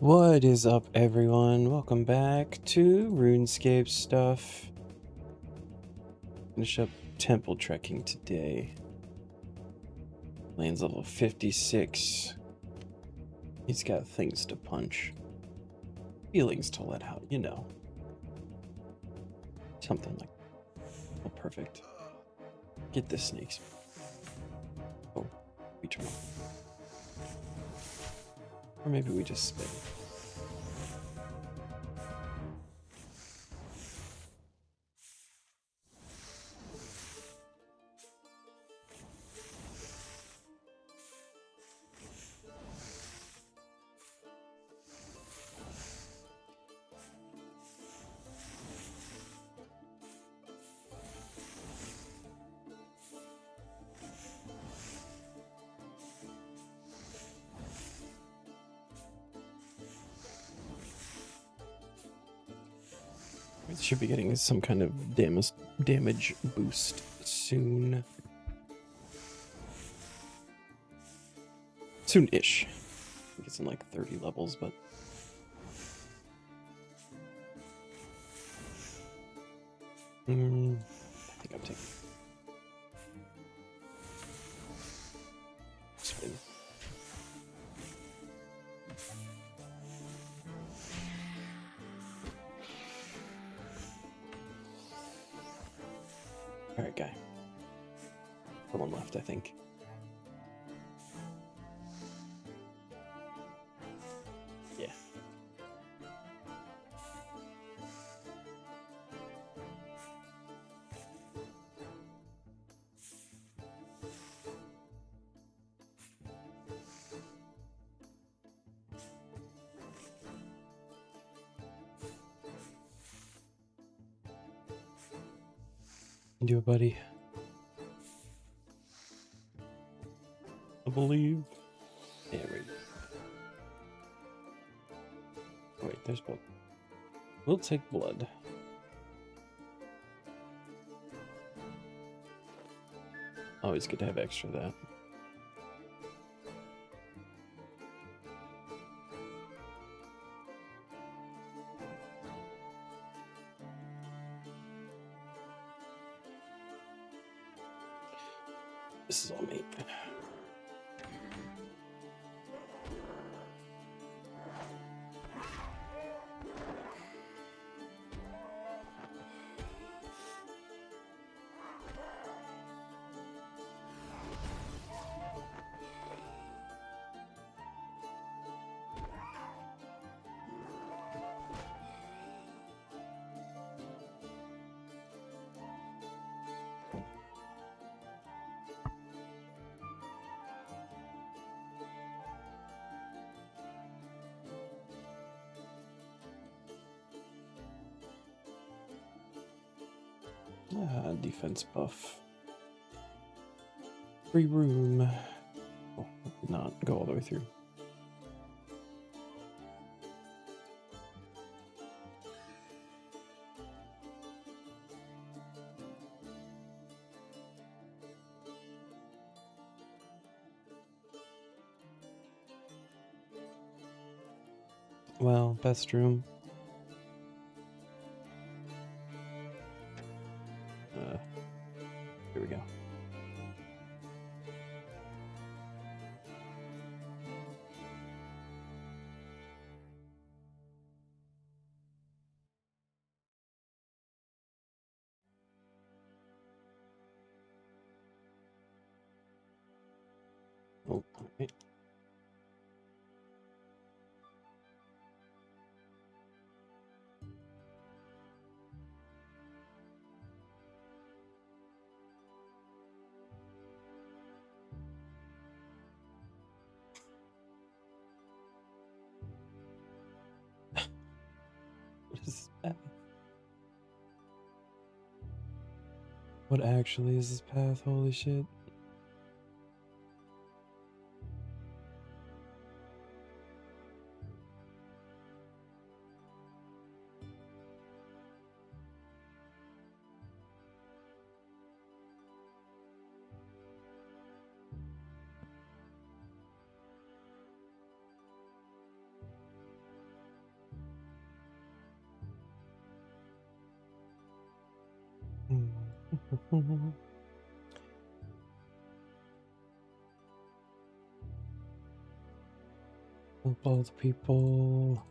What is up, everyone? Welcome back to RuneScape stuff. Finish up temple trekking today. Lane's level 56. He's got things to punch. Feelings to let out, you know. Something like that. Oh, perfect. Get the snakes. Oh, we turn off. Or maybe we just spin. We should be getting some kind of damage boost soon. Soon-ish. I think it's in like 30 levels, but I think I'm taking spin. All right, guy. Someone left, I think. Yeah. You do it, buddy. I believe. Yeah, right. Oh, wait, there's blood. We'll take blood. Always good to have extra of that. This is all me. Defense buff. Free room. Oh, did not go all the way through. Well, best room. Here we go. Oh, okay. What is that? What actually is this path? Holy shit. Help all the people.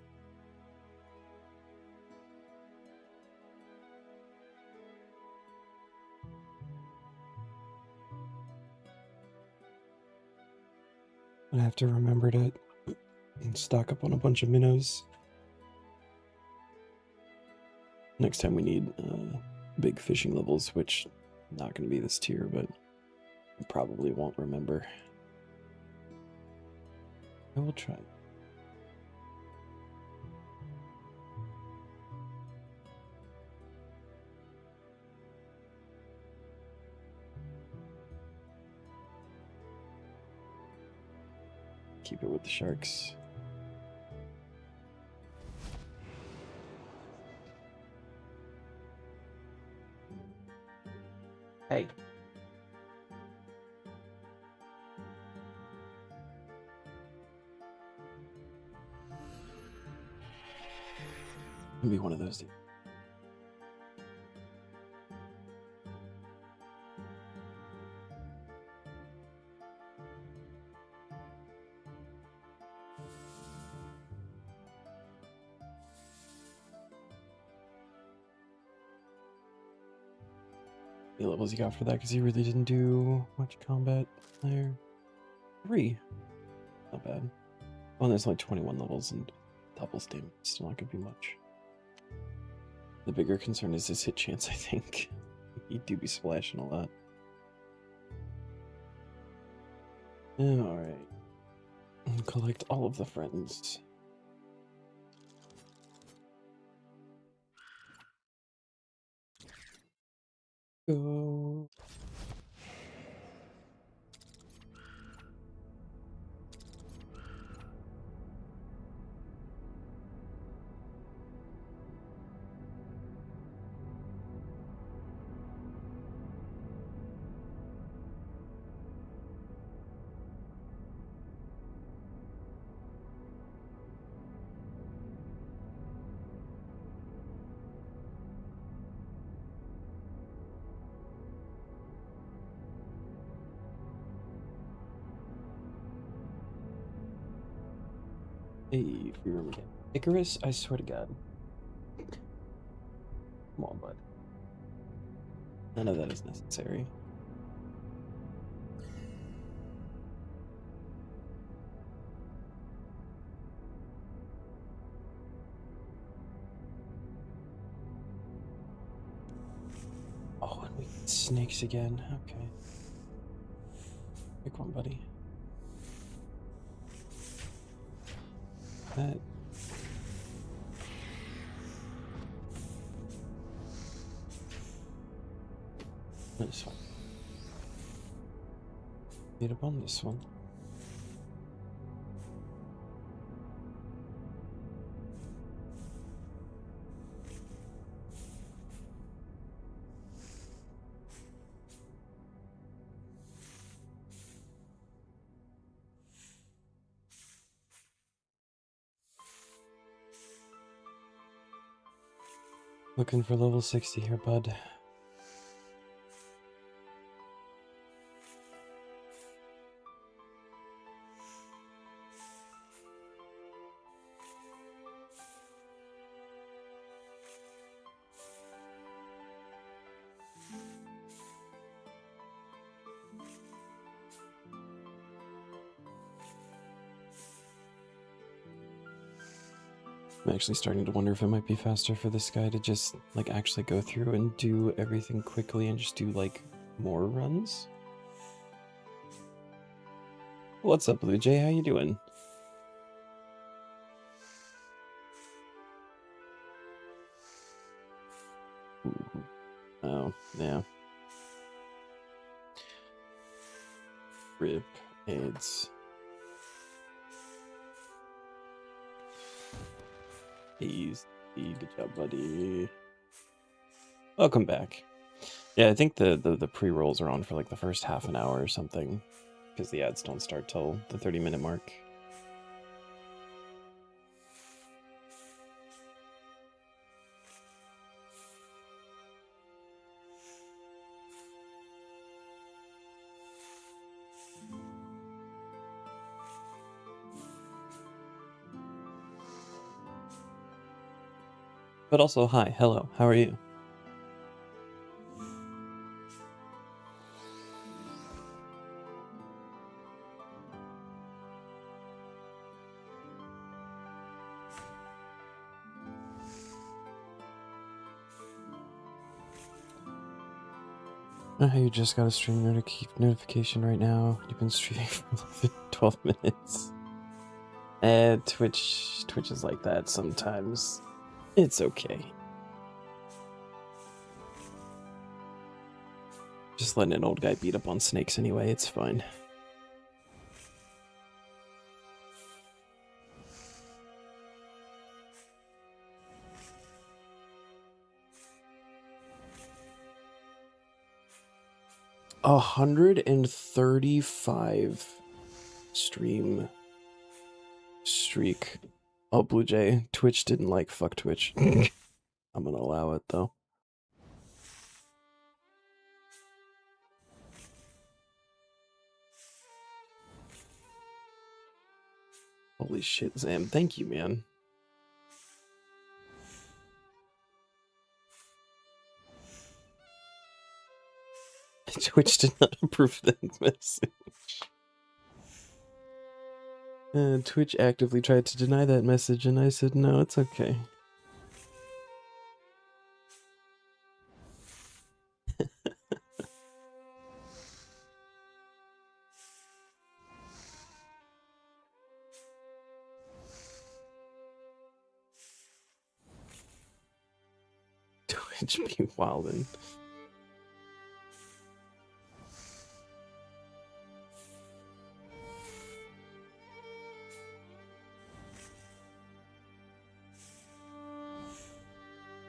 I have to remember to stock up on a bunch of minnows. Next time we need big fishing levels, which not going to be this tier, but I probably won't remember. I will try. Keep it with the sharks. Hey. It'll be one of those days. How many levels he got for that? Because he really didn't do much combat there. 3. Not bad. Oh, and there's only 21 levels and double stamina. Still not gonna be much. The bigger concern is his hit chance, I think. He do be splashing a lot. Alright. Collect all of the friends. Go. Hey, free room again. Icarus, I swear to God. Come on, bud. None of that is necessary. Oh, and we get snakes again. Okay. Pick one, buddy. That. This one. Need up on this one. Looking for level 60 here, bud. I'm actually starting to wonder if it might be faster for this guy to just, like, actually go through and do everything quickly and just do, like, more runs. What's up, Blue Jay? How you doing? Ooh. Oh, yeah. Rip. AIDS. Easy. Good job, buddy. Welcome back. Yeah, I think the pre-rolls are on for like the first half an hour or something, because the ads don't start till the 30-minute mark. But also, hi, hello, how are you? I know how you just got a stream notification right now. You've been streaming for 12 minutes. Twitch is like that sometimes. It's okay. Just letting an old guy beat up on snakes anyway, it's fine. A 135 stream streak. Oh, Blue Jay, Twitch didn't like fuck Twitch. I'm gonna allow it though. Holy shit, Zam. Thank you, man. Twitch did not approve that message. Twitch actively tried to deny that message, and I said, no, it's okay. Twitch be wildin'.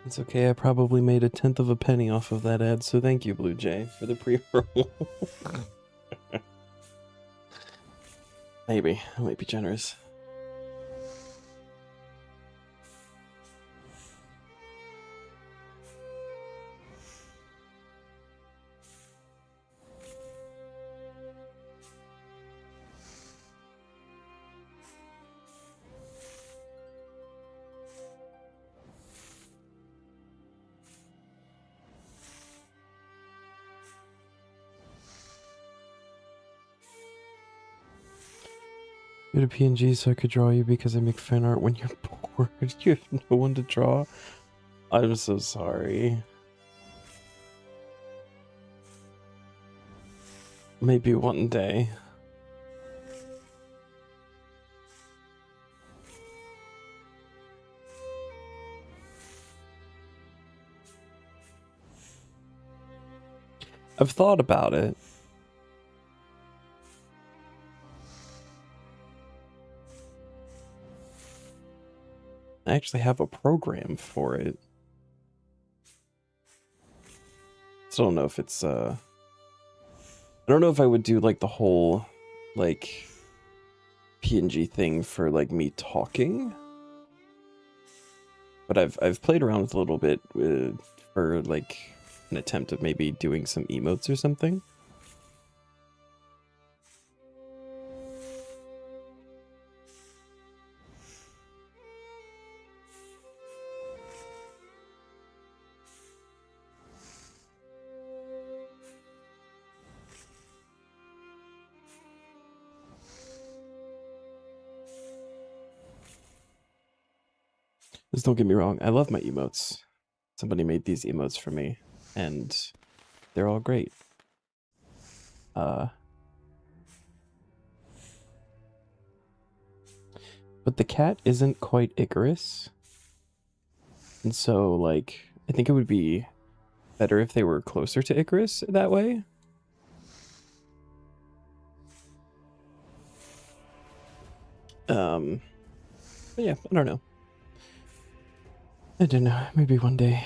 It's okay, I probably made 1/10 of a penny off of that ad, so thank you, Blue Jay, for the pre-roll. Maybe. I might be generous. Go to PNG so I could draw you because I make fan art when you're bored. You have no one to draw? I'm so sorry. Maybe one day. I've thought about it. I actually have a program for it. Still don't know if it's I don't know if I would do like the whole like PNG thing for like me talking. But I've played around with a little bit for like an attempt of maybe doing some emotes or something. Just don't get me wrong, I love my emotes. Somebody made these emotes for me, and they're all great. But the cat isn't quite Icarus. And so, like, I think it would be better if they were closer to Icarus that way. But yeah, I don't know. I don't know. Maybe one day.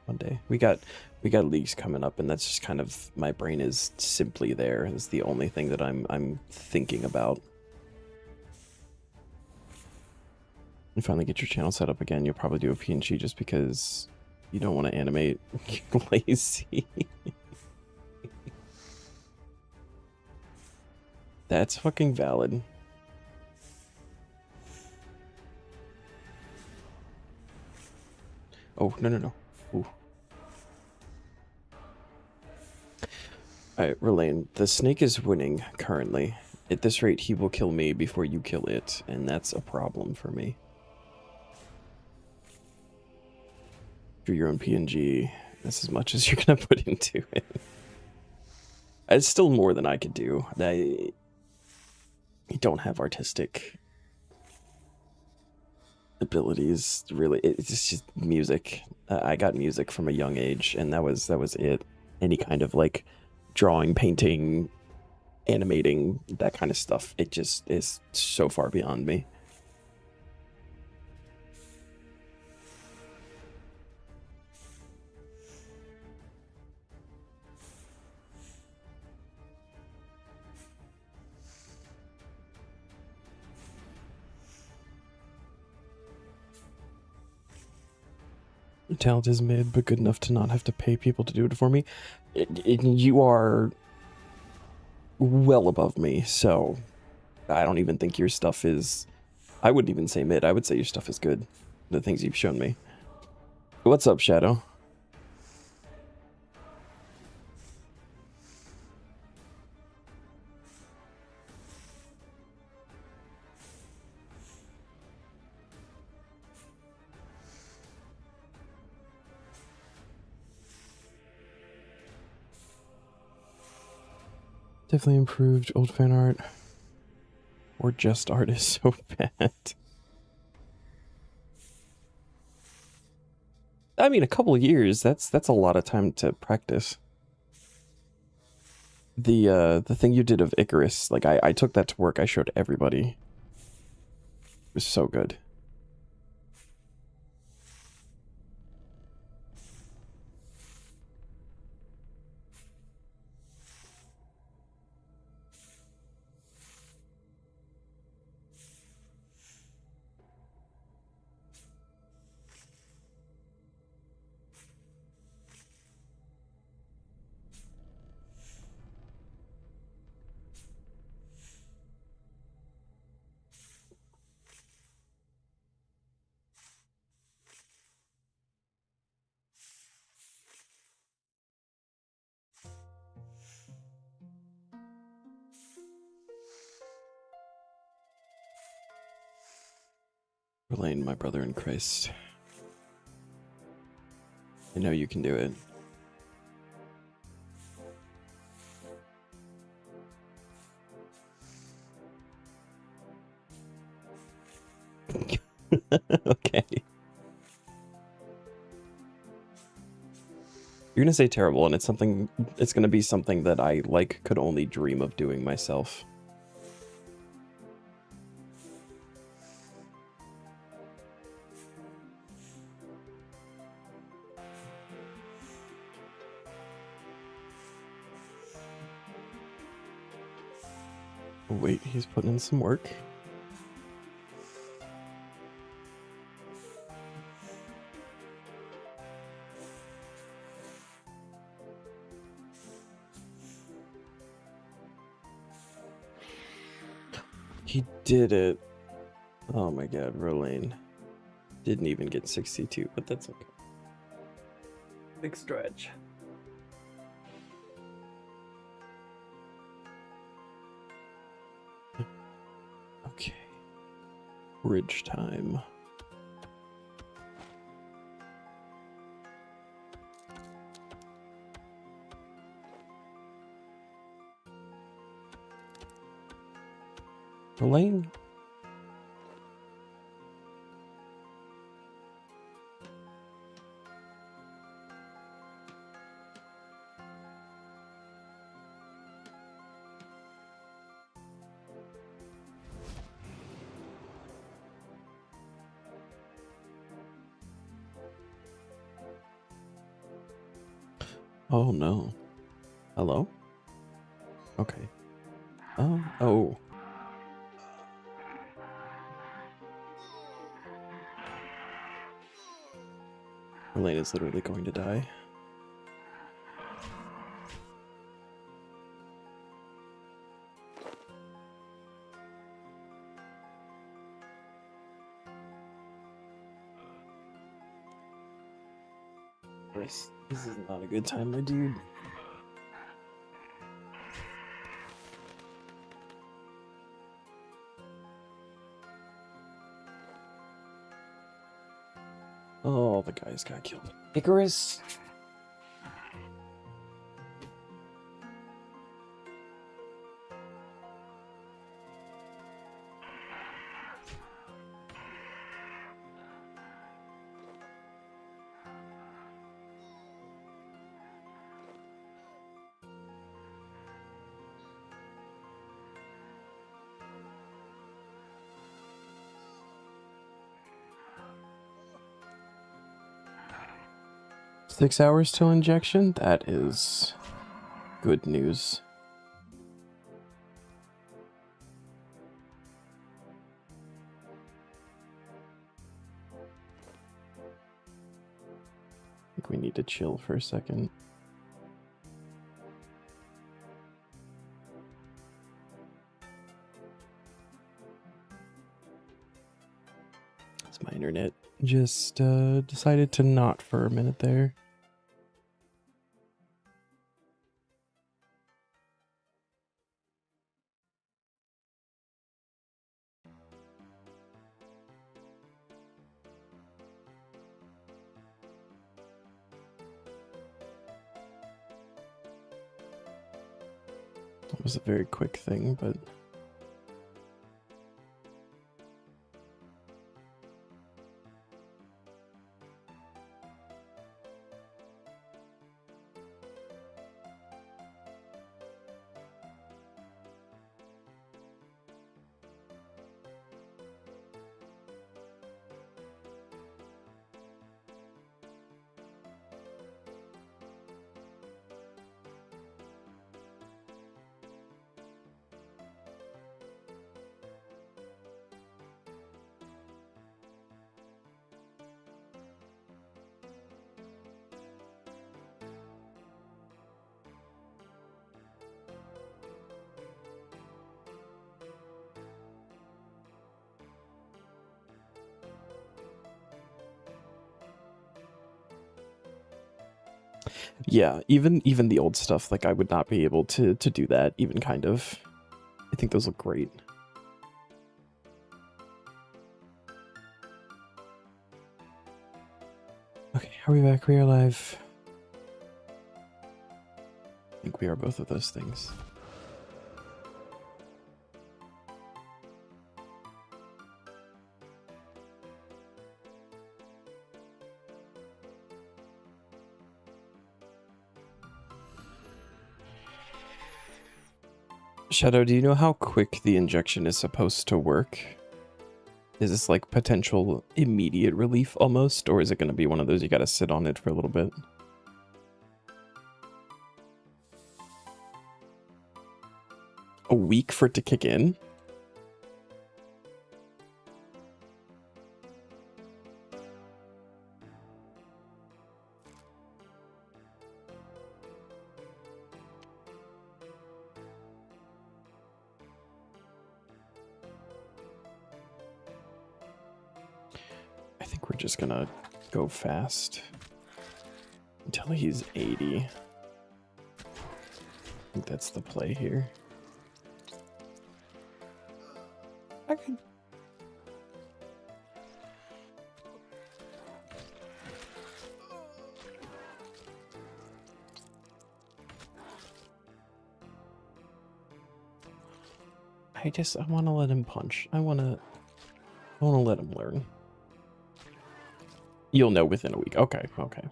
One day. We got leagues coming up, and that's just kind of, my brain is simply there. It's the only thing that I'm thinking about. And finally get your channel set up again. You'll probably do a PNG just because you don't want to animate. You're lazy. That's fucking valid. Oh, no, no, no. Ooh. Alright, Relaine, the snake is winning currently. At this rate, he will kill me before you kill it, and that's a problem for me. Do your own PNG. That's as much as you're gonna put into it. It's still more than I could do. I don't have artistic abilities, really. It's just music. I got music from a young age, and that was it. Any kind of like drawing, painting, animating, that kind of stuff, it just is so far beyond me. Talent is mid, but good enough to not have to pay people to do it for me. You are well above me, so I don't even think your stuff is... I wouldn't even say mid. I would say your stuff is good. The things you've shown me. What's up, Shadow? Definitely improved. Old fan art or just art is so bad. I mean, a couple of years, that's a lot of time to practice. The thing you did of Icarus, like I took that to work. I showed everybody. It was so good. Relaine, my brother in Christ. I know you can do it. Okay. You're gonna say terrible, and it's gonna be something that I, like, could only dream of doing myself. Oh, wait, he's putting in some work. He did it. Oh my god, Relaine. Didn't even get 62, but that's okay. Big stretch. Okay. Bridge time. Relaine? Oh no. Hello? Okay. Oh. Relaine is literally going to die. This is not a good time, my dude. Oh, the guys got killed. Icarus! 6 hours till injection? That is good news. I think we need to chill for a second. It's my internet. Just decided to not for a minute there. It was a very quick thing, but yeah, even the old stuff, like I would not be able to do that, even kind of. I think those look great. Okay, are we back? We are live. I think we are both of those things. Shadow, do you know how quick the injection is supposed to work? Is this like potential immediate relief almost, or is it going to be one of those you got to sit on it for a little bit? A week for it to kick in? I think we're just gonna go fast until he's 80. I think that's the play here. Okay. I want to let him punch. I want to let him learn. You'll know within a week. Okay, okay.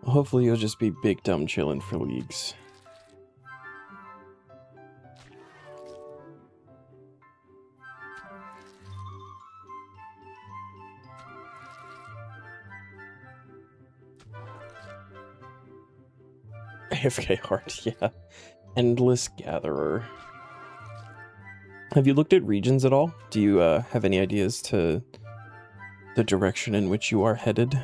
Hopefully you'll just be big dumb chilling for leagues. AFK hard, yeah. Endless Gatherer. Have you looked at regions at all? Do you have any ideas to the direction in which you are headed?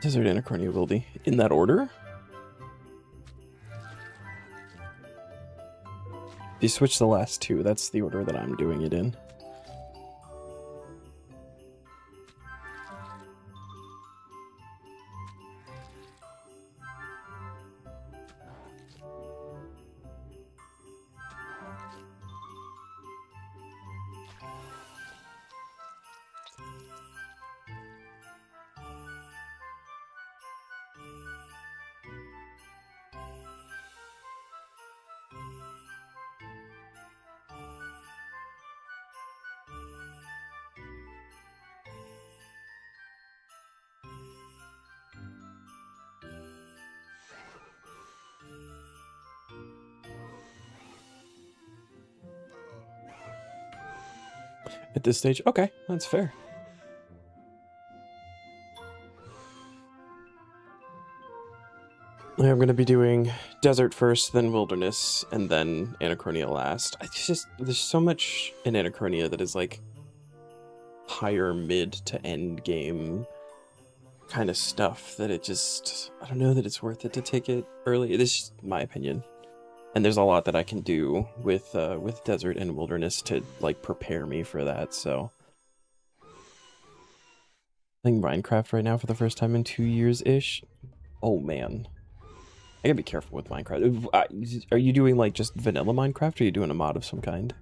Desert Anachronia will be in that order. If you switch the last two, that's the order that I'm doing it in. At this stage, okay, that's fair. I'm going to be doing desert first, then wilderness, and then Anachronia last. It's just, there's so much in Anachronia that is like higher mid to end game kind of stuff that it just, I don't know that it's worth it to take it early. This is my opinion. And there's a lot that I can do with desert and wilderness to like prepare me for that. So playing Minecraft right now for the first time in 2 years ish. Oh man, I gotta be careful with Minecraft. Are you doing like just vanilla Minecraft, or are you doing a mod of some kind?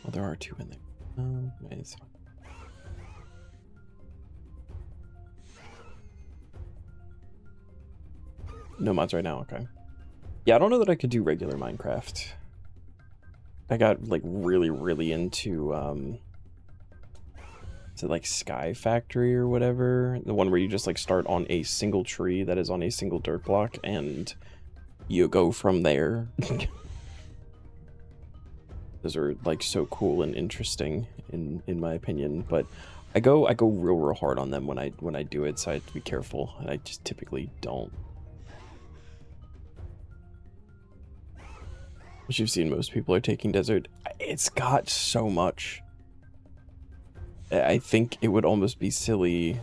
Well, there are two in there. Oh, nice. No mods right now, okay. Yeah, I don't know that I could do regular Minecraft. I got like really into is it like Sky Factory or whatever? The one where you just like start on a single tree that is on a single dirt block and you go from there. Those are like so cool and interesting in my opinion, but I go real hard on them when I do it, so I have to be careful, and I just typically don't. Which you've seen most people are taking desert. It's got so much. I think it would almost be silly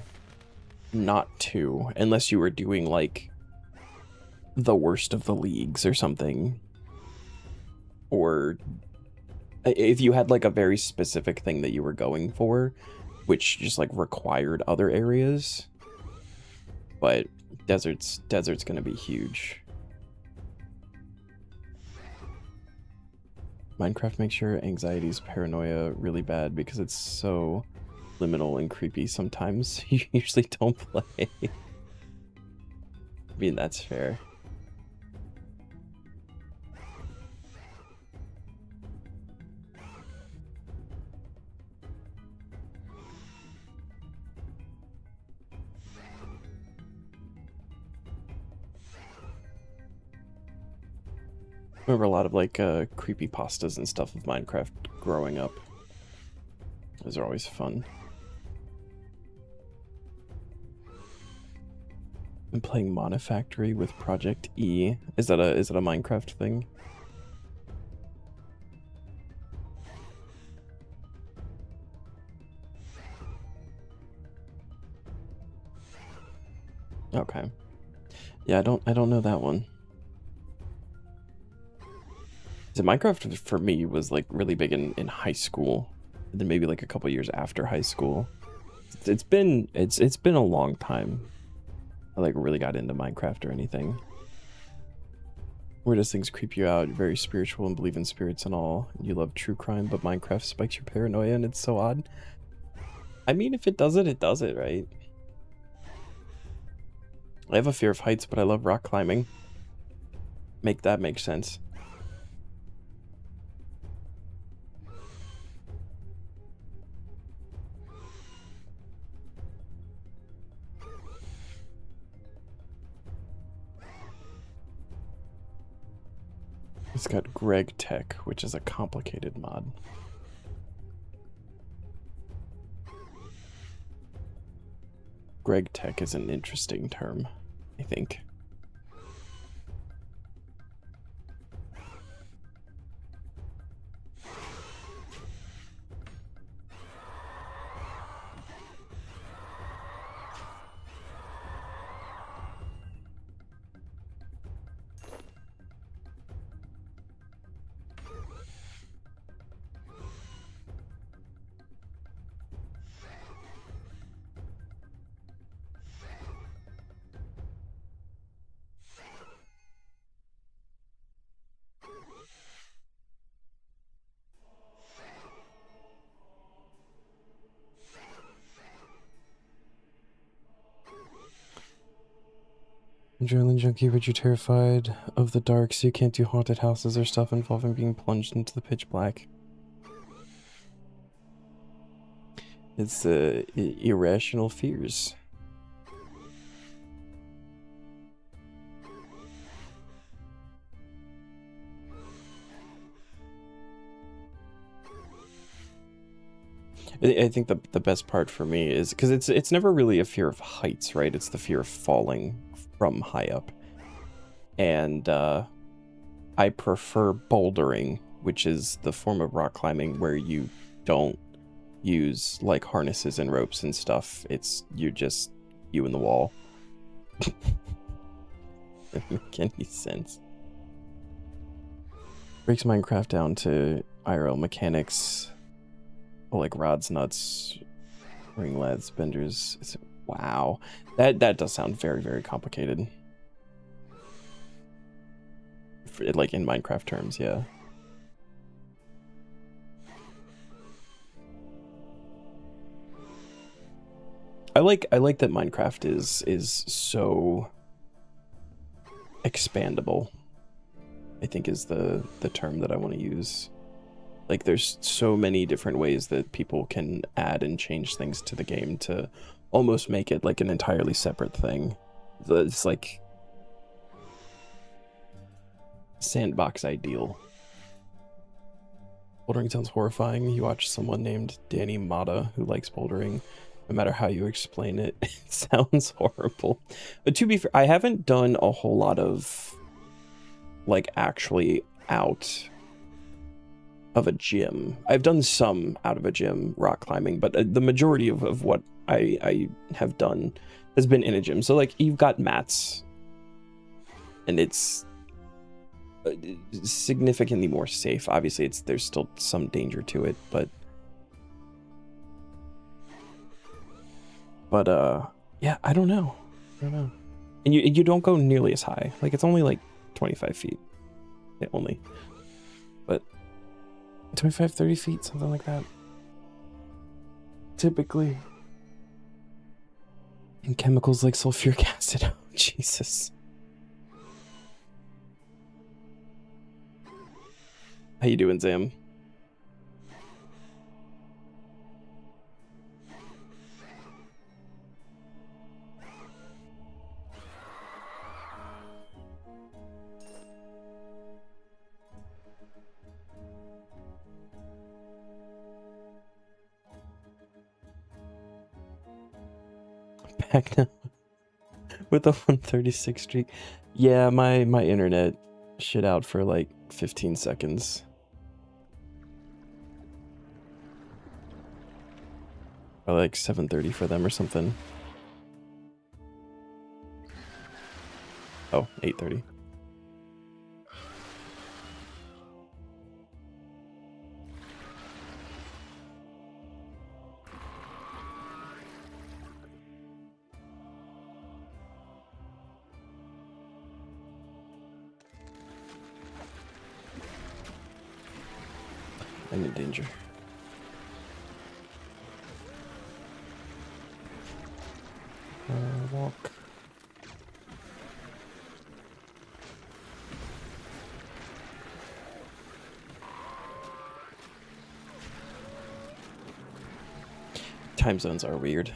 not to, unless you were doing like the worst of the leagues or something. Or if you had like a very specific thing that you were going for, which just like required other areas. But desert's gonna be huge. Minecraft makes your anxieties, paranoia really bad because it's so liminal and creepy sometimes. You usually don't play. I mean, that's fair. I remember a lot of like creepypastas and stuff of Minecraft growing up. Those are always fun. I'm playing Monofactory with Project E. Is that a Minecraft thing? Okay. Yeah, I don't know that one. So Minecraft for me was like really big in high school, and then maybe like a couple years after high school. It's been a long time I like really got into Minecraft or anything. Where does things creep you out? You're very spiritual and believe in spirits and all. You love true crime, but Minecraft spikes your paranoia and it's so odd. I mean, if it does it, right? I have a fear of heights, but I love rock climbing. Make that make sense. It's got Trekk, which is a complicated mod. Trekk is an interesting term, I think. Adrenaline junkie, but you're terrified of the dark, so you can't do haunted houses or stuff involving being plunged into the pitch black. It's irrational fears. I think the best part for me is because it's never really a fear of heights, right? It's the fear of falling from high up. And I prefer bouldering, which is the form of rock climbing where you don't use like harnesses and ropes and stuff. You're just you and the wall. Doesn't make any sense. Breaks Minecraft down to IRL mechanics. Like rods, nuts, ring lads, benders. Wow, that does sound very, very complicated. Like in Minecraft terms, yeah. I like that Minecraft is so expandable. I think is the term that I want to use. Like, there's so many different ways that people can add and change things to the game to almost make it like an entirely separate thing. It's like sandbox ideal. Bouldering sounds horrifying. You watch someone named Danny Mata who likes bouldering. No matter how you explain it, it sounds horrible. But to be fair, I haven't done a whole lot of like actually out of a gym. I've done some out of a gym rock climbing, but the majority of what I have done has been in a gym. So like you've got mats and it's significantly more safe. Obviously there's still some danger to it, but yeah, I don't know. And you don't go nearly as high. Like it's only like 25 feet. Yeah, only. But 25, 30 feet, something like that. Typically. And chemicals like sulfuric acid. Oh, Jesus. How you doing, Zam? Back now with the 136 streak. Yeah, my internet shit out for like 15 seconds. Or like 7:30 for them or something. Oh, 8:30. I'm in danger. Walk. Time zones are weird.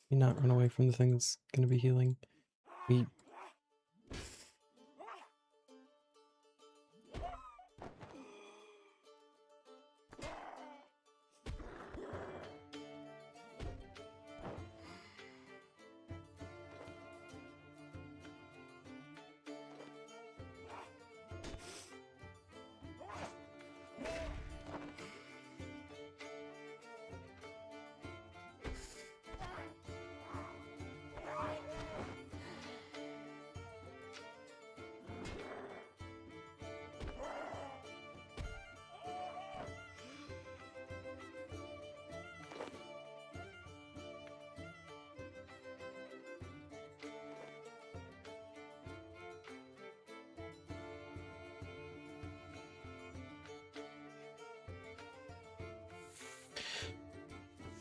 You not run away from the thing that's gonna be healing. We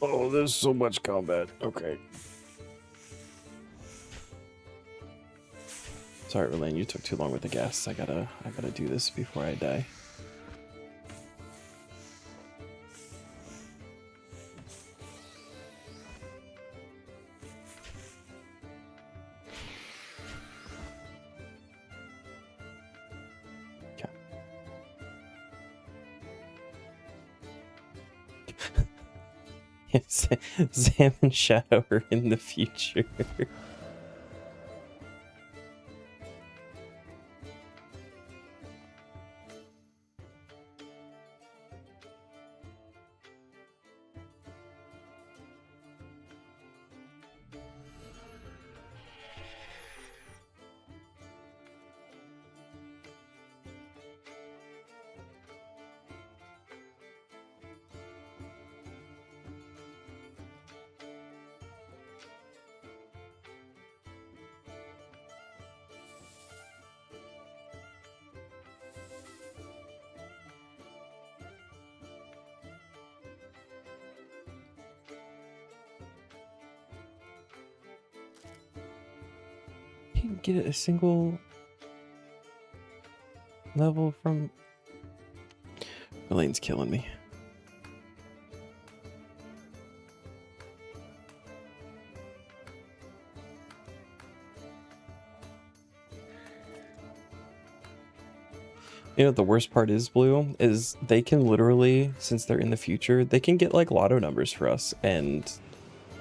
Oh, there's so much combat. Okay. Sorry, Relaine, you took too long with the gas. I gotta do this before I die. Sam and Shadow are in the future. He didn't get a single level from... Elaine's killing me. You know what the worst part is, Blue? Is they can literally, since they're in the future, they can get like lotto numbers for us and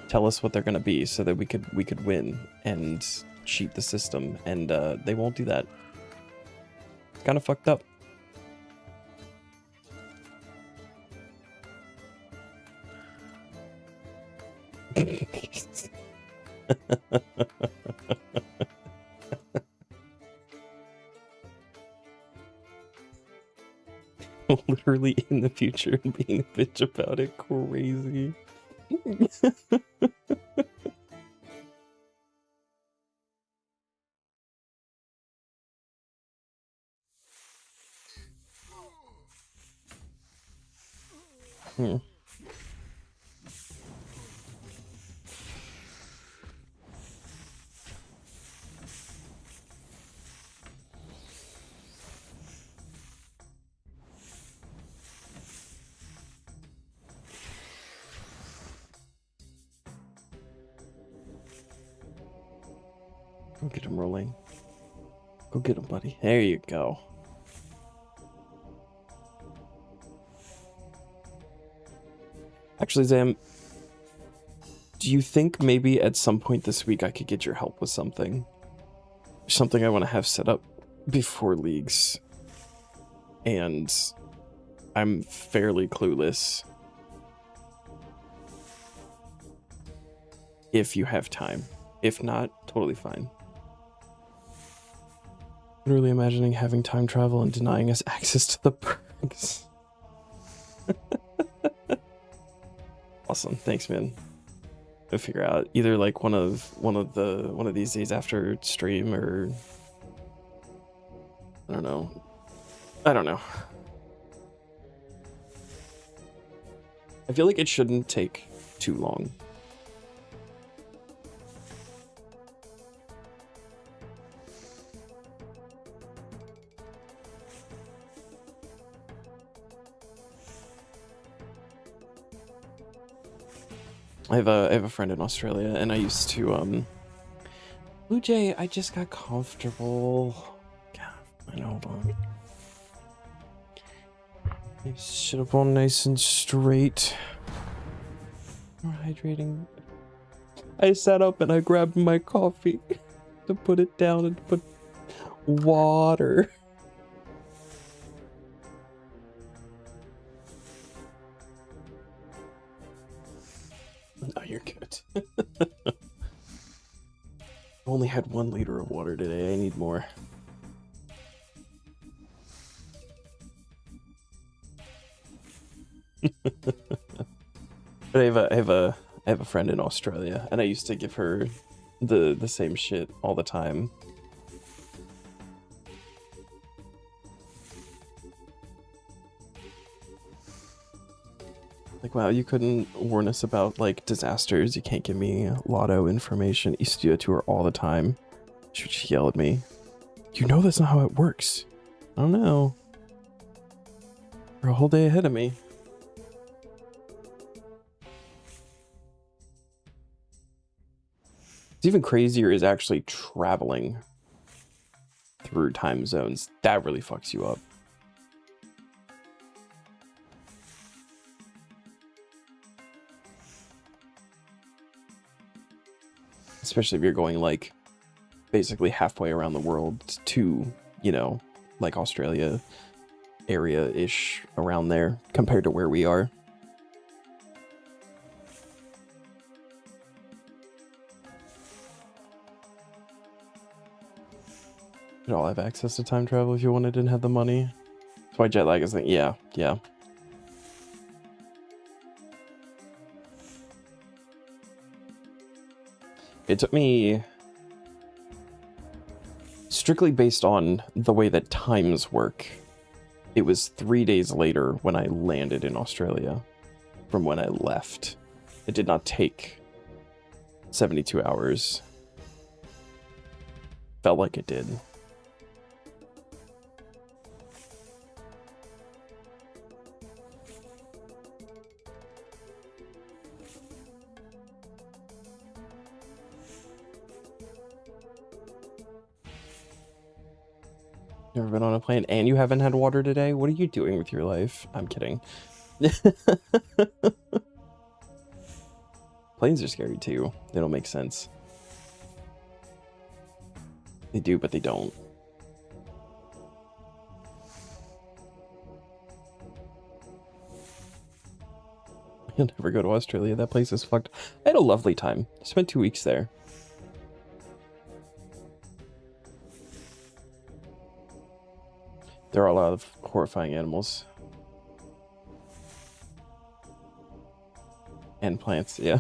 tell us what they're gonna be so that we could win and cheat the system, and they won't do that. It's kind of fucked up. Literally in the future and being a bitch about it. Crazy. Go get him, Rolling. Go get him, buddy. There you go. Actually, Zam, do you think maybe at some point this week I could get your help with something? Something I want to have set up before leagues. And I'm fairly clueless. If you have time. If not, totally fine. Literally imagining having time travel and denying us access to the perks. Awesome. Thanks, man. I'll figure out either like one of these days after stream, or I don't know. I don't know. I feel like it shouldn't take too long. I have a friend in Australia, and I used to Blue Jay, I just got comfortable. God, I know, hold on. Sit up all nice and straight. More hydrating. I sat up and I grabbed my coffee to put it down and put water. No, you're good. I only had 1 liter of water today. I need more. But I have a friend in Australia, and I used to give her the same shit all the time. Like, wow, you couldn't warn us about like disasters. You can't give me lotto information. I used to do it to her all the time. She would yell at me. You know that's not how it works. I don't know. You're a whole day ahead of me. What's even crazier is actually traveling through time zones. That really fucks you up. Especially if you're going like basically halfway around the world to, you know, like Australia area-ish around there compared to where we are. You'd all have access to time travel if you wanted and had the money. That's why jet lag is like, yeah. It took me, strictly based on the way that times work, it was 3 days later when I landed in Australia from when I left. It did not take 72 hours. Felt like it did. Never been on a plane and you haven't had water today? What are you doing with your life? I'm kidding. Planes are scary too. They don't make sense. They do, but they don't. You'll never go to Australia. That place is fucked. I had a lovely time. I spent 2 weeks there. There are a lot of horrifying animals. And plants, yeah.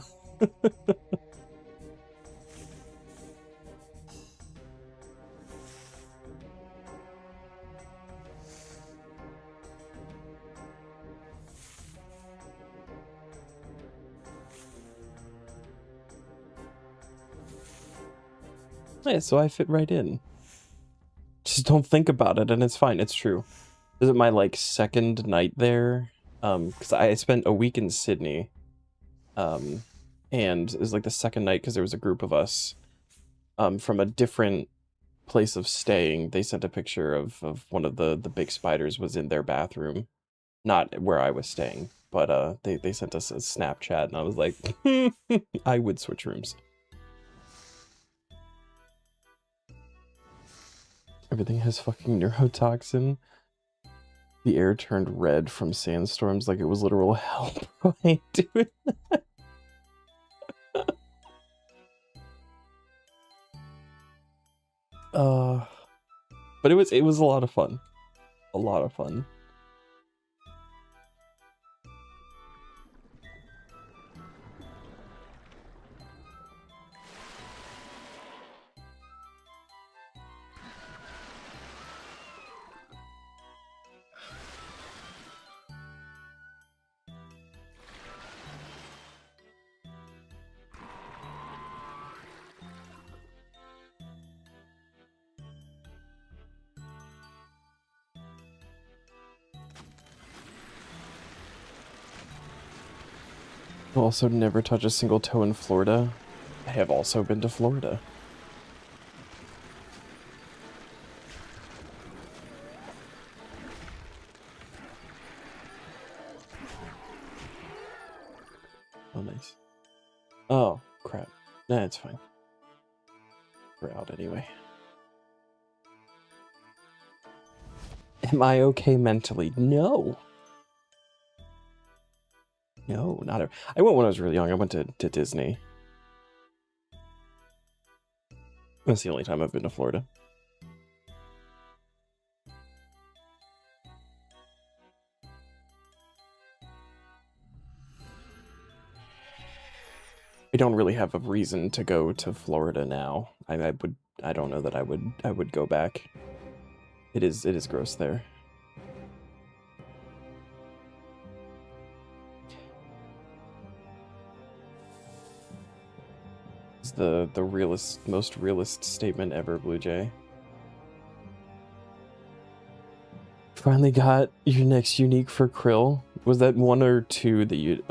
Yeah, so I fit right in. Just don't think about it and it's fine. It's true. This is my like second night there. Because I spent a week in Sydney. And it was like the second night because there was a group of us from a different place of staying. They sent a picture of one of the big spiders was in their bathroom. Not where I was staying, but they sent us a Snapchat and I was like, I would switch rooms. Everything has fucking neurotoxin. The air turned red from sandstorms like it was literal hell. Bro, I ain't doing that. But it was a lot of fun. A lot of fun. Also, never touch a single toe in Florida. I have also been to Florida. Oh, nice. Oh, crap. Nah, it's fine. We're out anyway. Am I okay mentally? No. No, not ever. I went when I was really young. I went to Disney. That's the only time I've been to Florida. I don't really have a reason to go to Florida now. I don't know that I would go back. It is gross there. It's the most realist statement ever, Blue Jay. Finally got your next unique for Krill. Was that one or two that you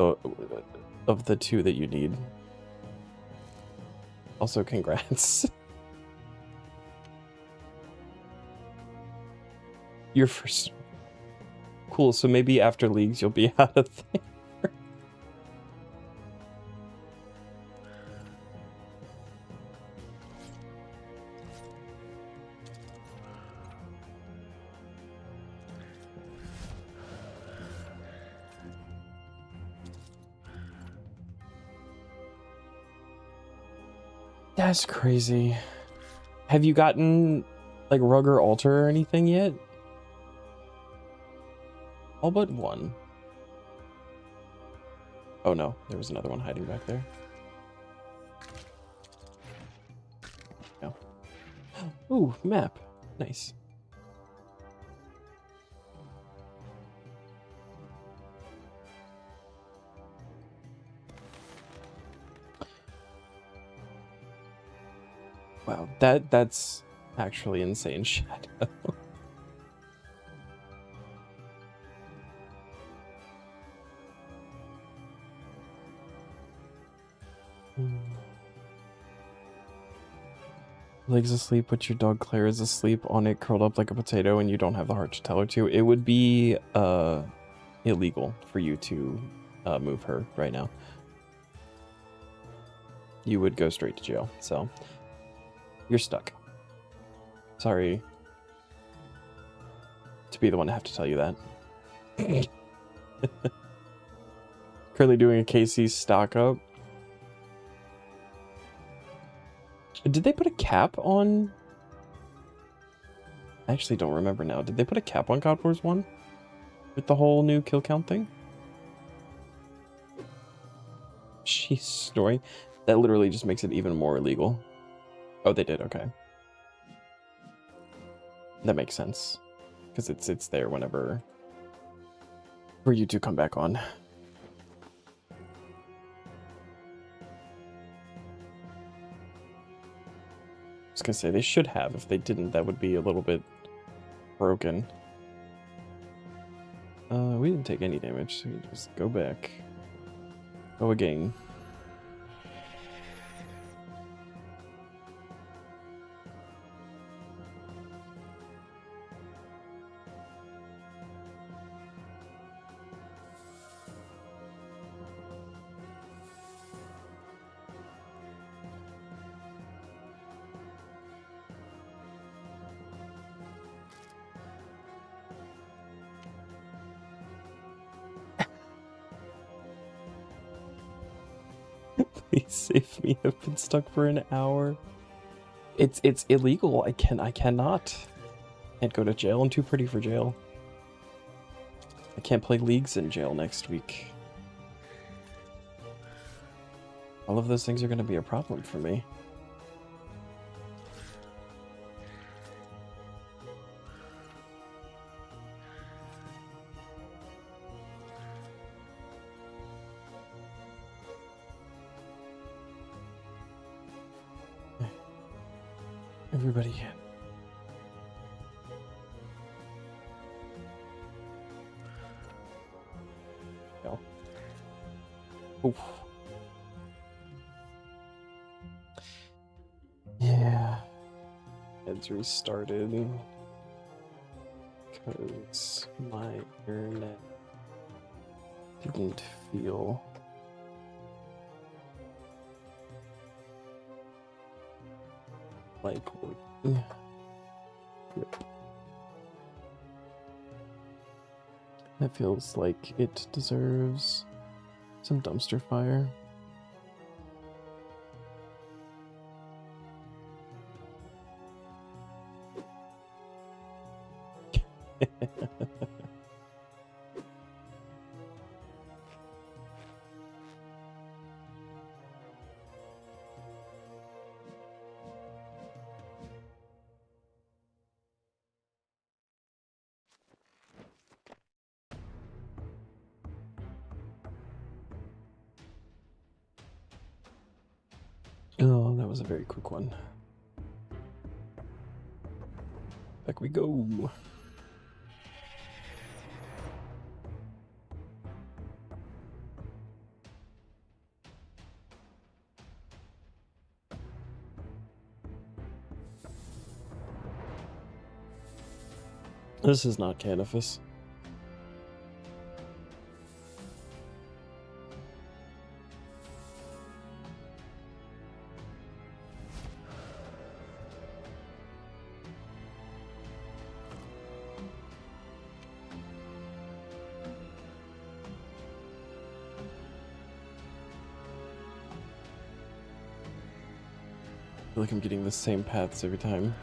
of the two that you need? Also, congrats. Your first. Cool, so maybe after leagues you'll be out of there. That's crazy. Have you gotten like Rug or Alter or anything yet? All but one. Oh no, there was another one hiding back there. No. Ooh, map. Nice. Wow, that's actually insane, Shadow. Legs asleep, but your dog Claire is asleep on it, curled up like a potato, and you don't have the heart to tell her to. It would be illegal for you to move her right now. You would go straight to jail, so you're stuck. Sorry to be the one to have to tell you that. Currently doing a KC stock up. Did they put a cap on? I actually don't remember now. Did they put a cap on God Wars 1? With the whole new kill count thing? She's snoring. That literally just makes it even more illegal. Oh, they did, okay. That makes sense. Because it's there whenever for you to come back on. I was gonna say they should have. If they didn't, that would be a little bit broken. We didn't take any damage, so you just go back. Go again. Please save me. I've been stuck for an hour. It's illegal. I cannot. Can't go to jail. I'm too pretty for jail. I can't play leagues in jail next week. All of those things are going to be a problem for me. Everybody can. No. Oof. Yeah. It's restarted because my internet didn't feel like working. Yep. That feels like it deserves some dumpster fire. Oh, that was a very quick one. Back we go. This is not Canifus. I feel like I'm getting the same paths every time.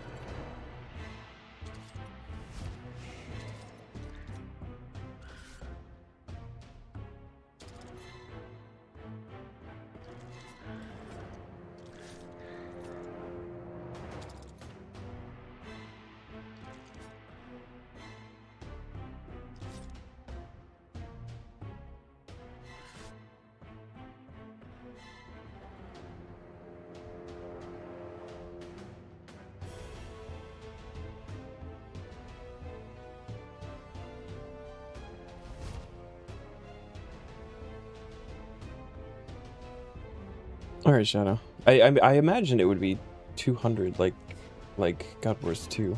All right, Shadow. I imagine it would be 200, like God Wars 2.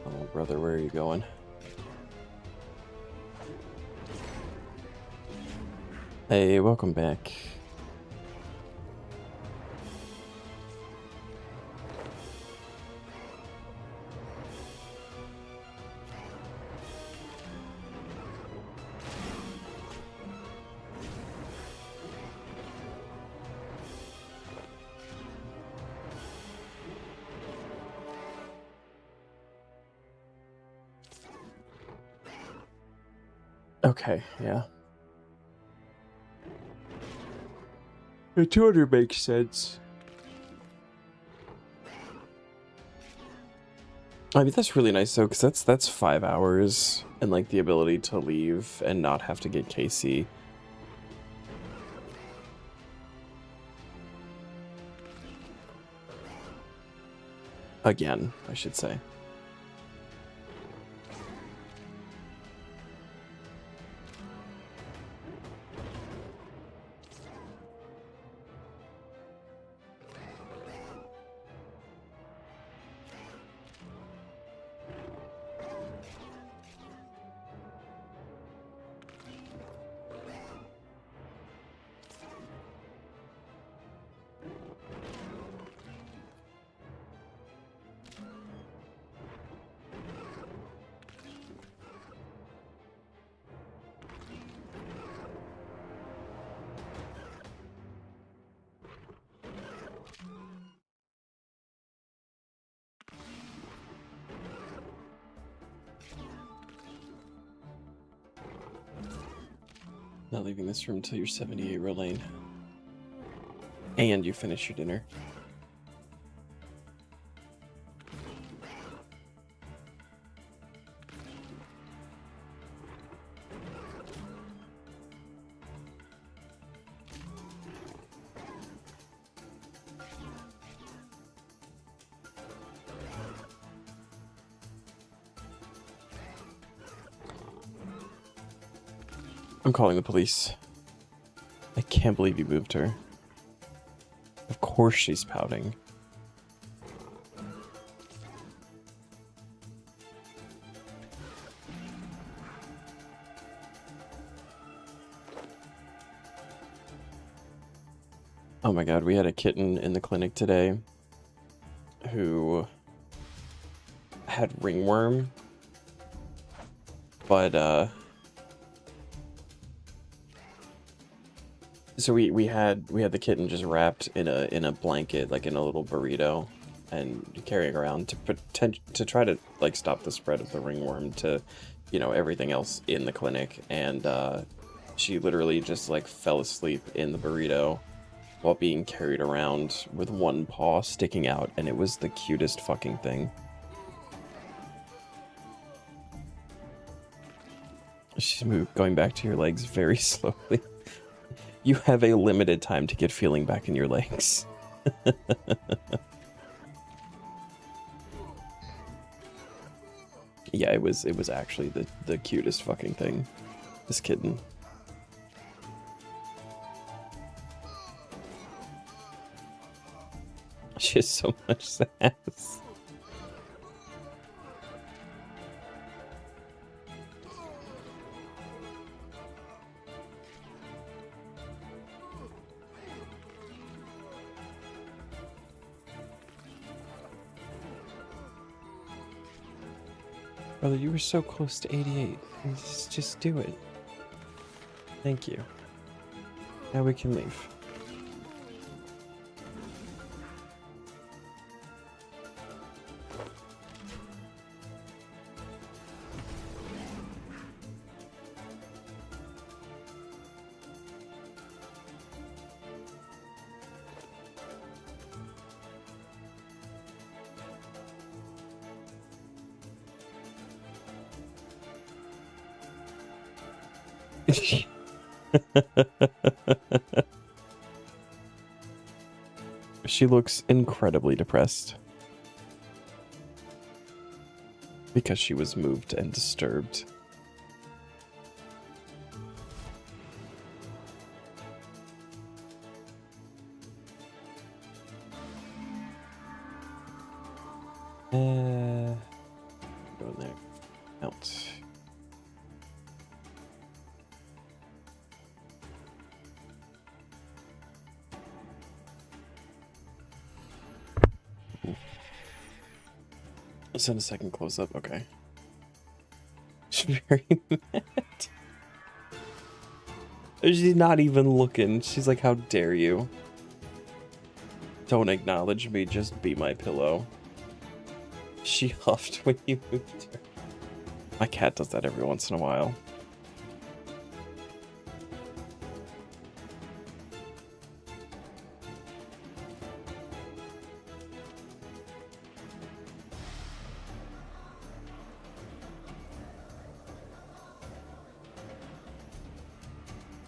Oh, brother, where are you going? Hey, welcome back. Okay, yeah. The 200 makes sense. I mean, that's really nice though, because that's 5 hours and like the ability to leave and not have to get KC. Again, I should say. Not leaving this room until you're 78 row lane. And you finish your dinner. I'm calling the police. I can't believe you moved her. Of course she's pouting. Oh my god, we had a kitten in the clinic today who had ringworm, but so we had the kitten just wrapped in a blanket, like in a little burrito, and carrying around to try to like stop the spread of the ringworm to, you know, everything else in the clinic. And she literally just like fell asleep in the burrito while being carried around with one paw sticking out, and it was the cutest fucking thing. She's going back to your legs very slowly. You have a limited time to get feeling back in your legs. Yeah, it was actually the cutest fucking thing. This kitten. She has so much sass. Brother, you were so close to 88. Just do it. Thank you. Now we can leave. She looks incredibly depressed because she was moved and disturbed. Go in there. Out. Send a second close up. Okay. She's very mad. She's not even looking. She's like, how dare you? Don't acknowledge me, just be my pillow. She huffed when you moved her. My cat does that every once in a while.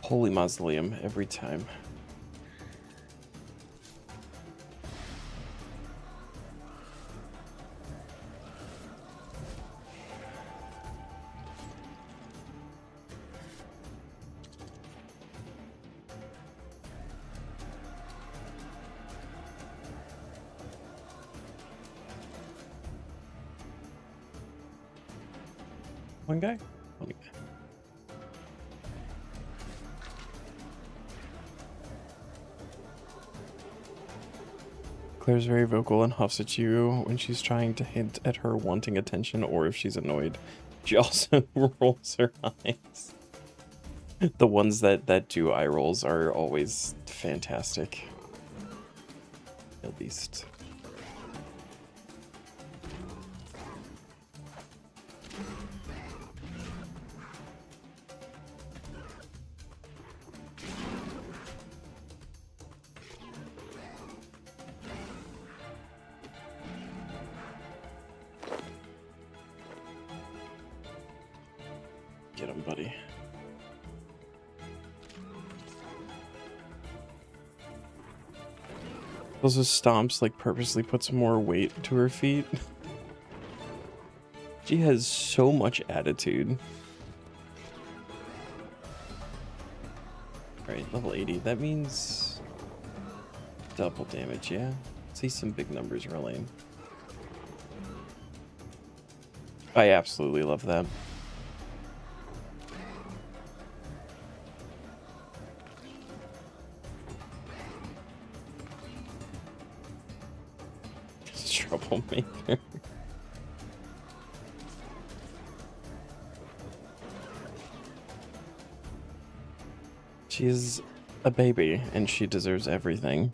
Holy mausoleum every time. One guy? One guy. Claire's very vocal and huffs at you when she's trying to hint at her wanting attention or if she's annoyed. She also rolls her eyes. The ones that do eye rolls are always fantastic. At least. Get him, buddy. Those stomps like purposely puts more weight to her feet. She has so much attitude. Right, level 80. That means double damage, yeah. See some big numbers rolling. I absolutely love that. Troublemaker. She's a baby and she deserves everything.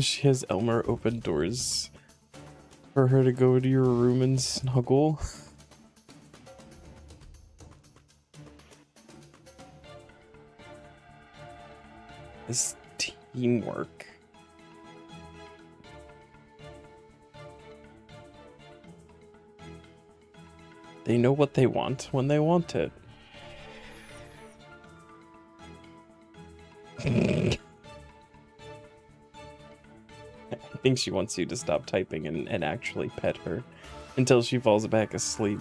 She has Elmer open doors for her to go to your room and snuggle. This teamwork. They know what they want when they want it. I think she wants you to stop typing and actually pet her until she falls back asleep.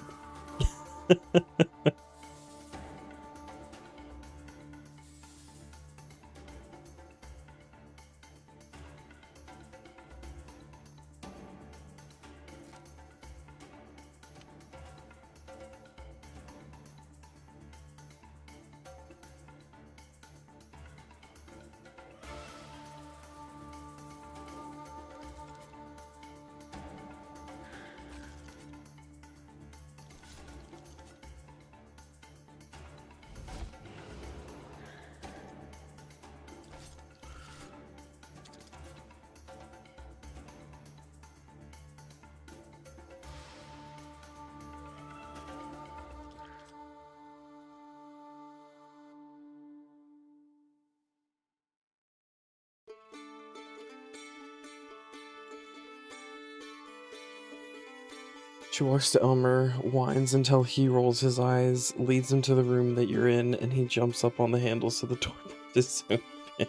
She walks to Elmer, whines until he rolls his eyes, leads him to the room that you're in, and he jumps up on the handle so the door is open.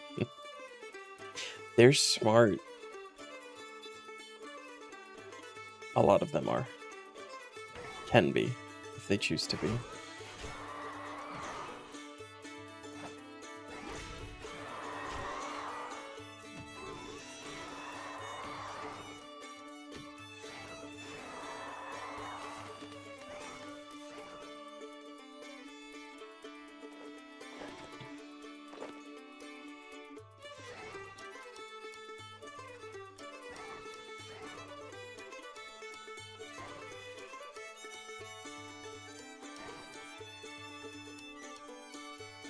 They're smart. A lot of them are. Can be, if they choose to be.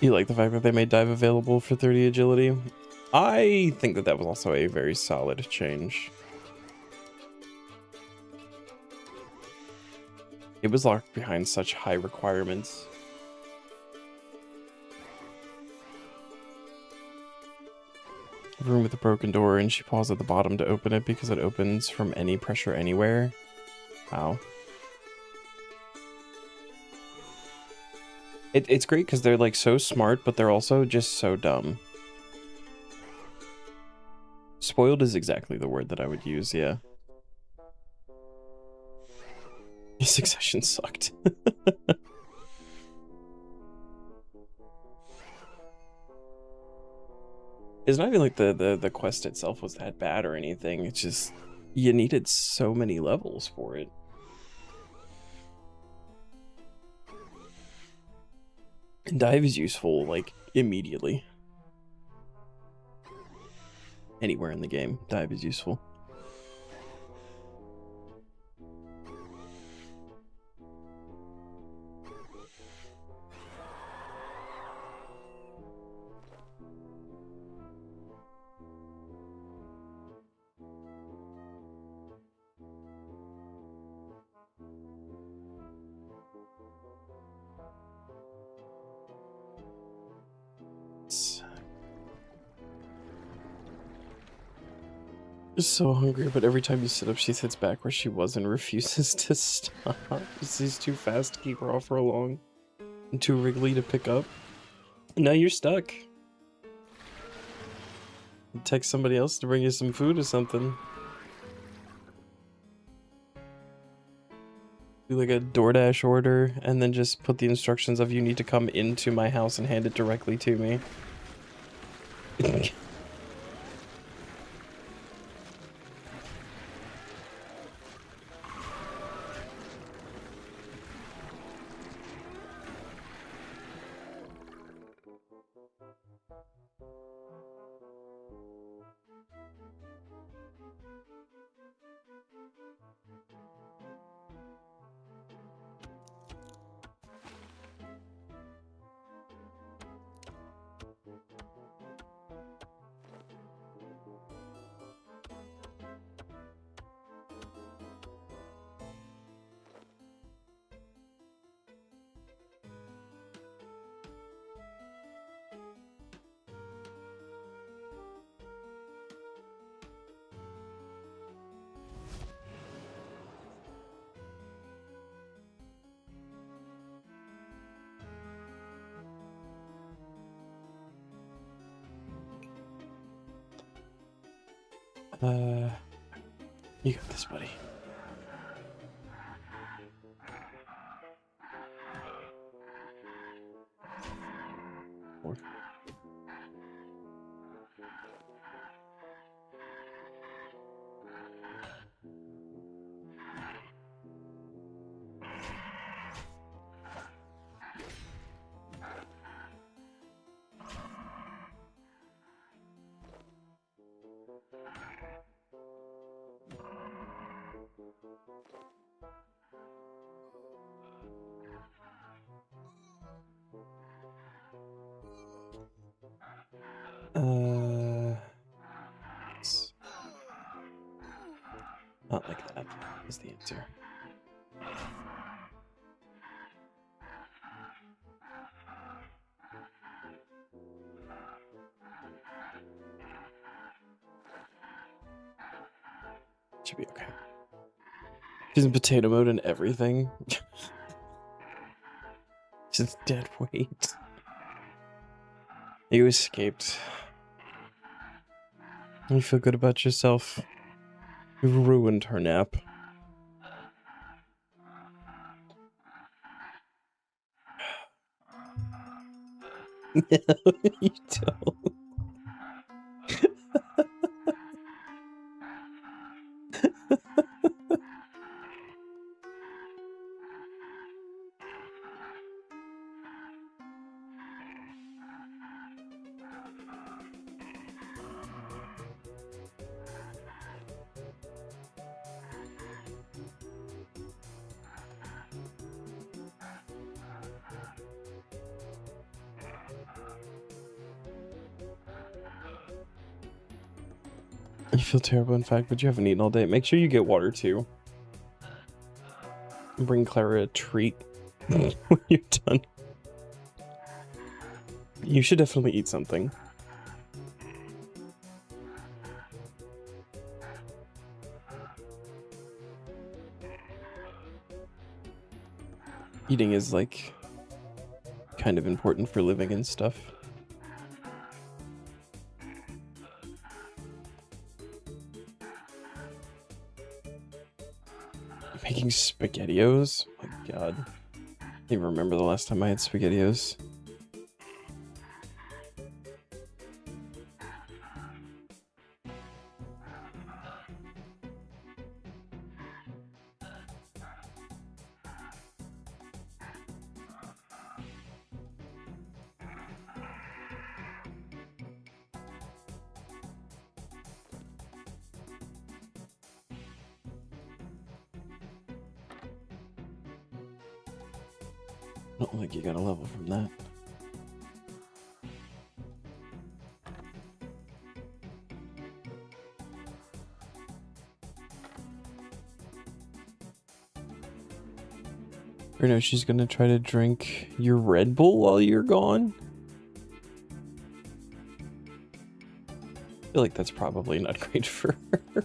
You like the fact that they made dive available for 30 agility? I think that that was also a very solid change. It was locked behind such high requirements. Room with a broken door, and she paused at the bottom to open it because it opens from any pressure anywhere. Wow. It's great because they're like so smart, but they're also just so dumb. Spoiled is exactly the word that I would use, yeah. Succession sucked. It's not even like the quest itself was that bad or anything. It's just you needed so many levels for it. And dive is useful, like, immediately. Anywhere in the game, dive is useful. So hungry, but every time you sit up, she sits back where she was and refuses to stop. She's too fast to keep her off for long. And too wriggly to pick up. Now you're stuck. Text somebody else to bring you some food or something. Do like a DoorDash order and then just put the instructions of you need to come into my house and hand it directly to me. You got this, buddy. More. Not like that is the answer. Should be okay. She's in potato mode and everything. Just dead weight. You escaped. You feel good about yourself. You've ruined her nap. No, you don't. You feel terrible, in fact, but you haven't eaten all day. Make sure you get water, too. Bring Clara a treat when you're done. You should definitely eat something. Eating is, like, kind of important for living and stuff. Making SpaghettiOs? Oh my god. I can't even remember the last time I had SpaghettiOs. I don't think you got a level from that. Or no, she's gonna try to drink your Red Bull while you're gone? feel like that's probably not great for her.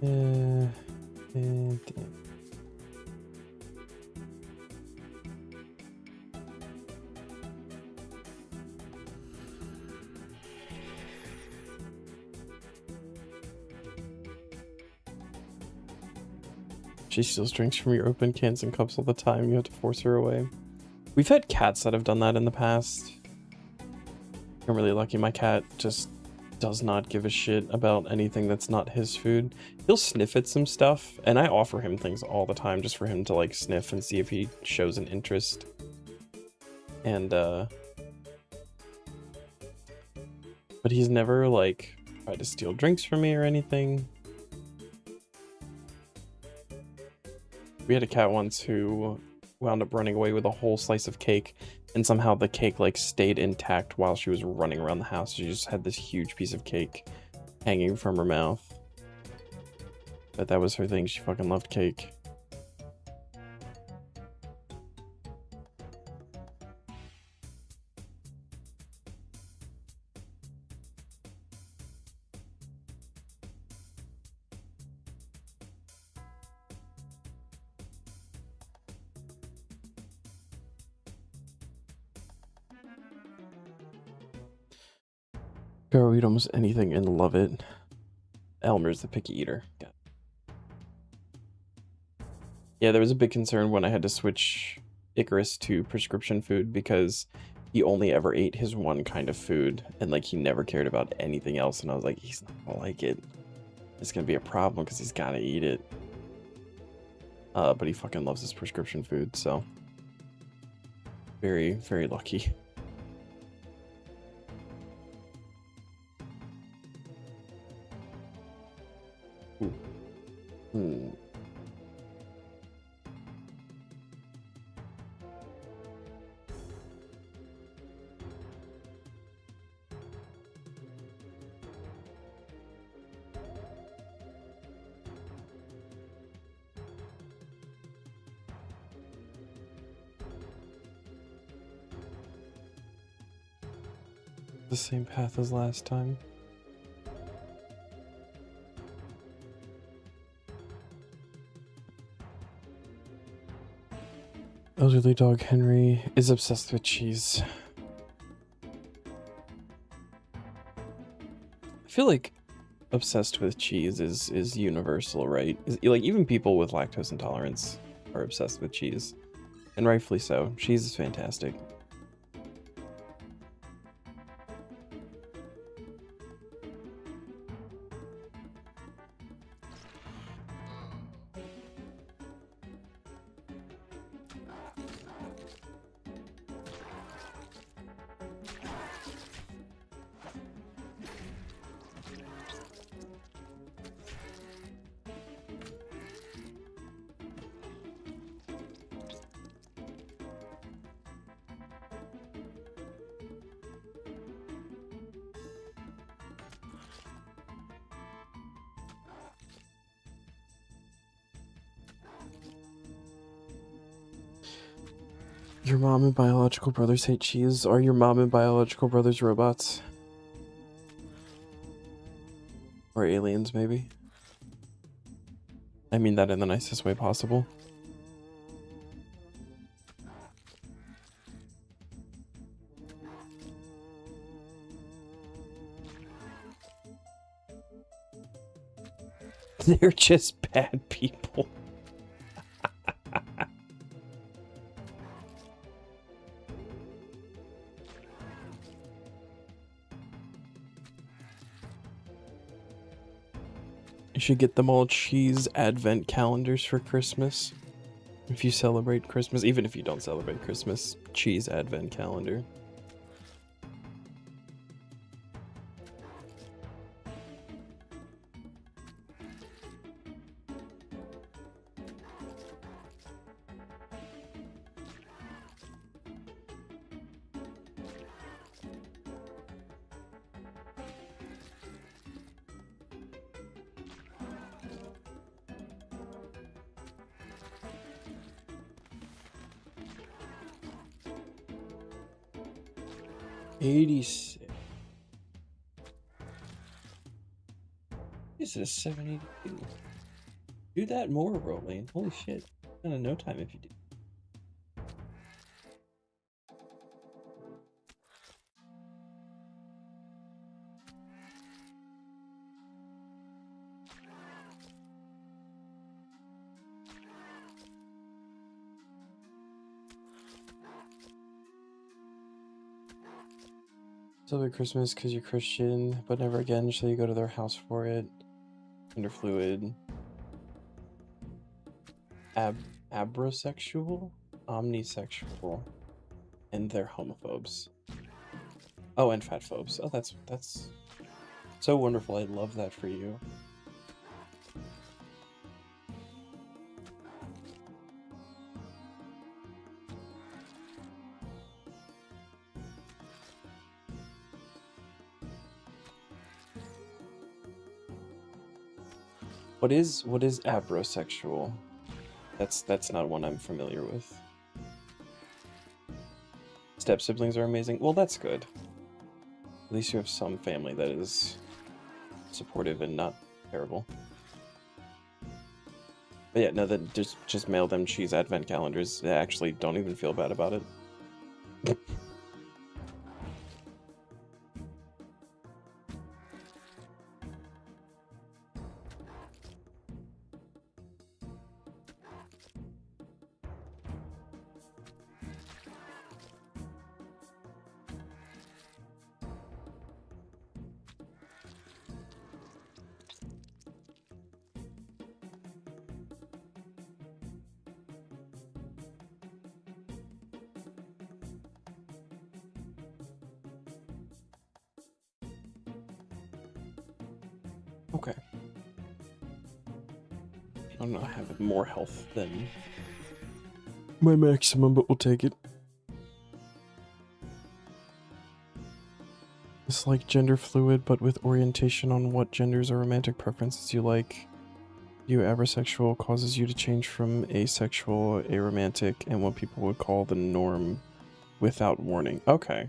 Damn. She steals drinks from your open cans and cups all the time. You have to force her away. We've had cats that have done that in the past. I'm really lucky. My cat just does not give a shit about anything that's not his food. He'll sniff at some stuff, and I offer him things all the time just for him to like sniff and see if he shows an interest. And but he's never like tried to steal drinks from me or anything. We had a cat once who wound up running away with a whole slice of cake, and somehow the cake like stayed intact while she was running around the house. She just had this huge piece of cake hanging from her mouth. But that was her thing. She fucking loved cake. Girl, eat almost anything and love it. Elmer's the picky eater. Yeah, there was a big concern when I had to switch Icarus to prescription food because he only ever ate his one kind of food and like he never cared about anything else, and I was like, he's not gonna like it. It's gonna be a problem because he's gotta eat it. But he fucking loves his prescription food, so very, very lucky. The same path as last time. Elderly dog Henry is obsessed with cheese. I feel like obsessed with cheese is universal, right? Like even people with lactose intolerance are obsessed with cheese, and rightfully so. Cheese is fantastic. Your mom and biological brothers hate cheese. Are your mom and biological brothers robots? Or aliens, maybe? I mean that in the nicest way possible. They're just bad people. You should get them all cheese advent calendars for Christmas. If you celebrate Christmas, even if you don't celebrate Christmas, cheese advent calendar. 86. This is 782. Do that more, Rolling. Holy shit. Kind of no time if you do. Celebrate Christmas because you're Christian, but never again shall you go to their house for it. Underfluid. Abrosexual? Omnisexual. And they're homophobes. Oh, and fatphobes. Oh, that's so wonderful. I love that for you. What is abrosexual? That's not one I'm familiar with. Step siblings are amazing. Well, that's good. At least you have some family that is supportive and not terrible. But yeah, no, that just mail them cheese advent calendars. They actually don't even feel bad about it. Okay. I don't know, I have more health than my maximum, but we'll take it. It's like gender fluid, but with orientation on what genders or romantic preferences you like. You abrosexual causes you to change from asexual, aromantic, and what people would call the norm without warning. Okay.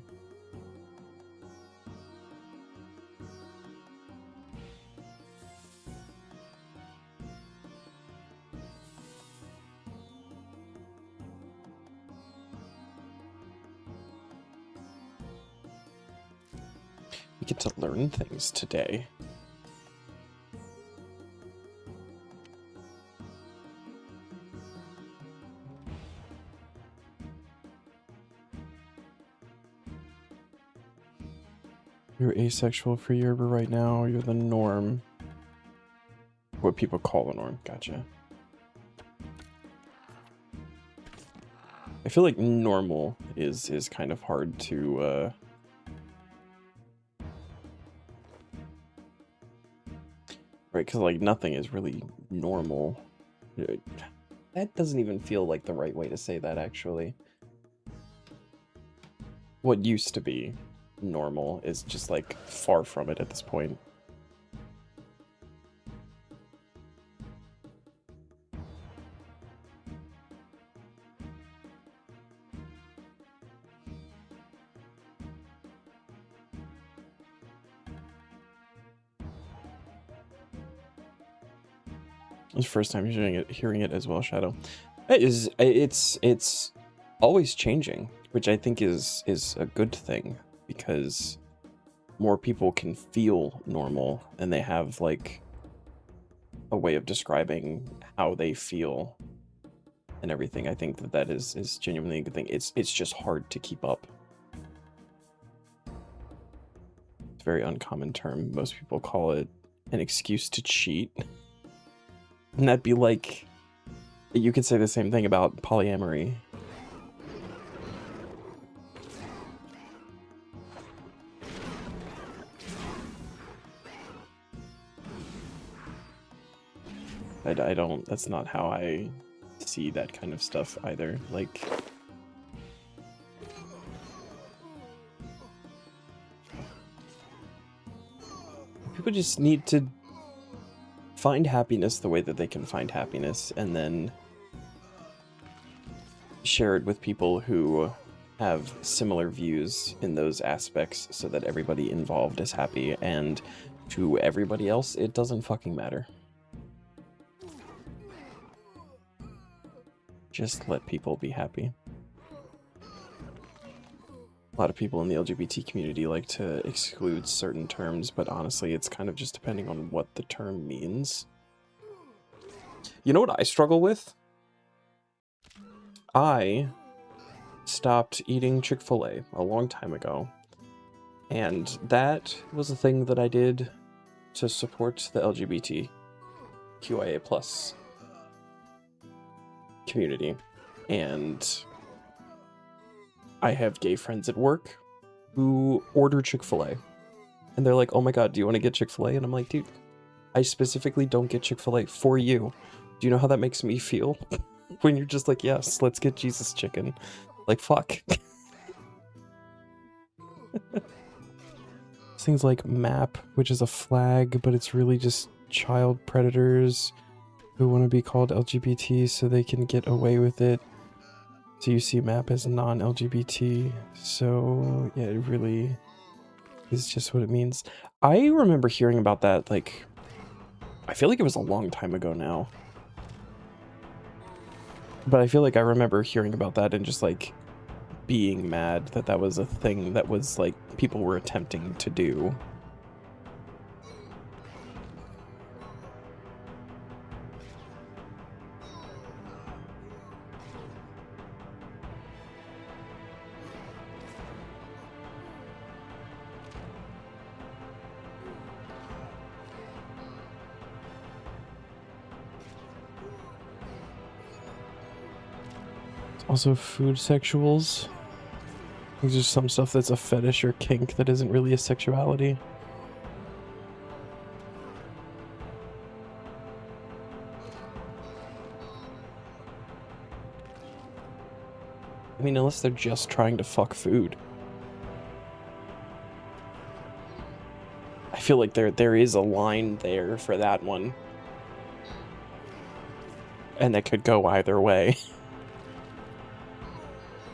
We get to learn things today. You're asexual for year, but right now you're the norm. What people call the norm. Gotcha. I feel like normal is kind of hard to right, because like nothing is really normal. That doesn't even feel like the right way to say that, actually. What used to be normal is just like far from it at this point. It's the first time hearing it as well, Shadow. It's always changing, which I think is a good thing, because more people can feel normal and they have like a way of describing how they feel and everything. I think that is genuinely a good thing. It's just hard to keep up. It's a very uncommon term. Most people call it an excuse to cheat. And that'd be like, you could say the same thing about polyamory. I don't, that's not how I see that kind of stuff either. Like, people just need to find happiness the way that they can find happiness, and then share it with people who have similar views in those aspects so that everybody involved is happy, and to everybody else, it doesn't fucking matter. Just let people be happy. A lot of people in the LGBT community like to exclude certain terms, but honestly, it's kind of just depending on what the term means. You know what I struggle with? I stopped eating Chick-fil-A a long time ago, and that was a thing that I did to support the LGBTQIA+ community, and I have gay friends at work who order Chick-fil-A, and they're like, oh my god, do you want to get Chick-fil-A? And I'm like, dude, I specifically don't get Chick-fil-A for you. Do you know how that makes me feel? When you're just like, yes, let's get Jesus chicken. Like, fuck. Things like MAP, which is a flag, but it's really just child predators who want to be called LGBT so they can get away with it. So you see MAP as non-LGBT. So yeah, it really is just what it means. I remember hearing about that, like, I feel like it was a long time ago now. But I feel like I remember hearing about that and just, like, being mad that that was a thing that was, like, people were attempting to do. Also, food sexuals. There's just some stuff that's a fetish or kink that isn't really a sexuality. I mean, unless they're just trying to fuck food. I feel like there is a line there for that one. And that could go either way.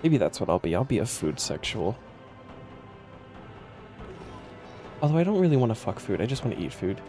Maybe that's what I'll be. I'll be a food sexual. Although I don't really want to fuck food. I just want to eat food.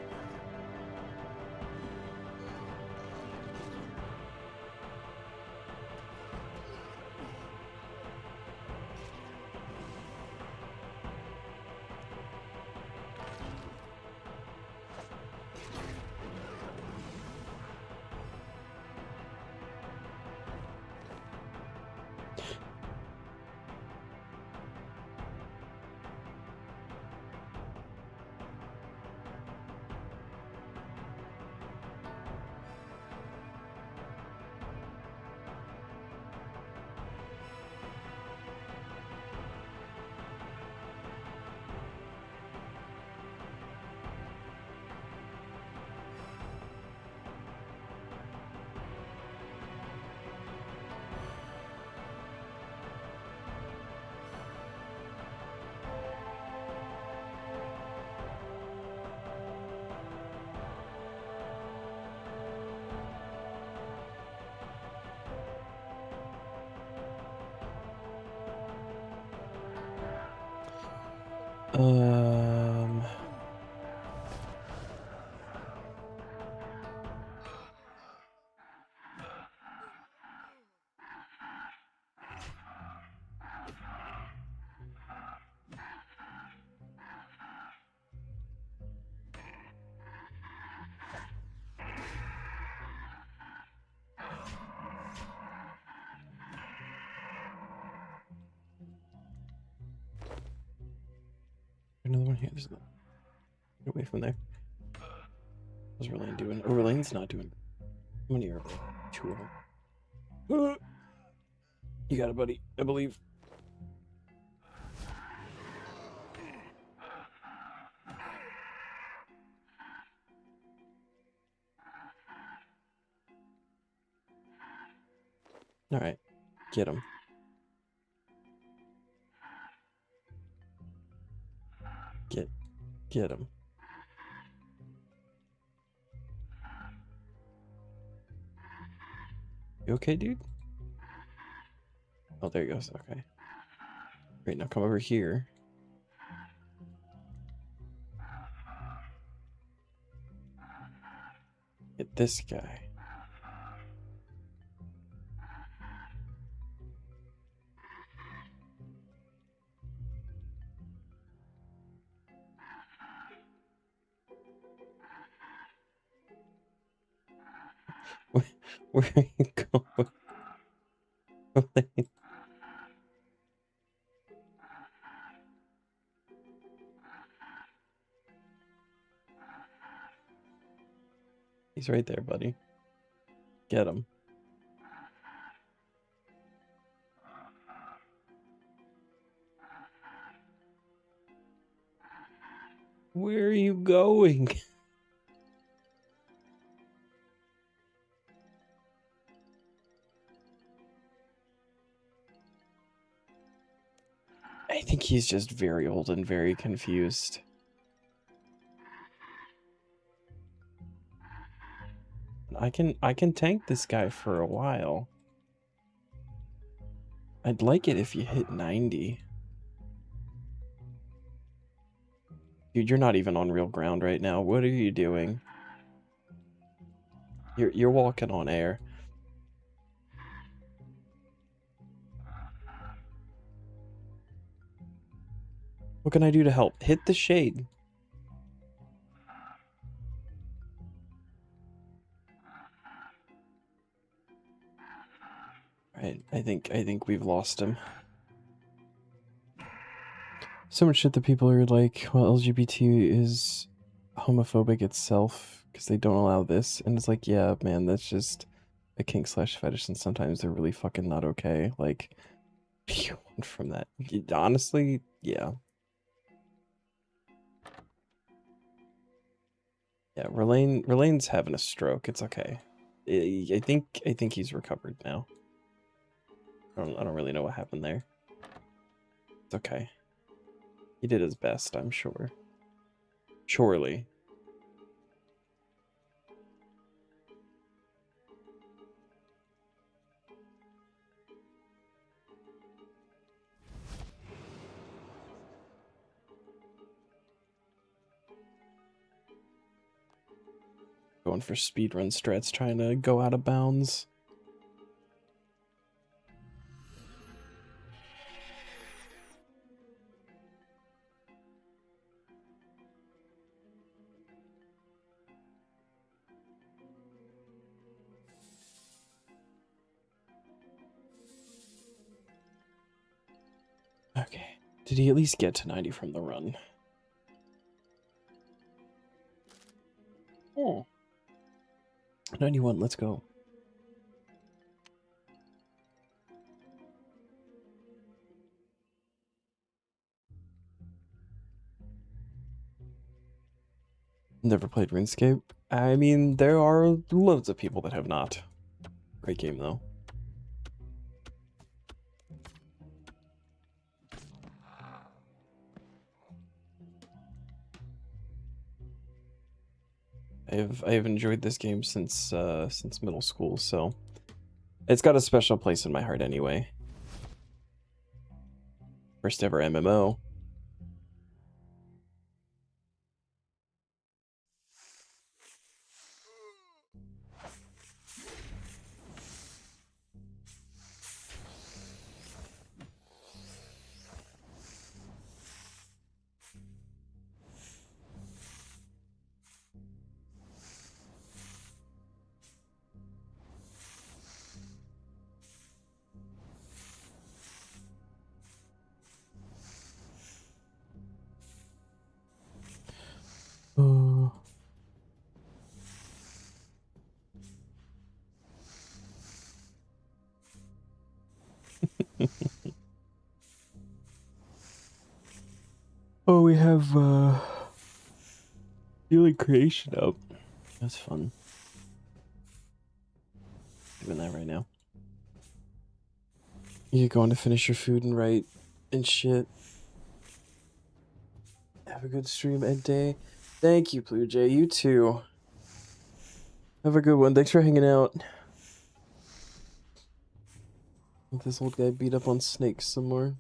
Um... Another one here. There's another. Get away from there. What's Verlaine doing? Oh, Verlaine's not doing. How many are there? 2 of them. You got it, buddy. I believe. All right, get him. Get him. You okay, dude? Oh, there he goes. Okay. Great, now come over here. Get this guy. Where are you going? He's right there, buddy. Get him. Where are you going? I think he's just very old and very confused. I can tank this guy for a while. I'd like it if you hit 90. Dude, you're not even on real ground right now. What are you doing? You're walking on air. What can I do to help? Hit the shade. Right, I think we've lost him. So much shit that people are like, well, LGBT is homophobic itself because they don't allow this, and it's like, yeah, man, that's just a kink slash fetish, and sometimes they're really fucking not okay. Like, what do you want from that? Honestly, yeah. Yeah, Relane's having a stroke. It's okay. I think he's recovered now. I don't really know what happened there. It's okay. He did his best, I'm sure. Surely. Going for speedrun strats, trying to go out of bounds. Okay. Did he at least get to 90 from the run? Oh. 91, let's go. Never played RuneScape? I mean, there are loads of people that have not. Great game, though. I have enjoyed this game since middle school, so it's got a special place in my heart anyway. First ever MMO. Oh, we have Healing Creation up. That's fun. Doing that right now. You going to finish your food and write and shit. Have a good stream and day. Thank you, Blue Jay. You too. Have a good one. Thanks for hanging out. Let this old guy beat up on snakes some more.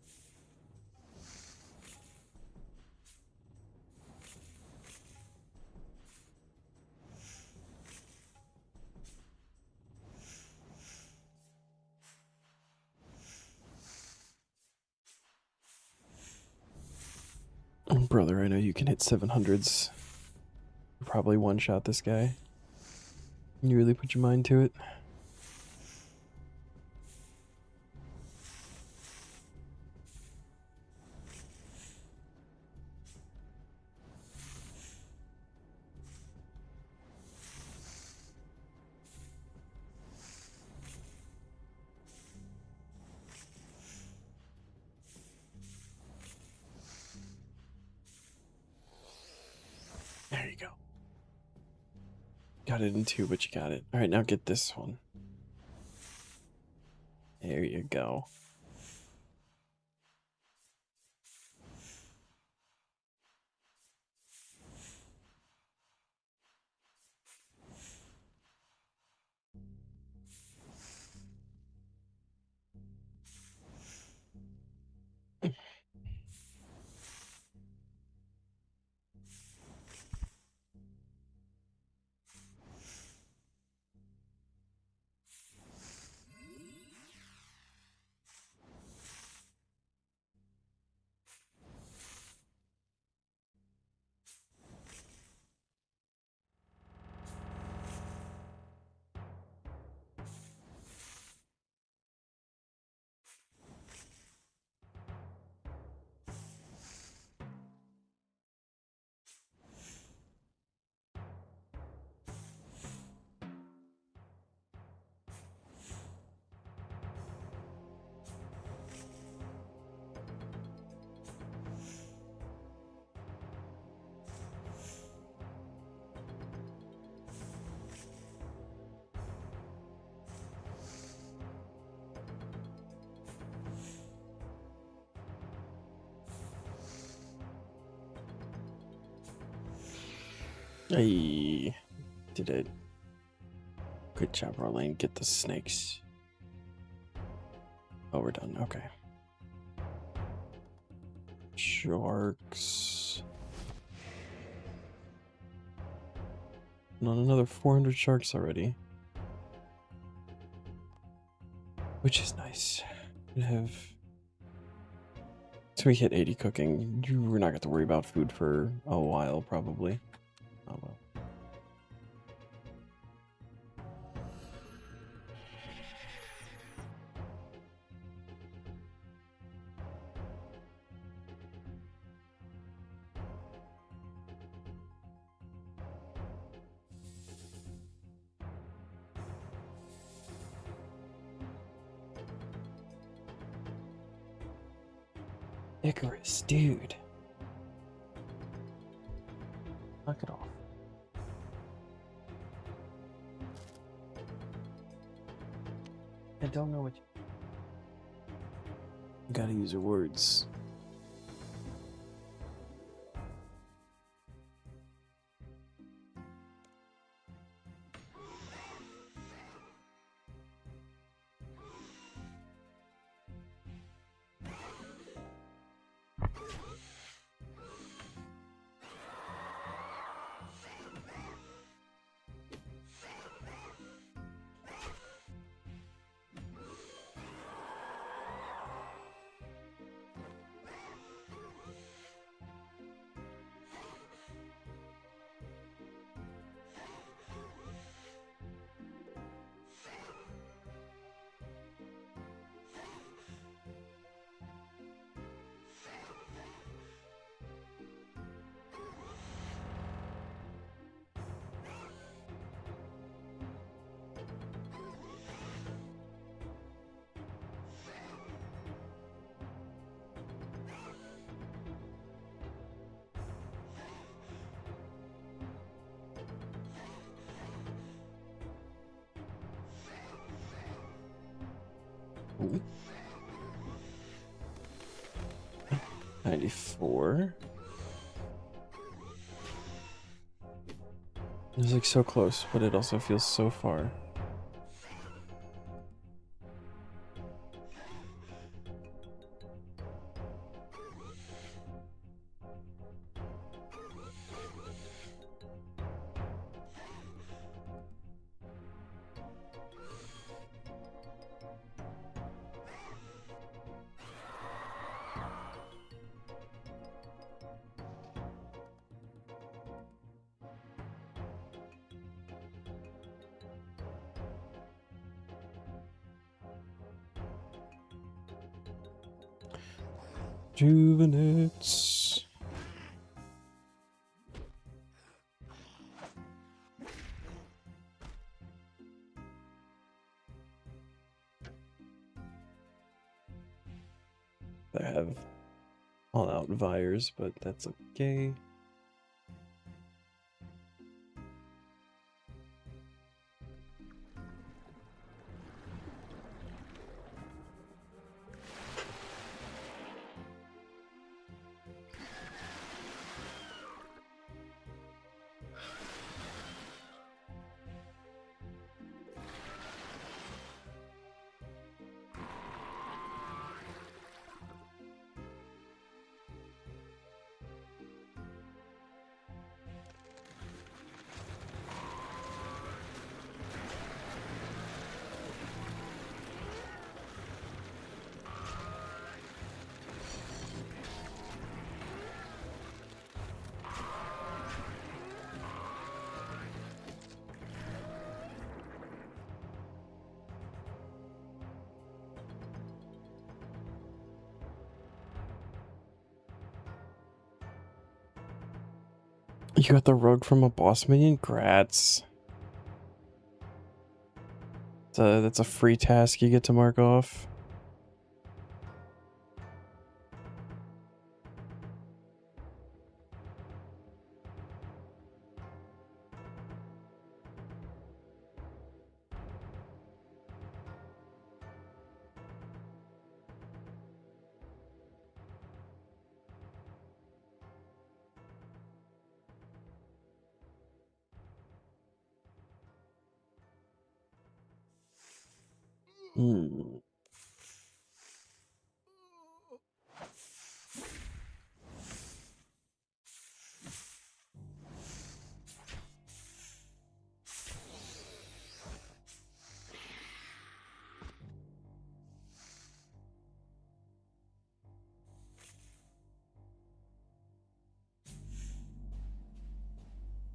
Brother, I know you can hit 700s. Probably one-shot this guy. You really put your mind to it? There you go. Got it in 2, but you got it. Alright, now get this one. There you go. Hey, did it. Good job, Marlene. Get the snakes. Oh, we're done. Okay. Sharks. Not another 400 sharks already. Which is nice. We have... So we hit 80 cooking. We're not going to worry about food for a while, probably. Oh well. Icarus, dude. Knock it off. I don't know what you gotta use your words. Ooh. 94. It's like so close, but it also feels so far. Rejuvenates. I have all out Vires, but that's okay. You got the rug from a boss minion? Grats. That's a free task you get to mark off.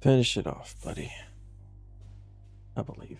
Finish it off, buddy. I believe.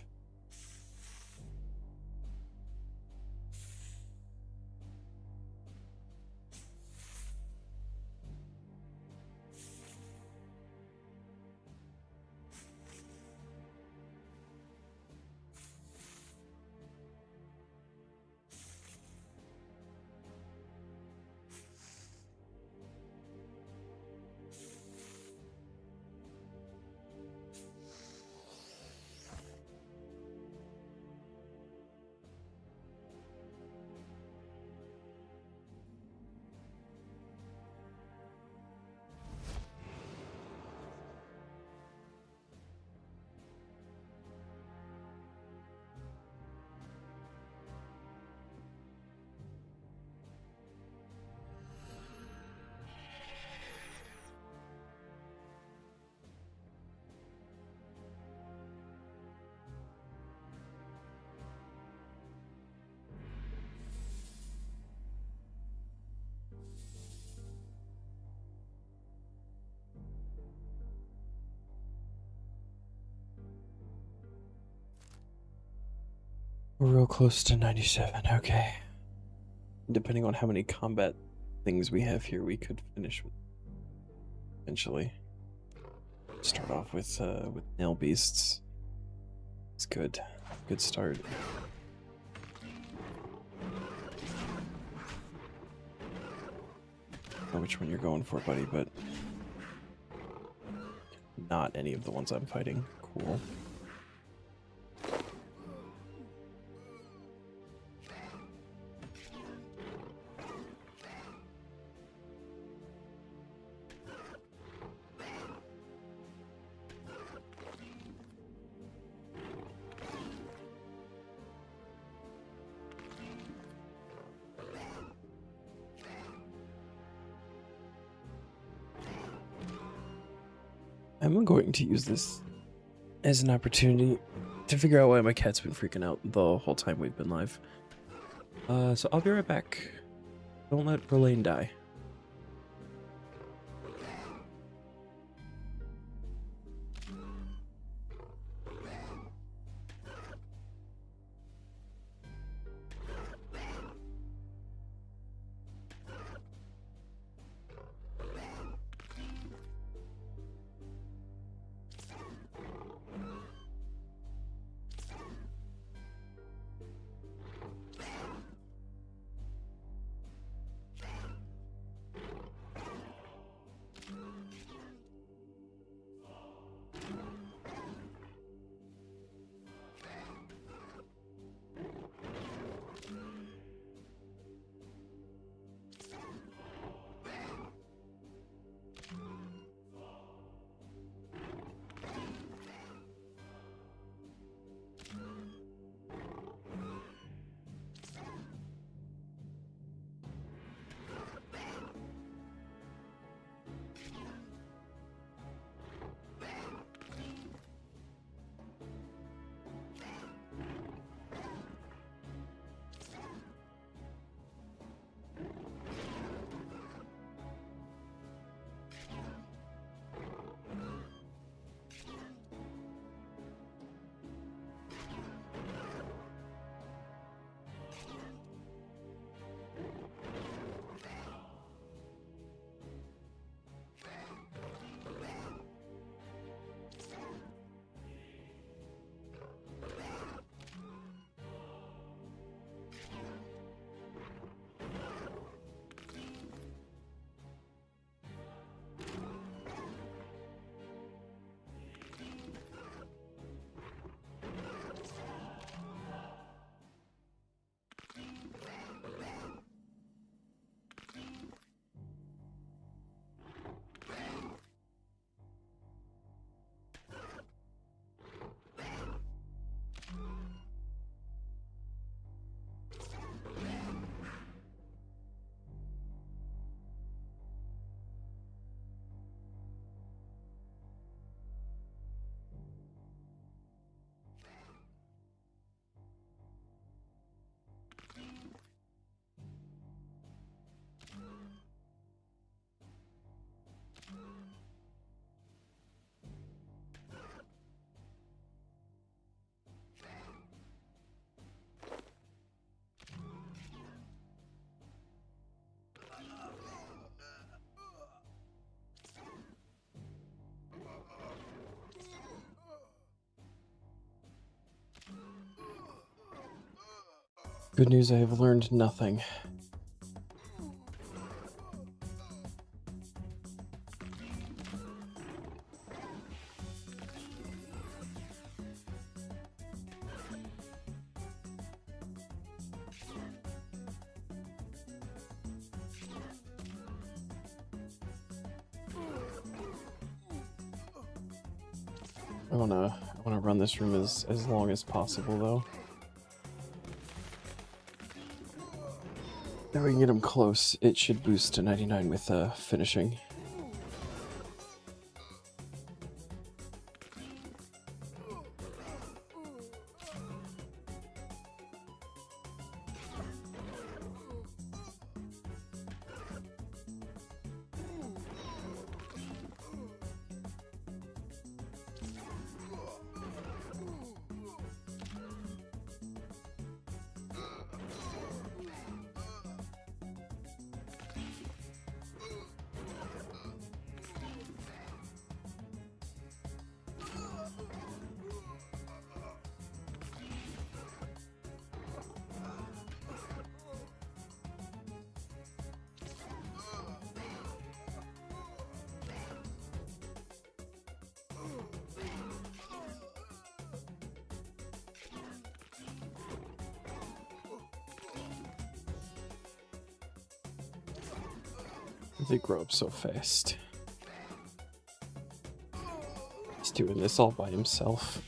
We're real close to 97, okay. Depending on how many combat things we have here, we could finish with eventually. Start off with nail beasts. It's good. Good start. I don't know which one you're going for, buddy, but not any of the ones I'm fighting. Cool. I'm going to use this as an opportunity to figure out why my cat's been freaking out the whole time we've been live. So I'll be right back. Don't let Verlaine die. Good news, I have learned nothing. I wanna run this room as long as possible though. Now we can get him close. It should boost to 99 with finishing. They grow up so fast. He's doing this all by himself.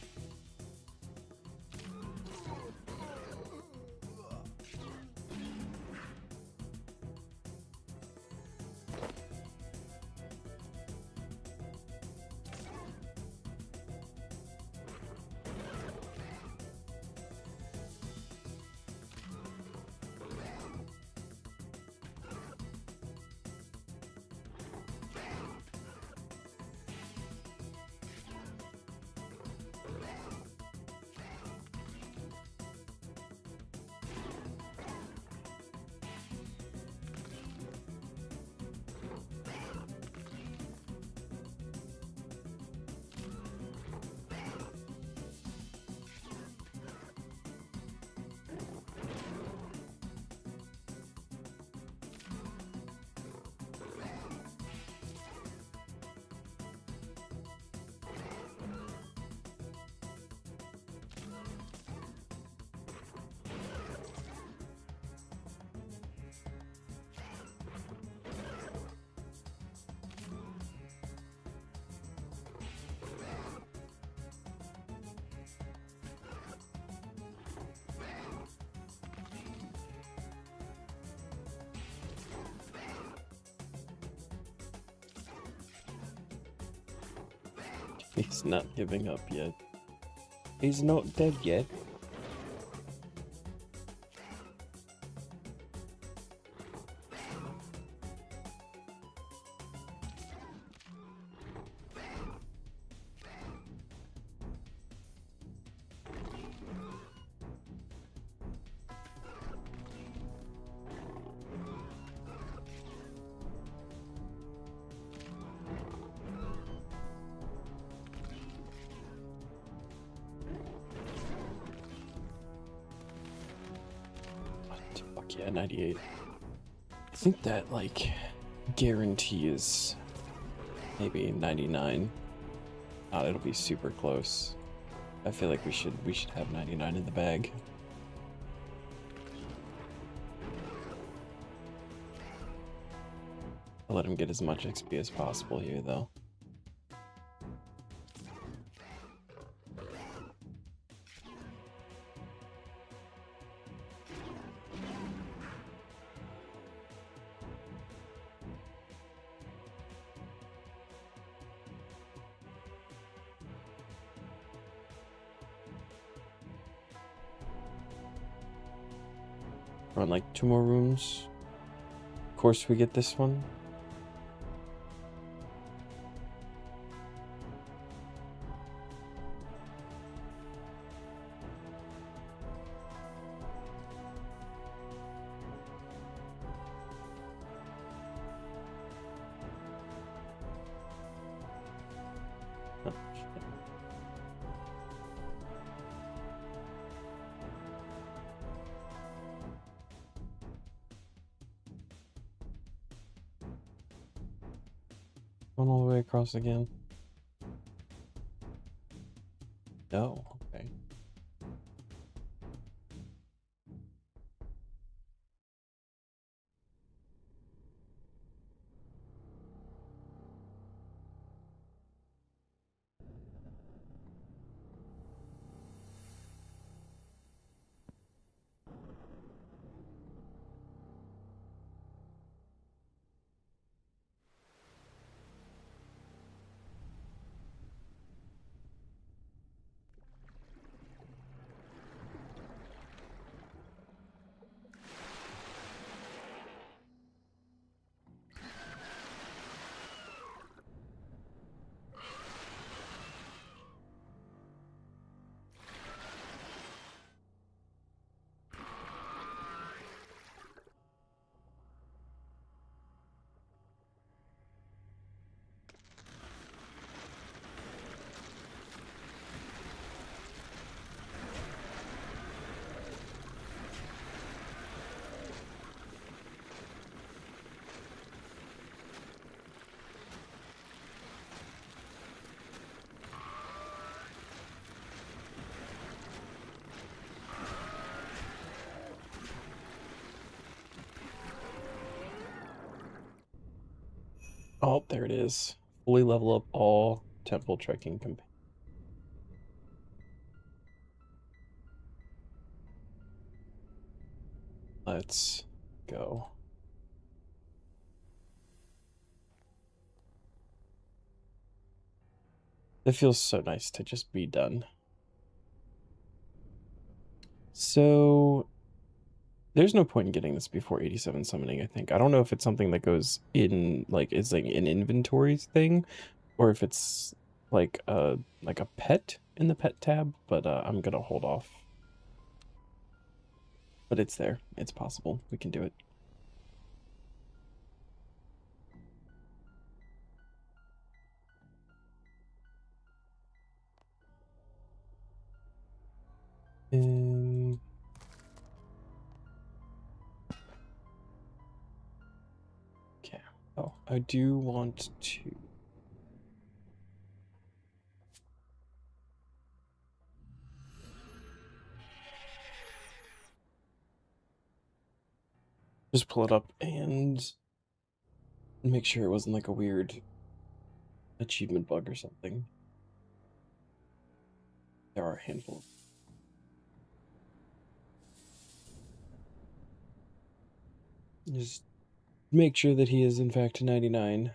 He's not giving up yet. He's not dead yet. Yeah, 98. I think that, like, guarantees maybe 99. It'll be super close. I feel like we should have 99 in the bag. I'll let him get as much XP as possible here, though. Run like 2 more rooms. Of course we get this one. Oh, shit. Going all the way across again. No, okay. Oh, there it is. Fully level up all temple trekking companions. Let's go. It feels so nice to just be done. So there's no point in getting this before 87 summoning, I think. I don't know if it's something that goes in, like, it's like an inventory thing, or if it's like a pet in the pet tab, but I'm gonna hold off. But it's there. It's possible. We can do it. Um, okay. Oh, I do want to. Just pull it up and make sure it wasn't like a weird achievement bug or something. There are a handful. Just make sure that he is in fact 99.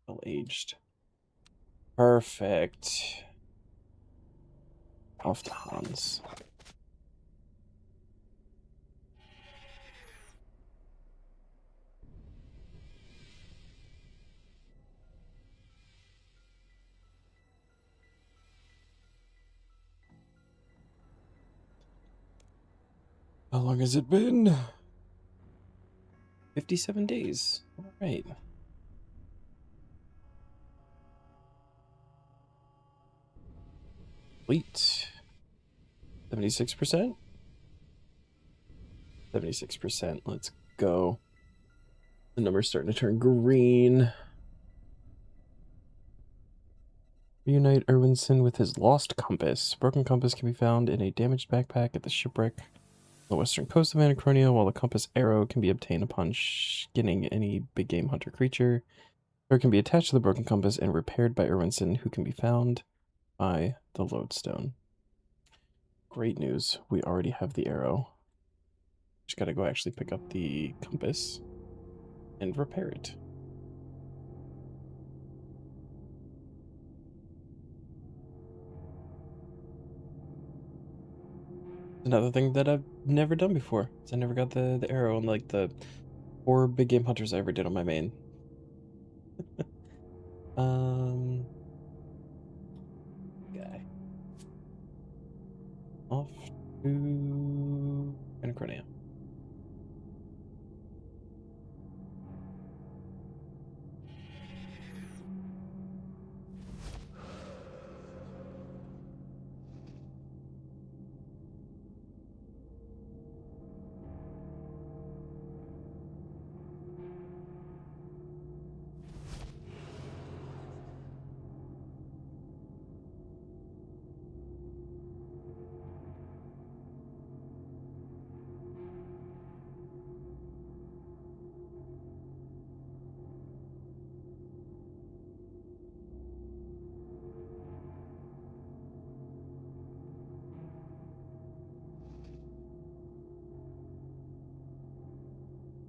Well aged. Perfect. Off to Hans. How long has it been? 57 days. All right. Complete. 76%? 76%. Let's go. The number's starting to turn green. Reunite Irwinson with his lost compass. Broken compass can be found in a damaged backpack at the shipwreck on the western coast of Anachronia, while the compass arrow can be obtained upon skinning any big game hunter creature. Or it can be attached to the broken compass and repaired by Irwinson, who can be found by the lodestone. Great news. We already have the arrow. Just gotta go actually pick up the compass and repair it. Another thing that I've never done before. I never got the arrow on like the 4 big game hunters I ever did on my main. Guy. Off to Anachronia.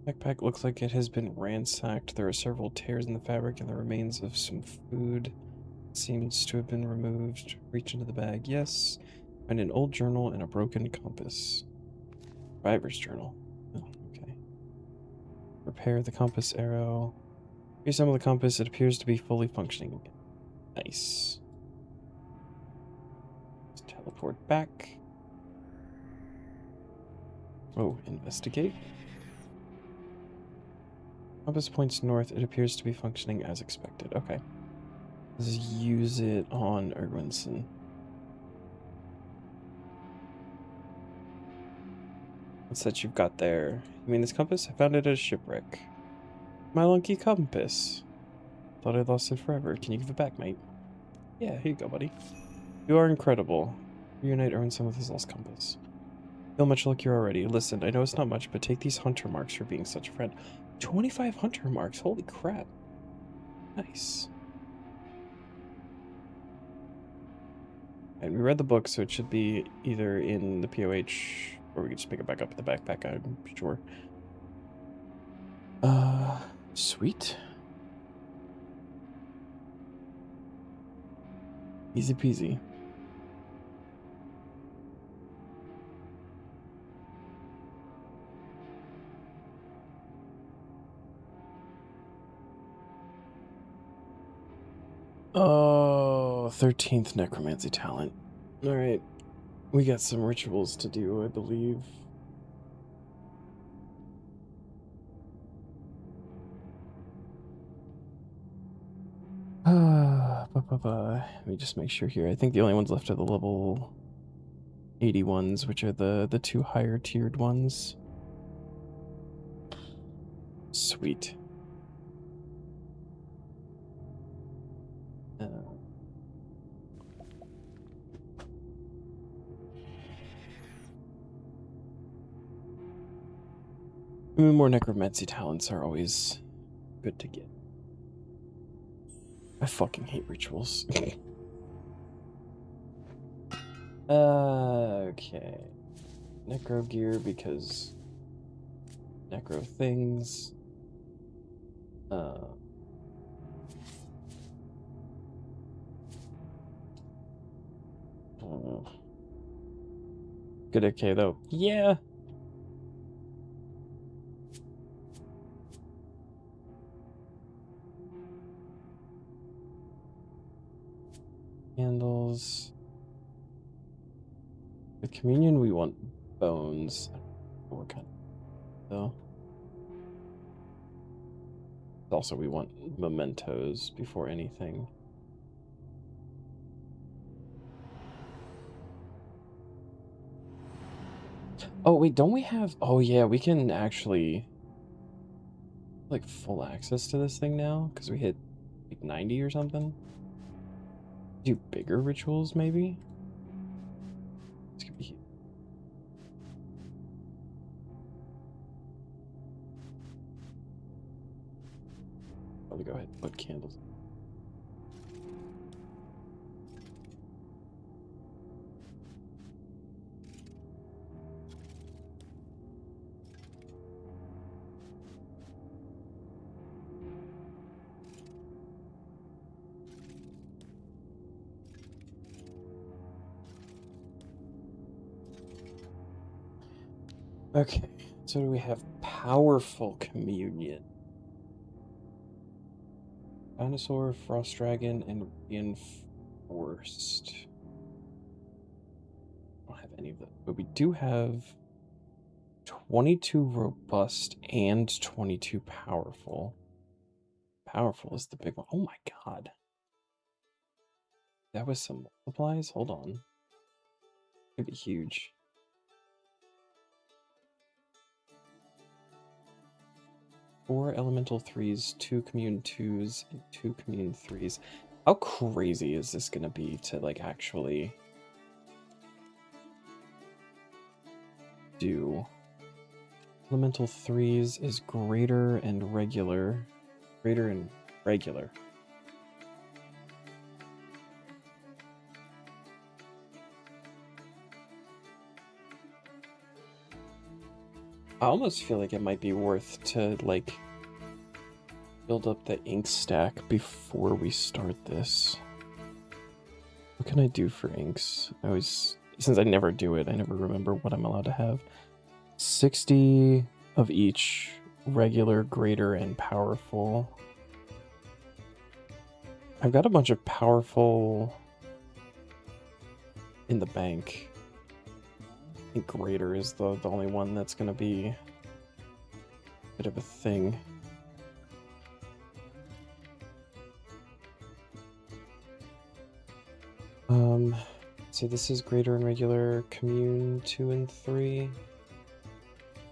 Backpack looks like it has been ransacked. There are several tears in the fabric and the remains of some food. Seems to have been removed. Reach into the bag. Yes. Find an old journal and a broken compass. Survivor's journal. Oh, okay. Repair the compass arrow. Reassemble the compass. It appears to be fully functioning again. Nice. Let's teleport back. Oh, investigate. Compass points north. It appears to be functioning as expected. Okay. Let's use it on Erwinson. What's that you've got there? You mean this compass? I found it at a shipwreck. My lucky compass. Thought I'd lost it forever. Can you give it back, mate? Yeah, here you go, buddy. You are incredible. Reunite Erwinson with his lost compass. Feel much luckier already. Listen, I know it's not much, but take these hunter marks for being such a friend. 25 hunter marks. Holy crap. Nice. And we read the book, so it should be either in the POH or we can just pick it back up in the backpack, I'm sure. Sweet. Easy peasy. Oh, 13th necromancy talent. All right. We got some rituals to do, I believe. Let me just make sure here. I think the only ones left are the level 80 ones, which are the two higher tiered ones. Sweet. More necromancy talents are always good to get. I fucking hate rituals. Okay. Necro gear because necro things. Good okay though. Yeah. Candles. With communion, we want bones. What kind? Though. Also, we want mementos before anything. Oh wait, don't we have? Oh yeah, we can actually like full access to this thing now because we hit like 90 or something. Do bigger rituals maybe? This could be huge. Probably go ahead and put candles. Okay, so do we have powerful communion? Dinosaur, Frost Dragon, and Reinforced. I don't have any of those, but we do have 22 robust and 22 powerful. Powerful is the big one. Oh my god. That was some multiplies? Hold on. Could be huge. Four elemental threes, 2 commune twos, and 2 commune threes. How crazy is this gonna be to like actually do? Elemental threes is greater and regular. Greater and regular. I almost feel like it might be worth to, like, build up the ink stack before we start this. What can I do for inks? I always, since I never do it, I never remember what I'm allowed to have. 60 of each, regular, greater, and powerful. I've got a bunch of powerful in the bank. I think greater is the only one that's going to be a bit of a thing. So this is greater and regular, commune 2 and 3.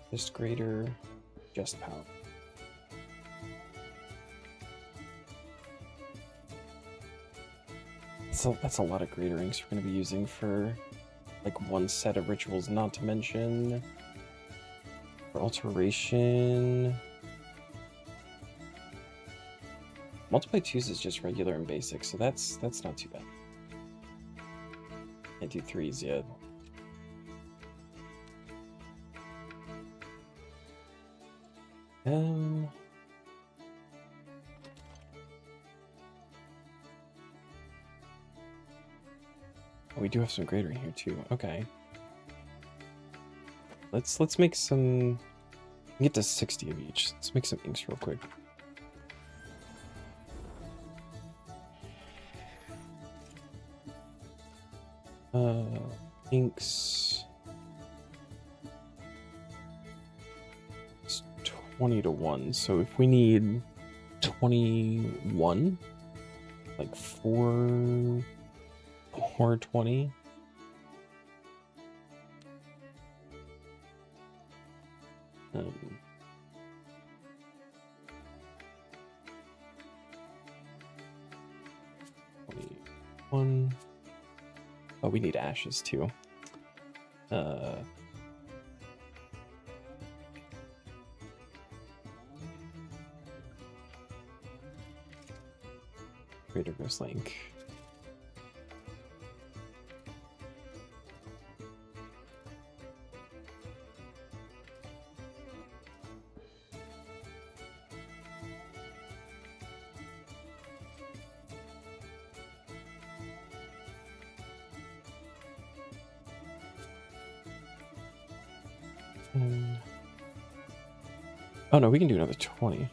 Just greater, just power. So that's a lot of greater inks we're going to be using for like one set of rituals, not to mention for alteration. Multiply 2s is just regular and basic, so that's not too bad. Can't do 3s yet. We do have some greater in here too. Okay. Let's make some. Get to 60 of each. Let's make some inks real quick. Inks. It's 20 to 1. So if we need 21, like 4 or 20. One. Oh, we need ashes too. Greater Ghost Link. Oh no, we can do another 20.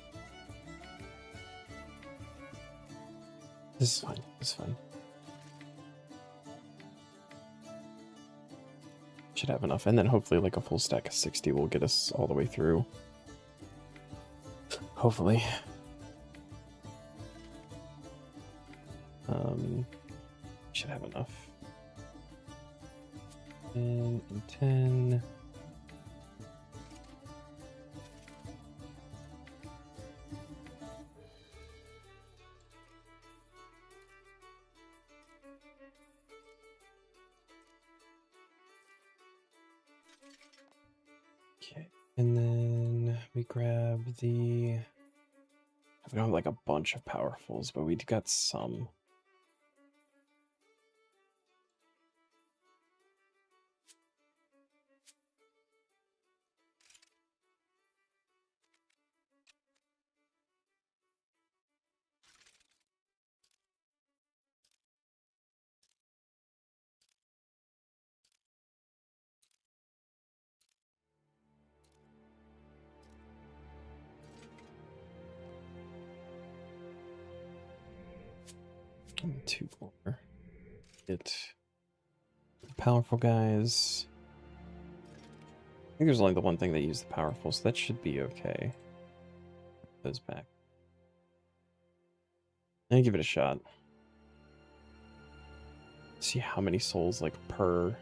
This is fine. This is fine. Should have enough, and then hopefully like a full stack of 60 will get us all the way through. Hopefully. Should have enough. 10 and 10. Okay, and then we grab the. We don't have like a bunch of powerfuls, but we got some. Two more. Get powerful guys. I think there's only the one thing that used the powerful, so that should be okay. Those back. And give it a shot. See how many souls like per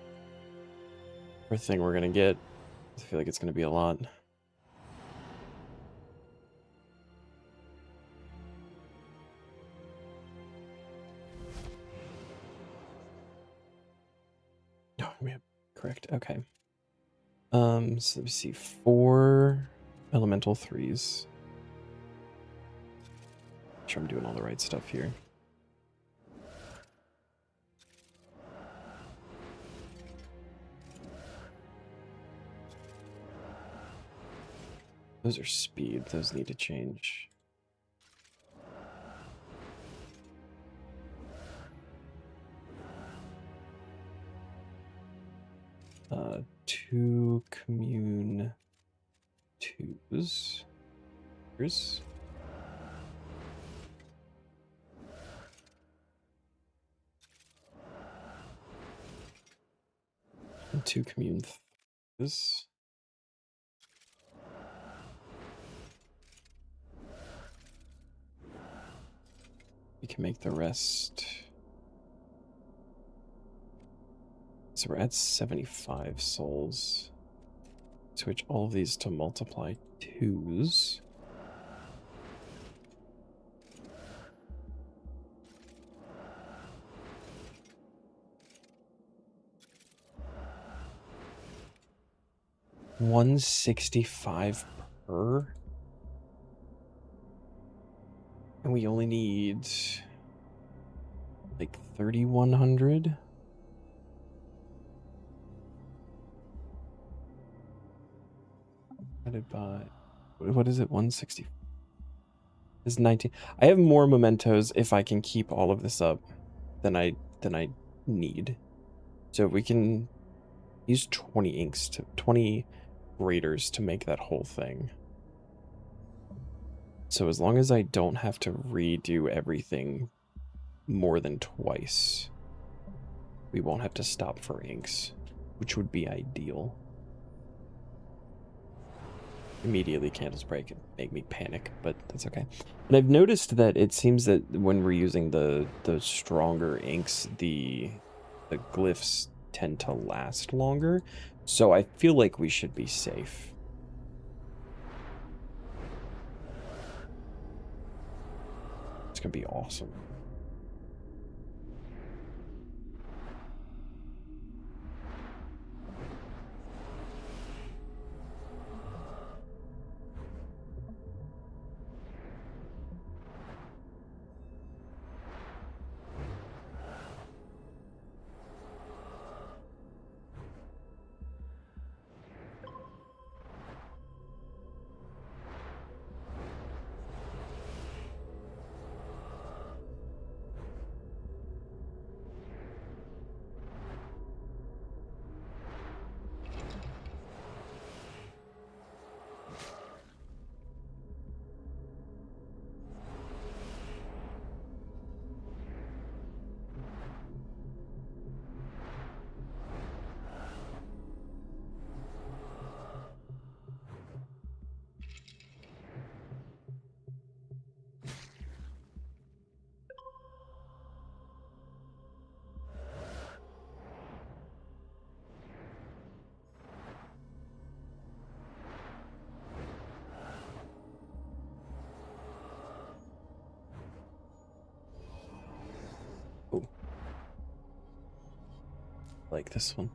thing we're gonna get. I feel like it's gonna be a lot. No, we have correct. Okay. So let me see. 4 elemental 3s. Make sure I'm doing all the right stuff here. Those are speed. Those need to change. Two commune twos. Here's and two commune threes. We can make the rest. So we're at 75 souls. Switch all of these to multiply twos. $165 per. And we only need like 3,100. Divided by, what is it? 160. This is 19. I have more mementos if I can keep all of this up than I need. So we can use 20 inks to 20 graders to make that whole thing. So as long as I don't have to redo everything more than twice, we won't have to stop for inks, which would be ideal. Immediately candles break and make me panic, but that's okay. And I've noticed that it seems that when we're using the stronger inks, the glyphs tend to last longer, so I feel like we should be safe. It's gonna be awesome. Like this one.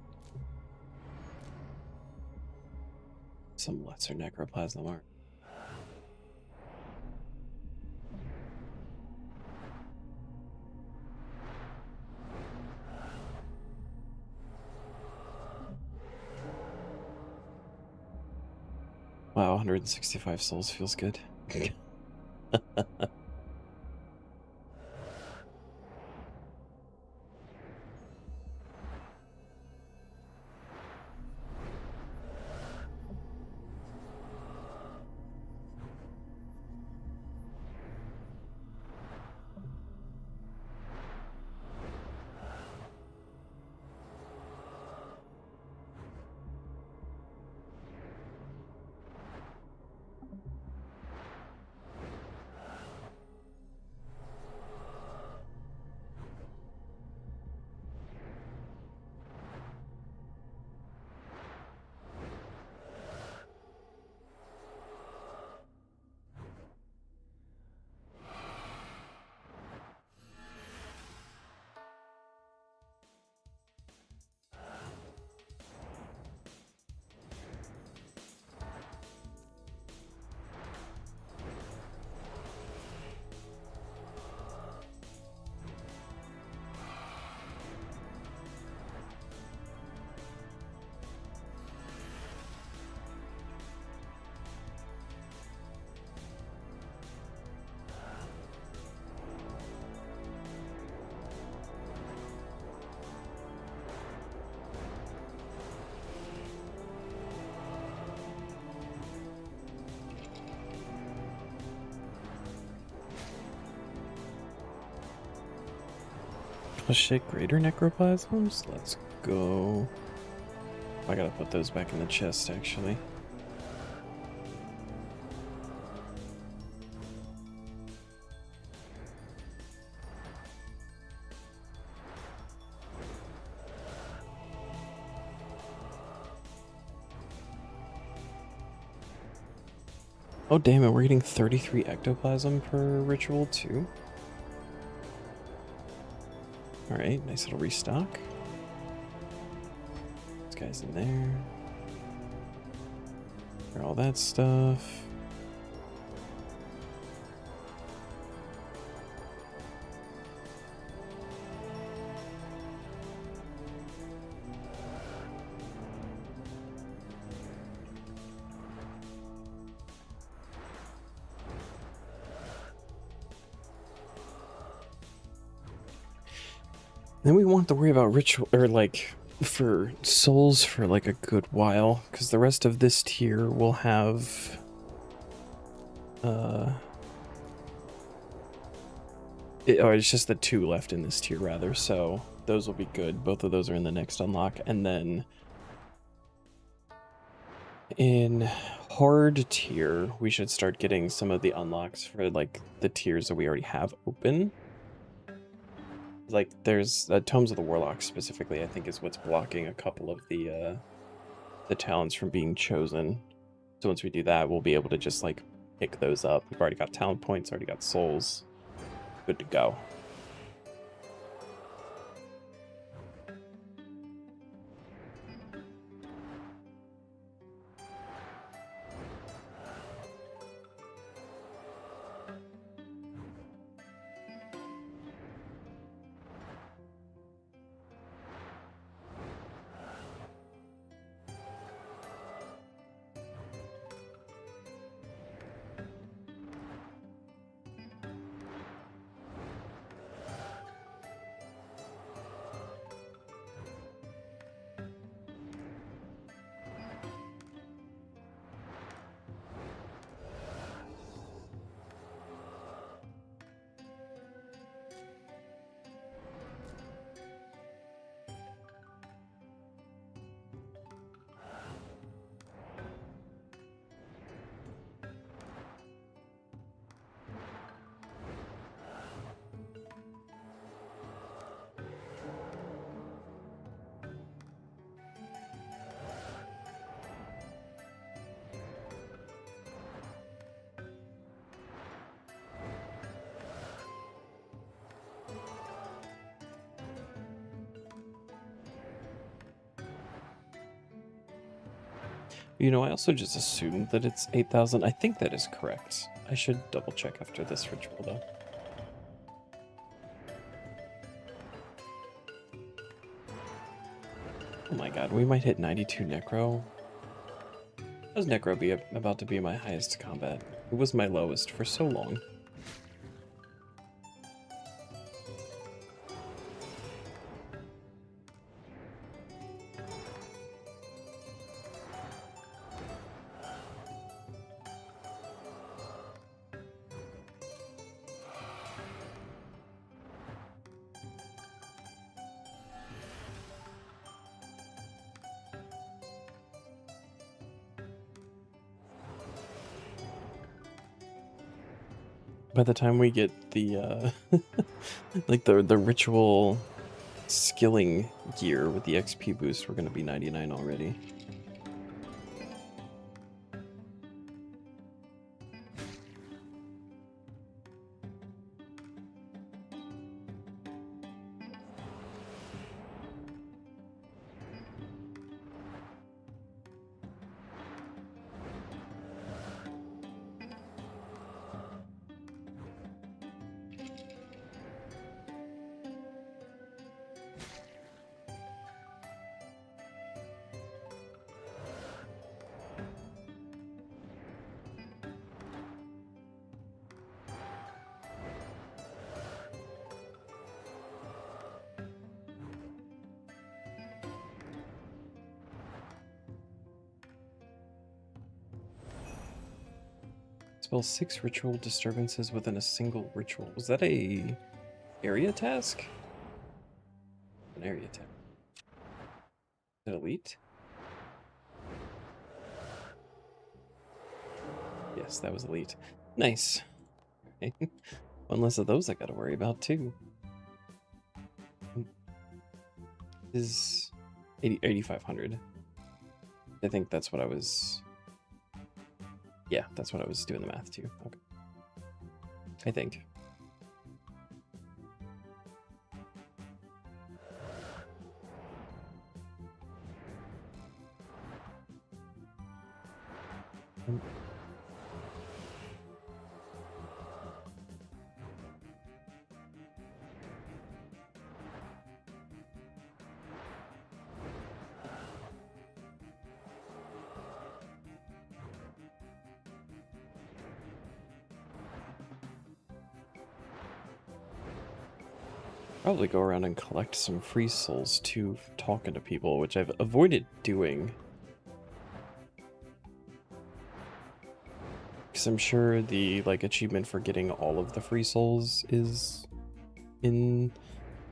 Some lesser necroplasm art. Wow, 165 souls feels good. Oh shit, greater necroplasms? Let's go. I gotta put those back in the chest, actually. Oh damn it, we're getting 33 ectoplasm per ritual too? Alright, nice little restock. This guy's in there. For all that stuff. Then we won't have to worry about ritual, or like, for souls for like a good while, because the rest of this tier will have, it's just the 2 left in this tier rather, so those will be good. Both of those are in the next unlock, and then in hard tier, we should start getting some of the unlocks for like the tiers that we already have open. Like there's Tomes of the Warlock specifically, I think, is what's blocking a couple of the talents from being chosen. So once we do that, we'll be able to just like pick those up. We've already got talent points, already got souls. Good to go. You know, I also just assumed that it's 8,000. I think that is correct. I should double check after this ritual, though. Oh my god, we might hit 92 Necro. How's Necro be about to be my highest combat? It was my lowest for so long. By the time we get the like the ritual skilling gear with the XP boost, we're gonna be 99 already. Spell 6 ritual disturbances within a single ritual. Was that a area task? An area attack. Is it elite? Yes, that was elite. Nice. One less of those I gotta worry about too. Is 8,500. I think that's what I was... Yeah, that's what I was doing the math to. Okay. I think. Probably go around and collect some free souls too, talking to people, which I've avoided doing. Because I'm sure the achievement for getting all of the free souls is in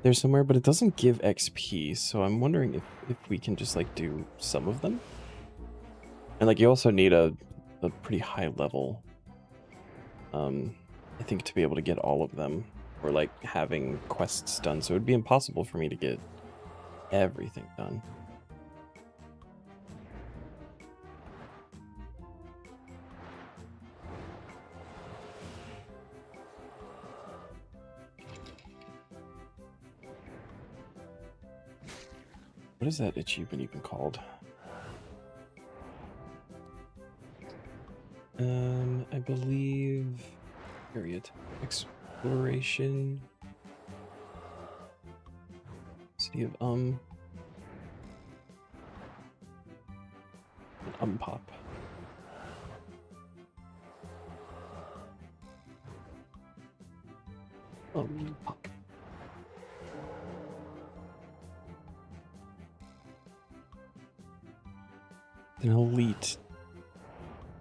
there somewhere, but it doesn't give XP, so I'm wondering if we can just do some of them. And you also need a pretty high level, I think, to be able to get all of them, or having quests done, so it would be impossible for me to get everything done. What is that achievement even called? I believe... Period. Exploration... City of an pop. Pop. An elite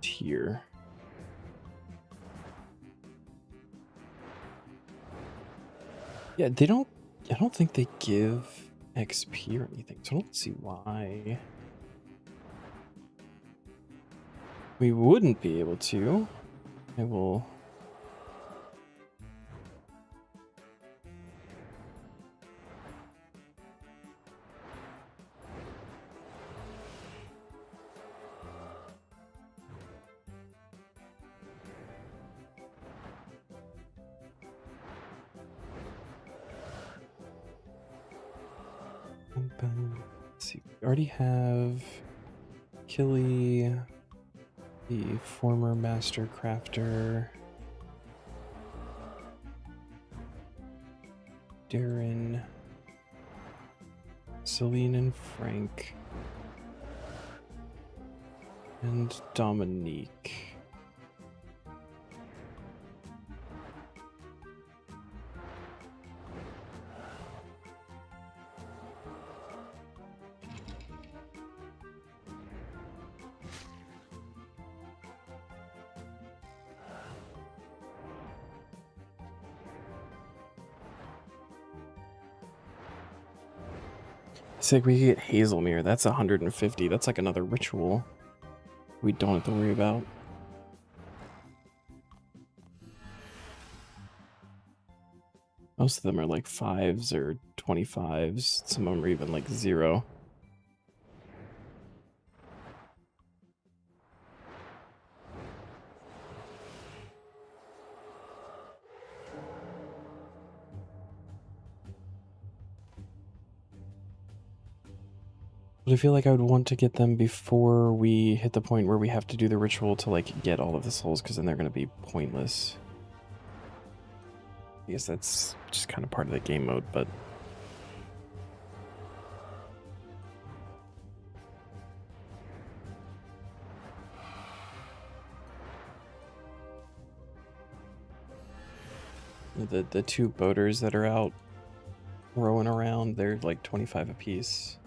tier. Yeah, they don't... I don't think they give XP or anything, so I don't see why we wouldn't be able to. I will... Let's see, we already have Killy, the former master crafter, Darren, Celine and Frank, and Dominique. It's we could get Hazelmere. That's 150. That's another ritual we don't have to worry about. Most of them are 5s or 25s. Some of them are even 0. But I feel like I would want to get them before we hit the point where we have to do the ritual to get all of the souls, because then they're going to be pointless. I guess that's just kind of part of the game mode, but... The two boaters that are out rowing around, they're 25 apiece.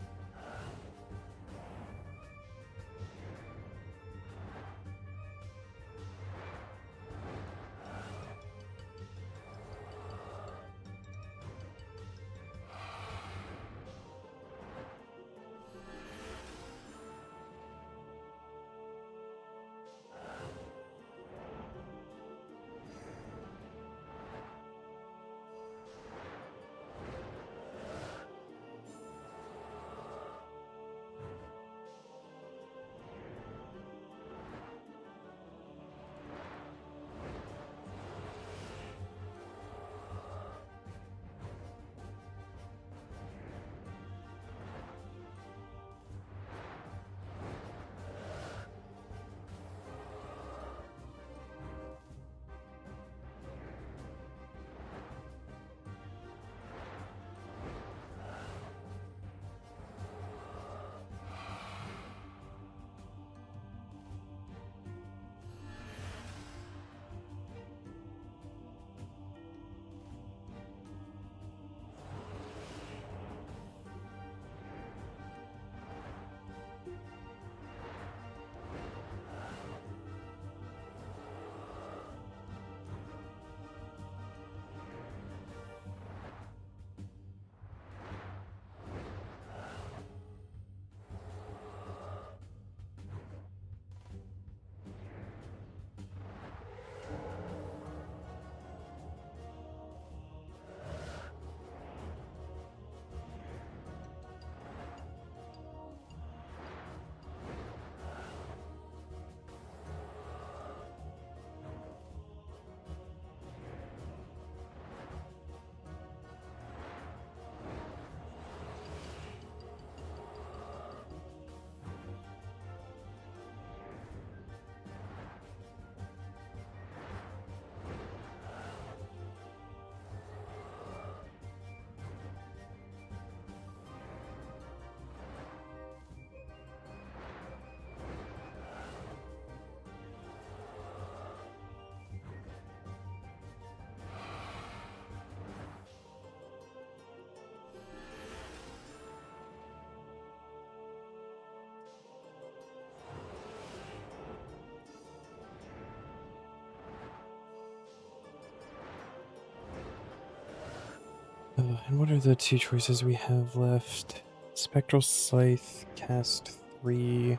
And what are the two choices we have left? Spectral Scythe, cast 3,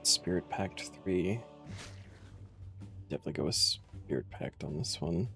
Spirit Pact 3. Definitely go with Spirit Pact on this one.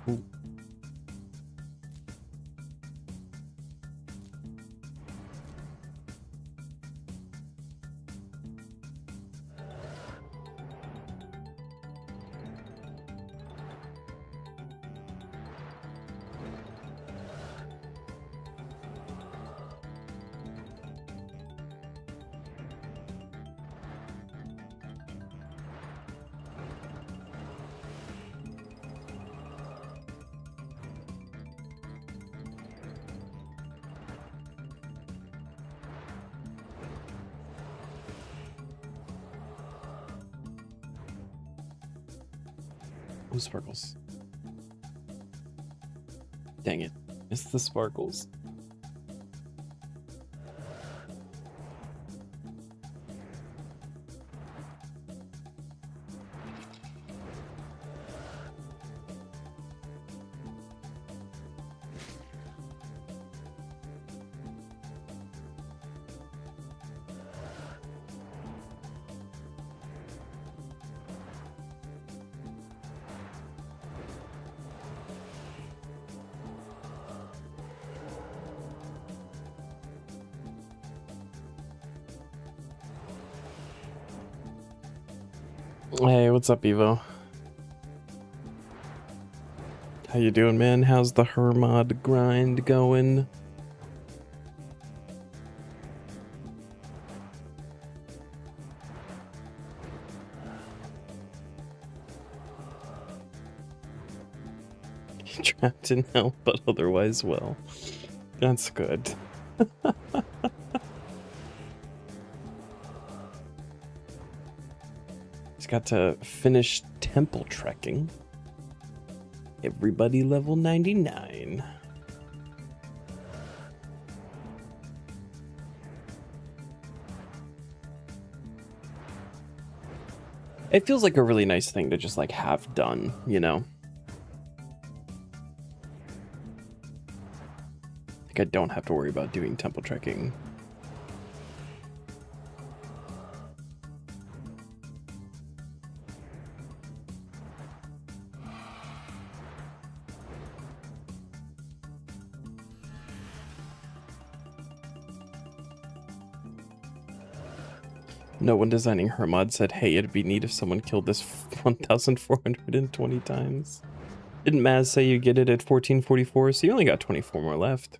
Ooh. Ooh, sparkles. Dang it. It's the sparkles. Hey, what's up, Evo? How you doing, man? How's the Hermod grind going? Trapped in hell, but otherwise well. That's good. He's got to finish temple trekking. Everybody level 99. It feels like a really nice thing to just like have done, you know? Like I don't have to worry about doing temple trekking. No one designing Hermod said, hey, it'd be neat if someone killed this 1,420 times. Didn't Maz say you get it at 1444? So you only got 24 more left.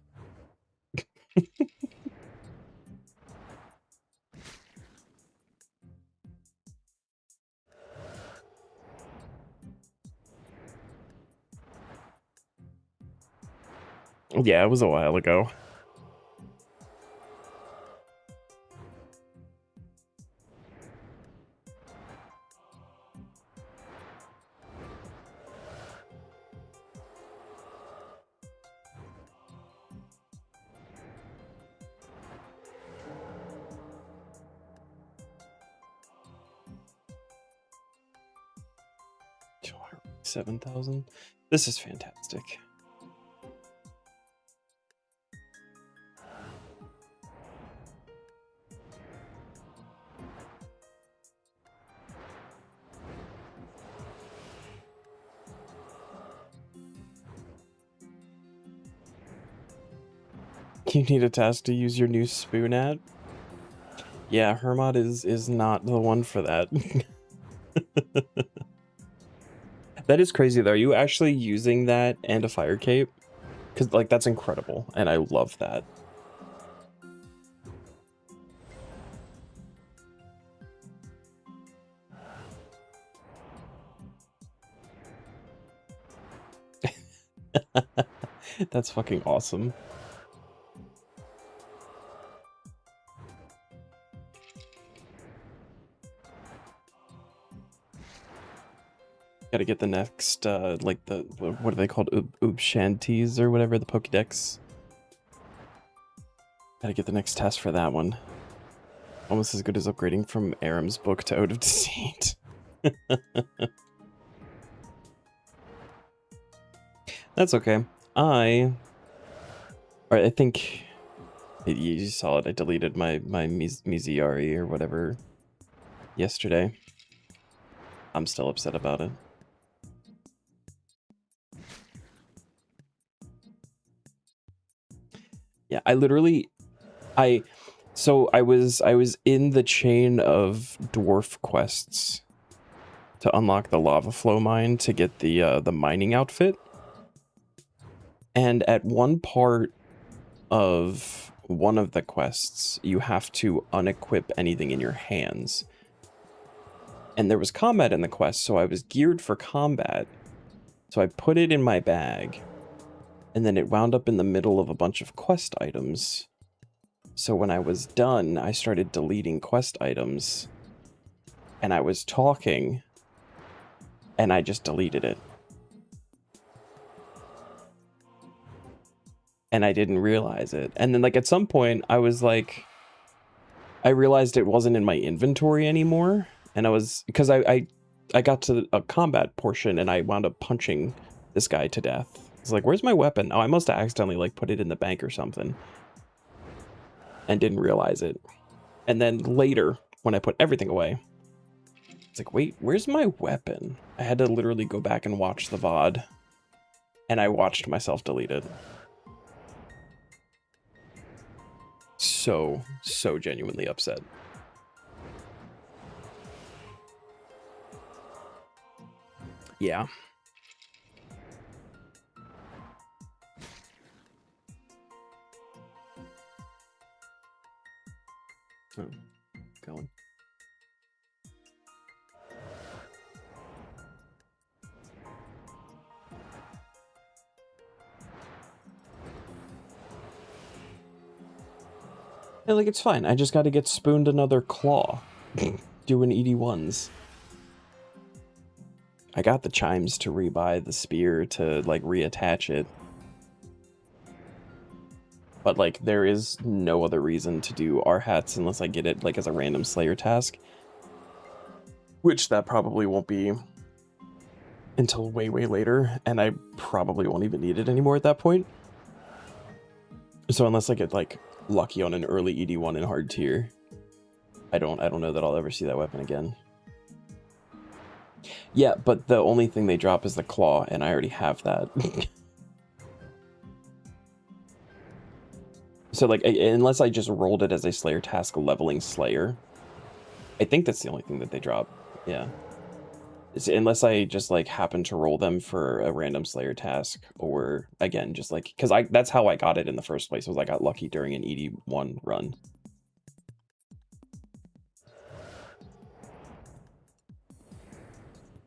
Yeah, it was a while ago. 7,000. This is fantastic. You need a task to use your new spoon at? Yeah, Hermod is not the one for that. That is crazy though. Are you actually using that and a fire cape? Because like that's incredible, and I love that. That's fucking awesome. Gotta get the next, like the, what are they called? Ubshanties or whatever, the Pokédex. Gotta get the next test for that one. Almost as good as upgrading from Aram's book to Ode of Deceit. That's okay. I think you saw it. I deleted my Miziari or whatever yesterday. I'm still upset about it. Yeah, I was in the chain of dwarf quests to unlock the lava flow mine to get the mining outfit. And at one part of one of the quests, you have to unequip anything in your hands. And there was combat in the quest, so I was geared for combat. So I put it in my bag. And then it wound up in the middle of a bunch of quest items. So when I was done, I started deleting quest items. And I was talking. And I just deleted it. And I didn't realize it. And then like at some point, I was like, I realized it wasn't in my inventory anymore. And I was, because I got to a combat portion and I wound up punching this guy to death. It's like, where's my weapon? Oh, I must have accidentally like put it in the bank or something and didn't realize it. And then later, when I put everything away, it's like, wait, where's my weapon? I had to literally go back and watch the VOD, and I watched myself delete it. So genuinely upset. Yeah. Oh, going. Yeah, like it's fine. I just got to get spooned another claw. Doing ED1s. I got the chimes to rebuy the spear to like reattach it. But like there is no other reason to do R-hats unless I get it like as a random Slayer task. Which that probably won't be until way later, and I probably won't even need it anymore at that point. So unless I get like lucky on an early ED1 in hard tier, I don't know that I'll ever see that weapon again. Yeah, but the only thing they drop is the claw, and I already have that. So like, unless I just rolled it as a Slayer task leveling Slayer, I think that's the only thing that they drop. Yeah. Unless I just like happen to roll them for a random Slayer task, or again, just like, because that's how I got it in the first place, was I got lucky during an ED1 run.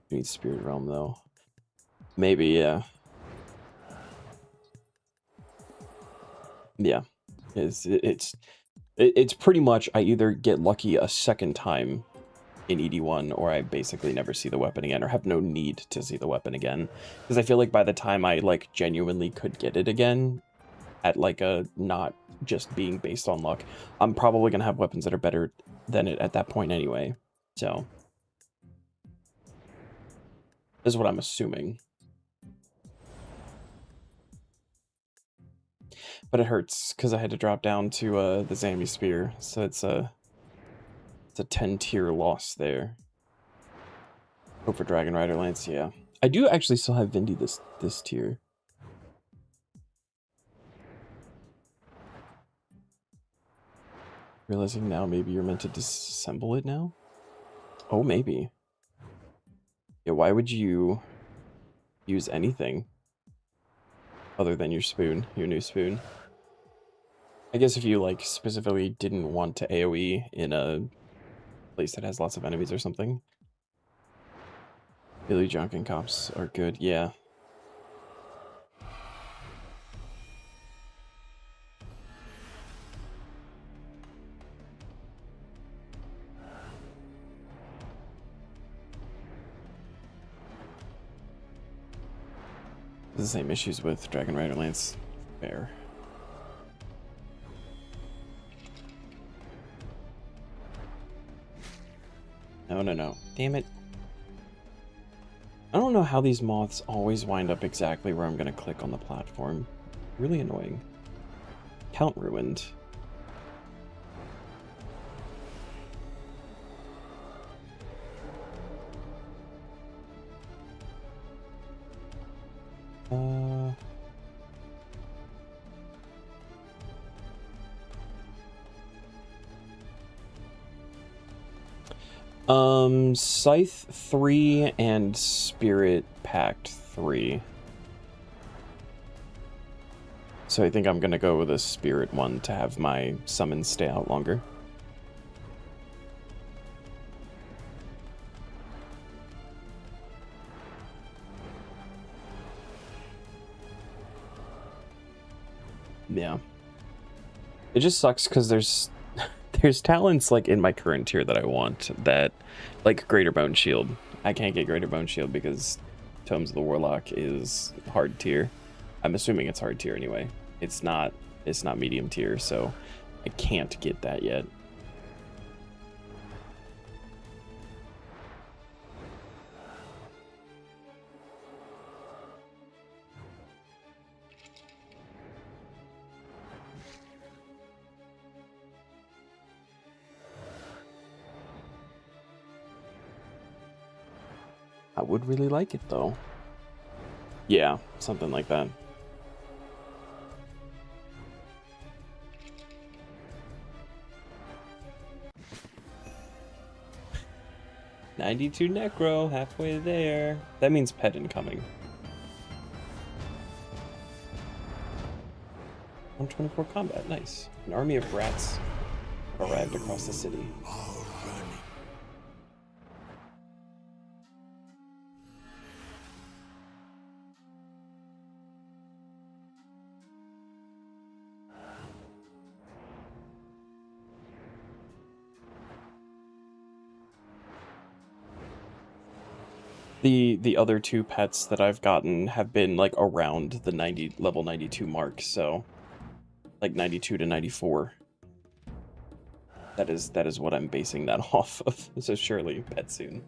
You need Spirit Realm though. Maybe, yeah. Yeah. It's pretty much I either get lucky a second time in ED1, or I basically never see the weapon again, or have no need to see the weapon again, because I feel like by the time I like genuinely could get it again at like a not just being based on luck, I'm probably gonna have weapons that are better than it at that point anyway. So Is what I'm assuming. But it hurts because I had to drop down to the Zammy Spear, so it's a 10 tier loss there. Hope for Dragon Rider Lance, yeah. I do actually still have Vindy this tier. Realizing now maybe you're meant to disassemble it now? Oh, maybe. Yeah, why would you use anything other than your spoon, your new spoon? I guess if you, like, specifically didn't want to AoE in a place that has lots of enemies or something. Billy Junkin cops are good, yeah. The same issues with Dragon Rider Lance. Fair. No. Damn it. I don't know how these moths always wind up exactly where I'm gonna click on the platform. Really annoying. Count ruined. Scythe 3 and Spirit Pact 3. So I think I'm gonna go with a Spirit one to have my summons stay out longer. Yeah. It just sucks because there's talents like in my current tier that I want that, like Greater Bone Shield. I can't get Greater Bone Shield because Tomes of the Warlock is hard tier. I'm assuming it's hard tier anyway. It's not medium tier, so I can't get that yet. I would really like it though. Yeah, something like that. $92 Necro, halfway there. That means pet incoming. 124 combat, nice. An army of rats arrived across the city. The other two pets that I've gotten have been like around the level 92 mark, so like 92 to 94. That is what I'm basing that off of. So surely pet soon.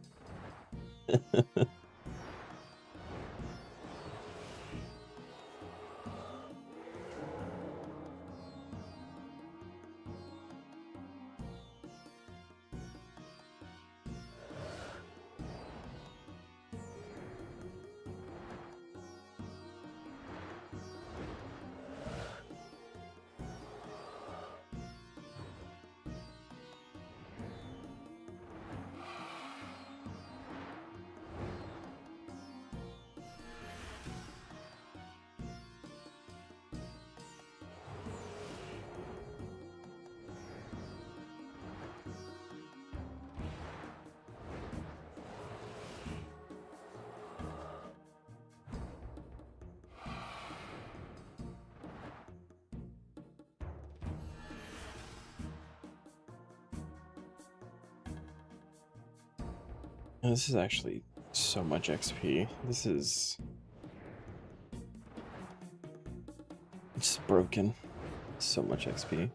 This is actually so much XP. This is... It's broken. So much XP.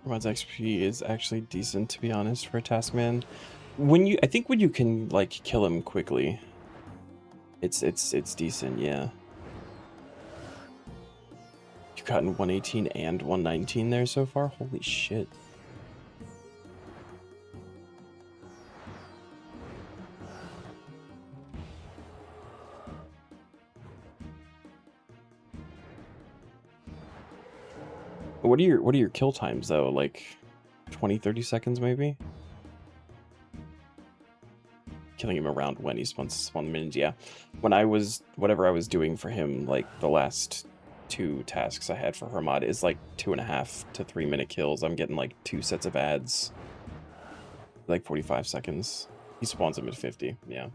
Hermod's XP is actually decent, to be honest, for a Taskman. I think when you can like kill him quickly, it's decent, yeah. You've gotten 118 and 119 there so far. Holy shit. What are your kill times though? Like 20-30 seconds maybe? Killing him around when he spawns minions, yeah. When I was whatever I was doing for him, like the last 2 tasks I had for Hermod is like 2.5 to 3 minute kills. I'm getting like 2 sets of ads. Like 45 seconds. He spawns him at 50, yeah.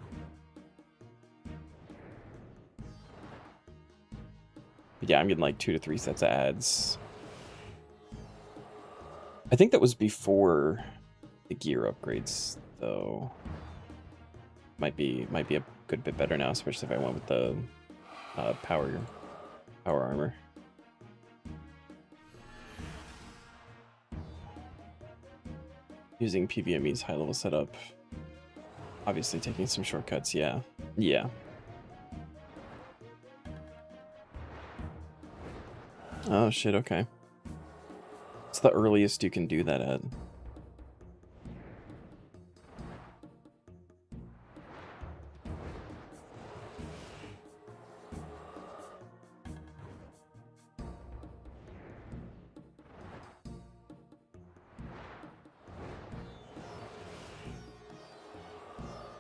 But yeah, I'm getting like 2 to 3 sets of ads. I think that was before the gear upgrades, though. Might be a good bit better now, especially if I went with the power armor. Using PvMe's high level setup. Obviously taking some shortcuts, yeah. Yeah. Oh shit, okay. It's the earliest you can do that at.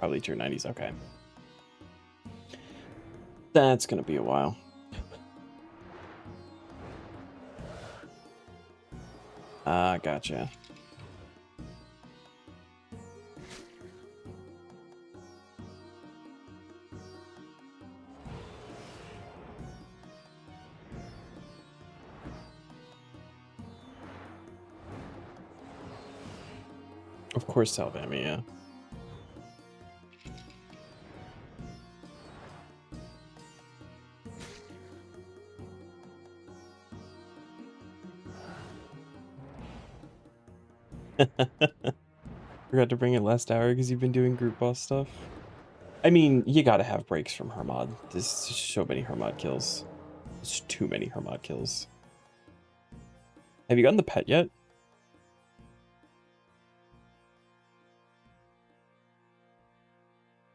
Probably tier 90s, okay. That's gonna be a while. Ah, gotcha. Of course, Salvami, yeah. Forgot to bring it last hour because you've been doing group boss stuff. I mean, you gotta have breaks from Hermod. There's so many Hermod kills. There's too many Hermod kills. Have you gotten the pet yet?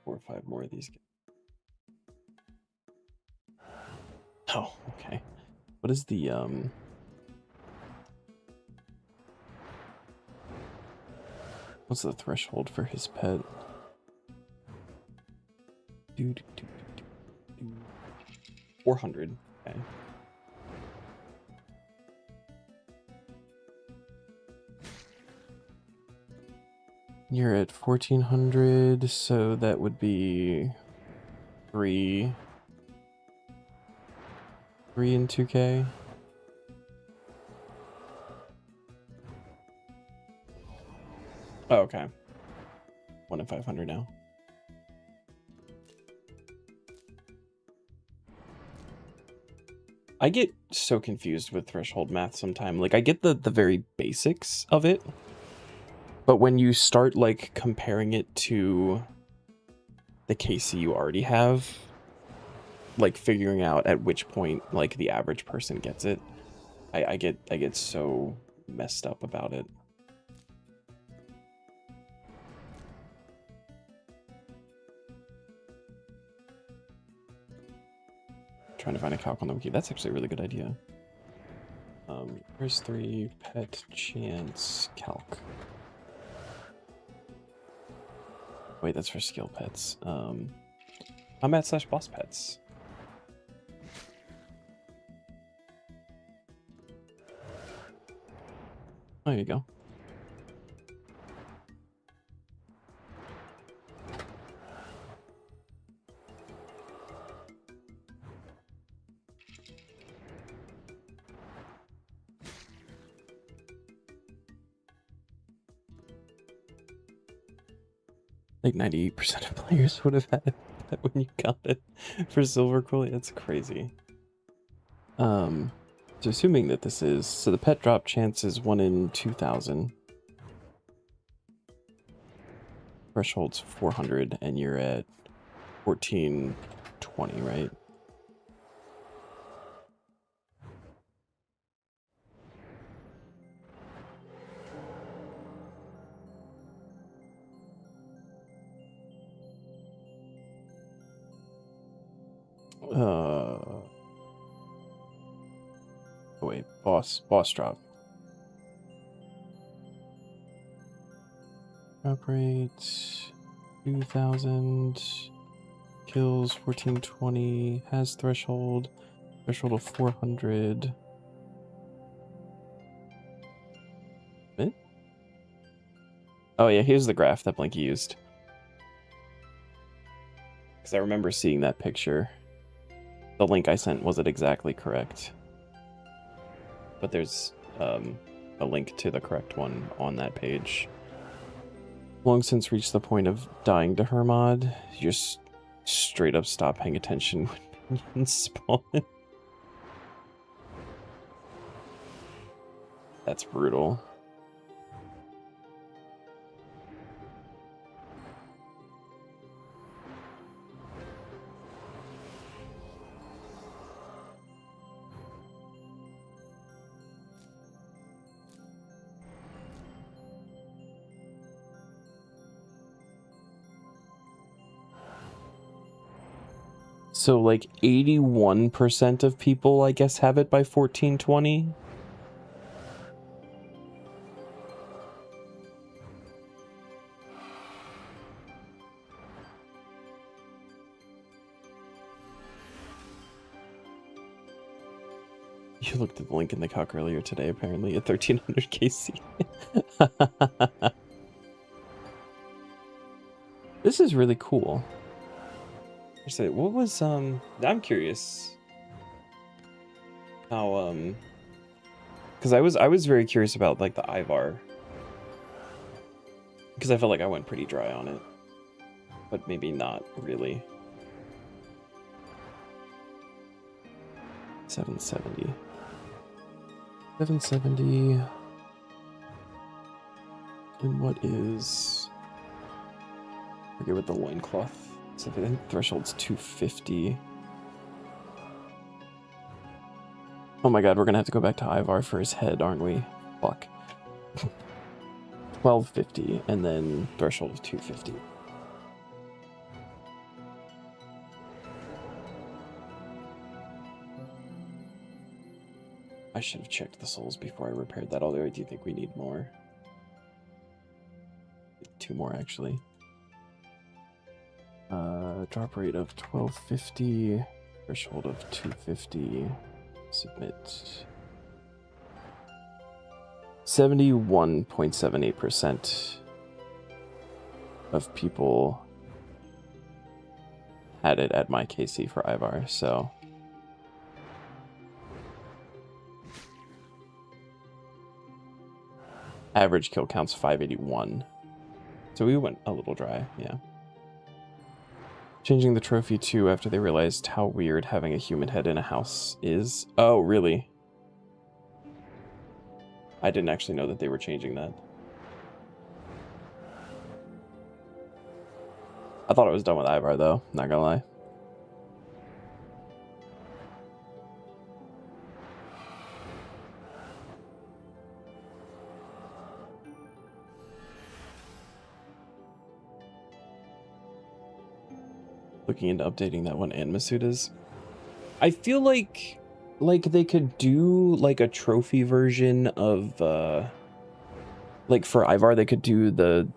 Four or 5 more of these. Oh, okay. What is the what's the threshold for his pet? 400. Okay. You're at 1400, so that would be 3 and 2k. Oh, okay. 1 in 500 now. I get so confused with threshold math sometimes. Like, I get the very basics of it, but when you start, like, comparing it to the KC you already have, like, figuring out at which point, like, the average person gets it, I get so messed up about it. Trying to find a calc on the wiki. That's actually a really good idea. RS3 pet chance calc. Wait, that's for skill pets. Combat / boss pets. Oh, there you go. Like 98% of players would have had that when you got it for silver cooley. That's crazy. So So assuming that this is, so the pet drop chance is 1 in 2,000. Threshold's 400 and you're at 1420, right? Oh wait, boss drop. Drop rate 2,000. Kills 1420. Has threshold. Threshold of 400. Eh? Oh yeah, here's the graph that Blinky used. Because I remember seeing that picture. The link I sent wasn't exactly correct. But there's a link to the correct one on that page. Long since reached the point of dying to Hermod. You just straight up stop paying attention when minions spawn. That's brutal. So like 81% of people, I guess, have it by 1420. You looked at the link in the calc earlier today, apparently, at 1300 KC. This is really cool. What was, I'm curious how, because I was very curious about, like, the Ivar. Because I felt like I went pretty dry on it. But maybe not really. 770. 770. And what is... I forget what the loincloth. So I think threshold's 250. Oh my god, we're gonna have to go back to Ivar for his head, aren't we? Fuck. 1250, and then threshold of 250. I should have checked the souls before I repaired that, although I do think we need more. 2 more, actually. Drop rate of 1250, threshold of 250, submit. 71.78% of people had it at my KC for Ivar, so... Average kill count's 581. So we went a little dry, yeah. Changing the trophy too after they realized how weird having a human head in a house is. Oh, really? I didn't actually know that they were changing that. I thought it was done with Ivar though, not gonna lie. Looking into updating that one and Masuda's. I feel like they could do like a trophy version of like for Ivar they could do the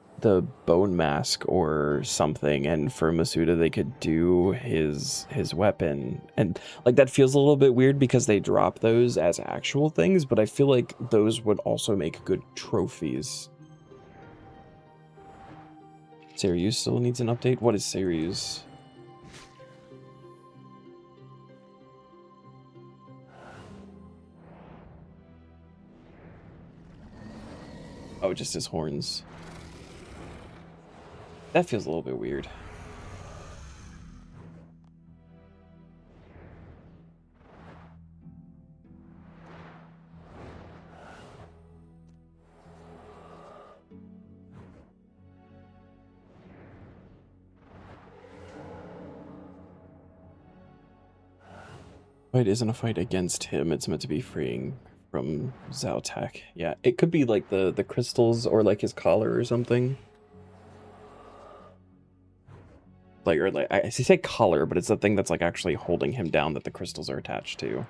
bone mask or something, and for Masuda they could do his weapon, and like that feels a little bit weird because they drop those as actual things, but I feel like those would also make good trophies. Sirius still needs an update. What is Sirius? Oh, just his horns. That feels a little bit weird. fight isn't a fight against him. It's meant to be freeing from Zautek. Yeah, it could be like the crystals or like his collar or something. Like, or like, I say collar, but it's the thing that's like actually holding him down that the crystals are attached to.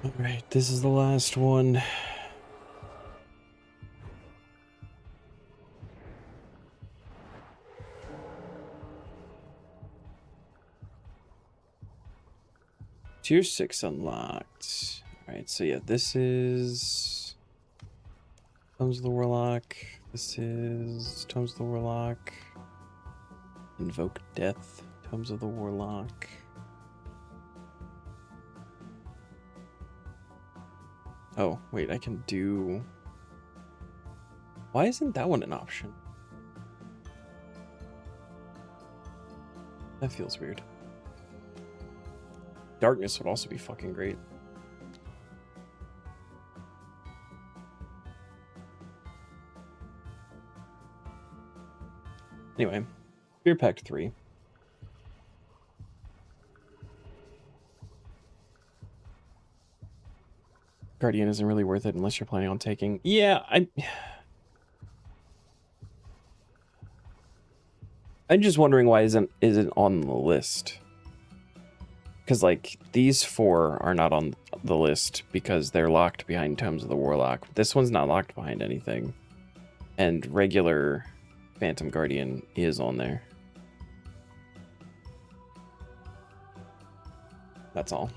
All right, this is the last one. Tier 6 unlocked. All right, so yeah, this is Tomes of the Warlock. This is Tomes of the Warlock. Invoke Death. Tomes of the Warlock. Oh, wait, I can do... Why isn't that one an option? That feels weird. Darkness would also be fucking great. Anyway, Fear Pact 3. Guardian isn't really worth it unless you're planning on taking... Yeah, I'm just wondering why isn't on the list. Because, like, these 4 are not on the list because they're locked behind Tomes of the Warlock. This one's not locked behind anything. And regular Phantom Guardian is on there. That's all.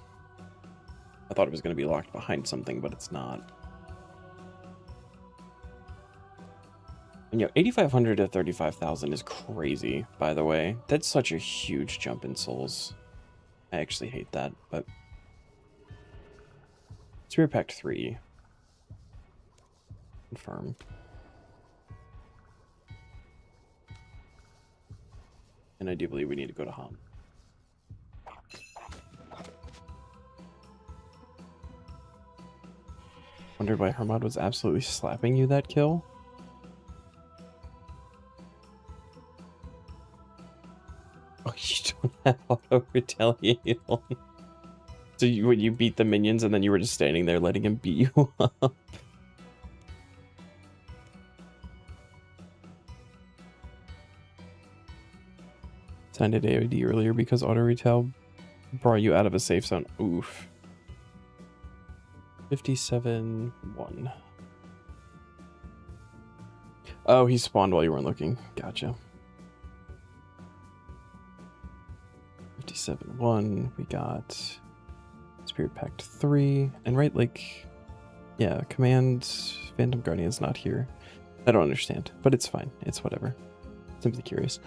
I thought it was going to be locked behind something, but it's not. And, you know, 8,500 to 35,000 is crazy, by the way. That's such a huge jump in souls. I actually hate that, but... Spirit Pact 3. Confirm. And I do believe we need to go to Hom. Wondered why Hermod was absolutely slapping you that kill? Oh, you don't have auto retaliate on. So you beat the minions and then you were just standing there letting him beat you up. Signed at AOD earlier because auto retail brought you out of a safe zone. Oof. 57-1. Oh, he spawned while you weren't looking. Gotcha. 57-1. We got Spirit Pact 3. And right, like, yeah, Command Phantom Guardian's not here. I don't understand, but it's fine. It's whatever. Simply curious.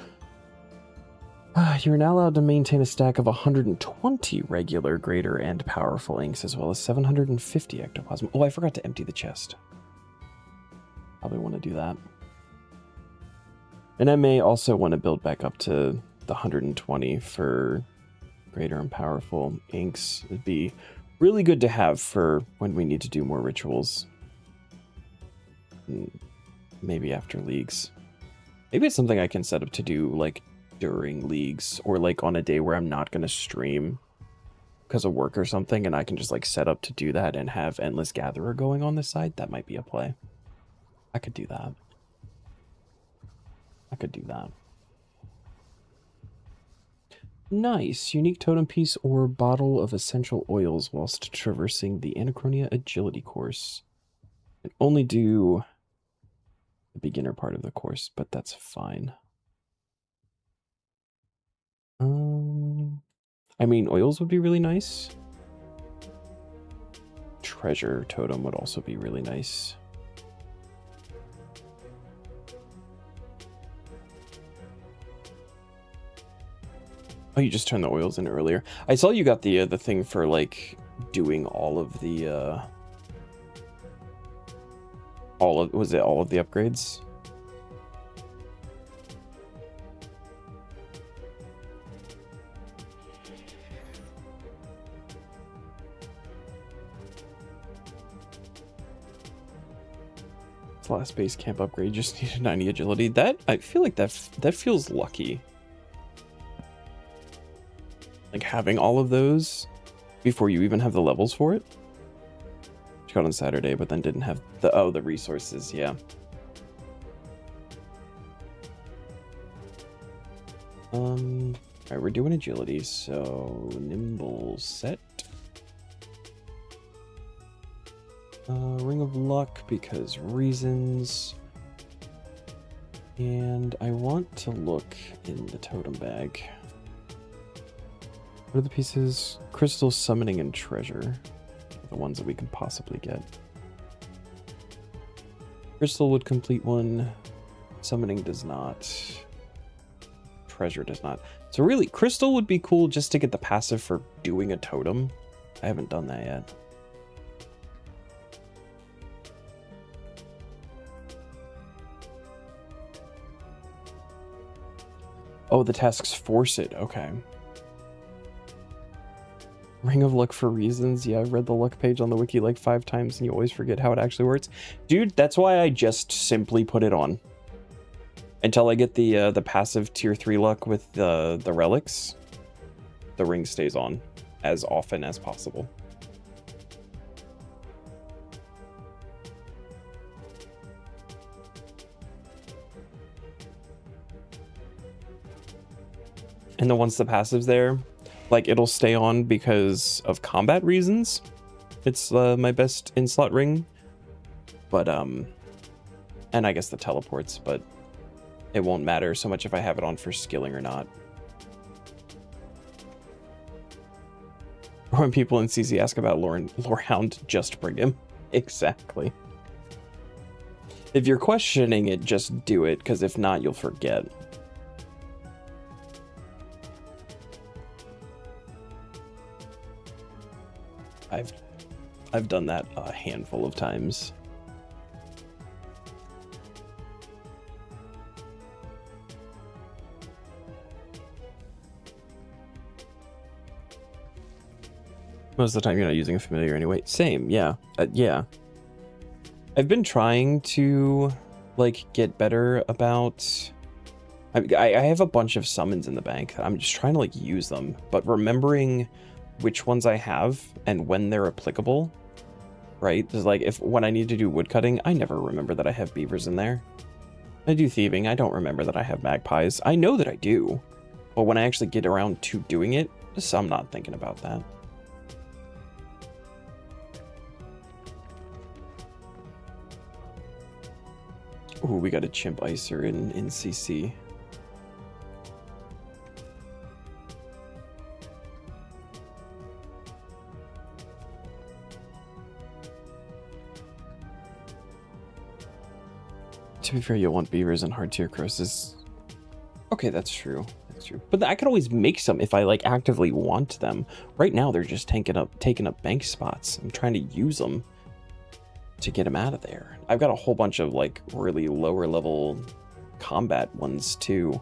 You are now allowed to maintain a stack of 120 regular, greater, and powerful inks, as well as 750 ectoplasm. Oh, I forgot to empty the chest. Probably want to do that. And I may also want to build back up to the 120 for greater and powerful inks. It'd be really good to have for when we need to do more rituals. Maybe after leagues. Maybe it's something I can set up to do like during leagues or like on a day where I'm not going to stream because of work or something, and I can just like set up to do that and have Endless Gatherer going on the side. That might be a play. I could do that. I could do that. Nice. Unique totem piece or bottle of essential oils whilst traversing the Anachronia agility course. And only do the beginner part of the course, but that's fine. I mean, oils would be really nice. Treasure totem would also be really nice. Oh, you just turned the oils in earlier. I saw you got the thing for like doing all of the was it all of the upgrades? Last base camp upgrade just needed 90 agility. That I feel like that feels lucky. Like having all of those before you even have the levels for it. Which got on Saturday, but then didn't have the resources. Yeah. Alright, we're doing agility, so nimble set. Ring of Luck because reasons. And I want to look in the totem bag. What are the pieces? Crystal, Summoning, and Treasure. The ones that we can possibly get. Crystal would complete one. Summoning does not. Treasure does not. So really, Crystal would be cool just to get the passive for doing a totem. I haven't done that yet. Oh, the tasks force it. Okay. Ring of Luck for reasons. Yeah, I've read the luck page on the wiki like 5 times and you always forget how it actually works. Dude, that's why I just simply put it on. Until I get the passive tier 3 luck with the relics, the ring stays on as often as possible. And then once the passive's there, like it'll stay on because of combat reasons. It's my best in-slot ring. But, and I guess the teleports, but it won't matter so much if I have it on for skilling or not. Or when people in CC ask about Lorehound, just bring him. Exactly. If you're questioning it, just do it, because if not, you'll forget. I've done that a handful of times. Most of the time you're not using a familiar anyway. Same, yeah. Yeah. I've been trying to, like, get better about... I have a bunch of summons in the bank. I'm just trying to, like, use them. But remembering which ones I have and when they're applicable, right? There's like, when I need to do woodcutting, I never remember that I have beavers in there. I do thieving, I don't remember that I have magpies. I know that I do, but when I actually get around to doing it, just I'm not thinking about that. Ooh, we got a chimp icer in CC. To be fair, you'll want beavers and hard tier crosses. Okay, that's true. That's true. But I could always make some if I like actively want them. Right now, they're just taking up bank spots. I'm trying to use them to get them out of there. I've got a whole bunch of like really lower level combat ones too.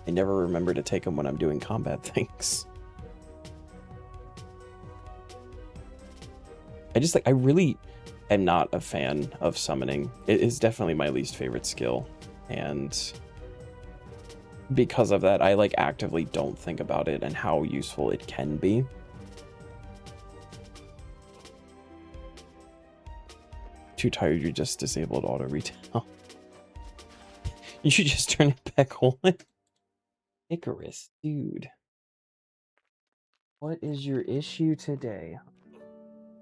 I never remember to take them when I'm doing combat things. I really am not a fan of summoning. It is definitely my least favorite skill, and because of that, I like actively don't think about it and how useful it can be. Too tired, you just disabled auto retail. You should just turn it back on. Icarus, dude. What is your issue today?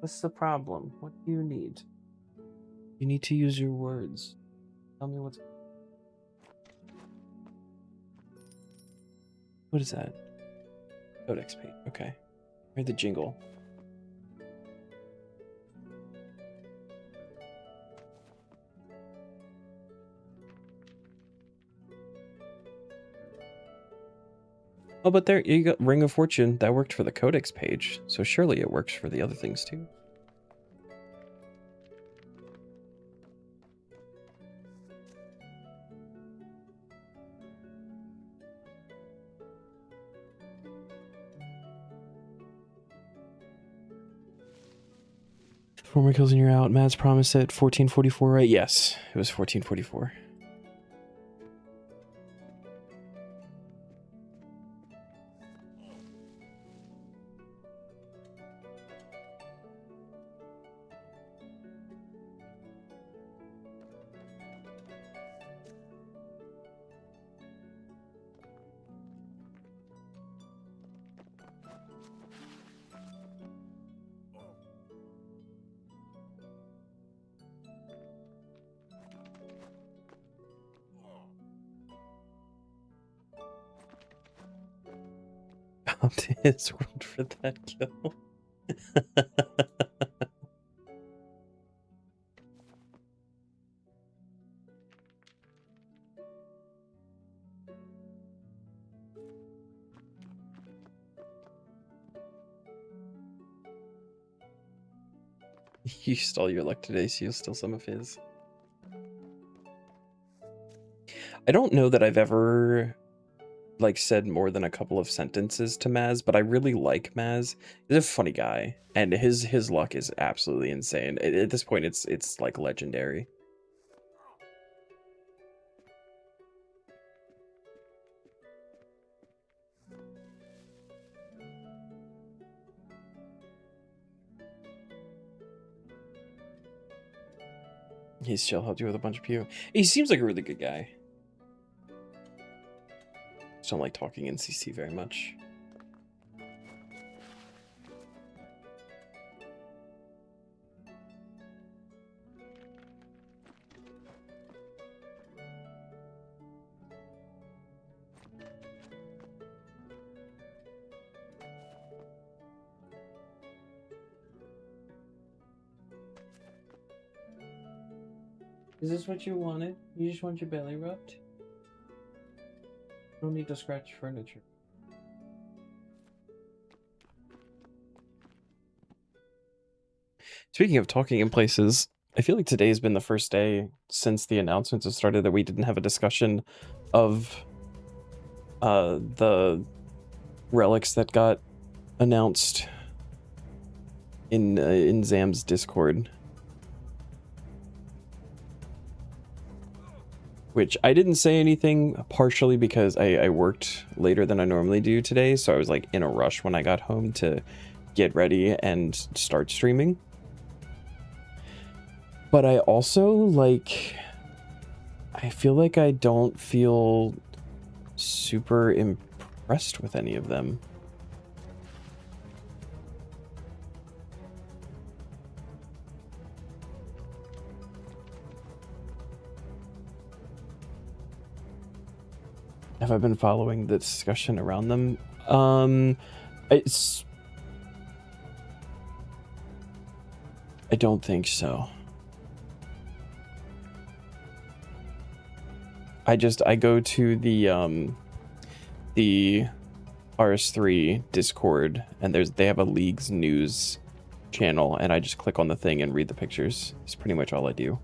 What's the problem? What do you need? You need to use your words. Tell me what's... What is that? Codex page. Okay. Heard the jingle. Oh, but there you go. Ring of Fortune. That worked for the Codex page, so surely it works for the other things too. Four more kills and you're out. Mads promised at 1444, right? Yes, it was 1444. To his world for that kill. You stole your luck today, so you'll steal some of his. I don't know that I've ever like said more than a couple of sentences to Maz, but I really like Maz. He's a funny guy, and his luck is absolutely insane. At this point, it's like legendary. He's chill, helped you with a bunch of pew. He seems like a really good guy. Just don't like talking in CC very much. Is this what you wanted? You just want your belly rubbed? No need to scratch furniture. Speaking of talking in places, I feel like today has been the first day since the announcements have started that we didn't have a discussion of the relics that got announced in Zam's Discord. Which I didn't say anything, partially because I worked later than I normally do today, so I was like in a rush when I got home to get ready and start streaming. But I also, like, I feel like I don't feel super impressed with any of them. Have I been following the discussion around them? I don't think so. I go to the RS3 Discord, and they have a League's news channel, and I just click on the thing and read the pictures. It's pretty much all I do.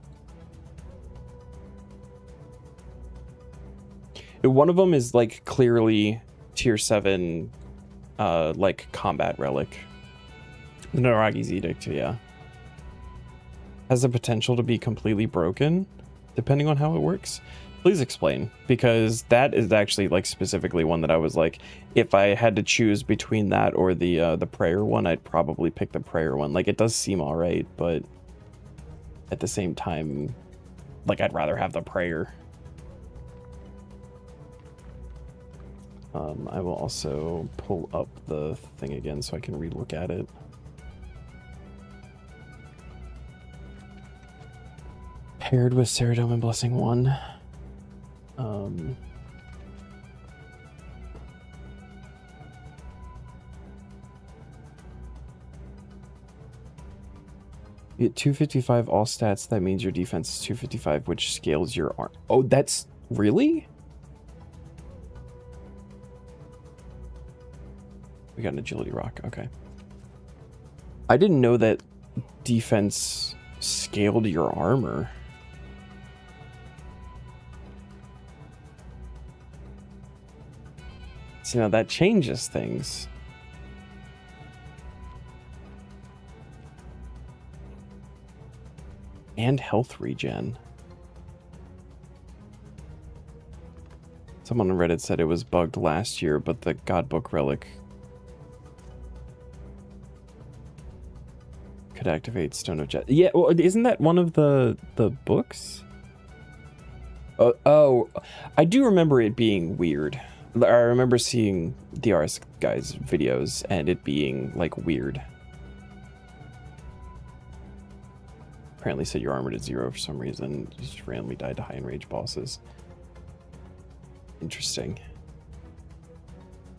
One of them is like clearly tier 7 like combat relic. The Naragi's Edict, yeah. Has the potential to be completely broken depending on how it works. Please explain, because that is actually like specifically one that I was like, if I had to choose between that or the prayer one, I'd probably pick the prayer one. Like, it does seem all right, but at the same time, like, I'd rather have the prayer. I will also pull up the thing again so I can relook at it. Paired with Ceridome and Blessing 1. You get 255 all stats. That means your defense is 255, which scales your arm. Oh, that's really? We got an agility rock. Okay. I didn't know that defense scaled your armor. So now that changes things. And health regen. Someone on Reddit said it was bugged last year, but the Godbook relic could activate Stone of Jet. Yeah, well, isn't that one of the books? Oh, I do remember it being weird. I remember seeing the RS guys' videos and it being like weird. Apparently set your armor to 0 for some reason. Just randomly died to high enrage bosses. Interesting.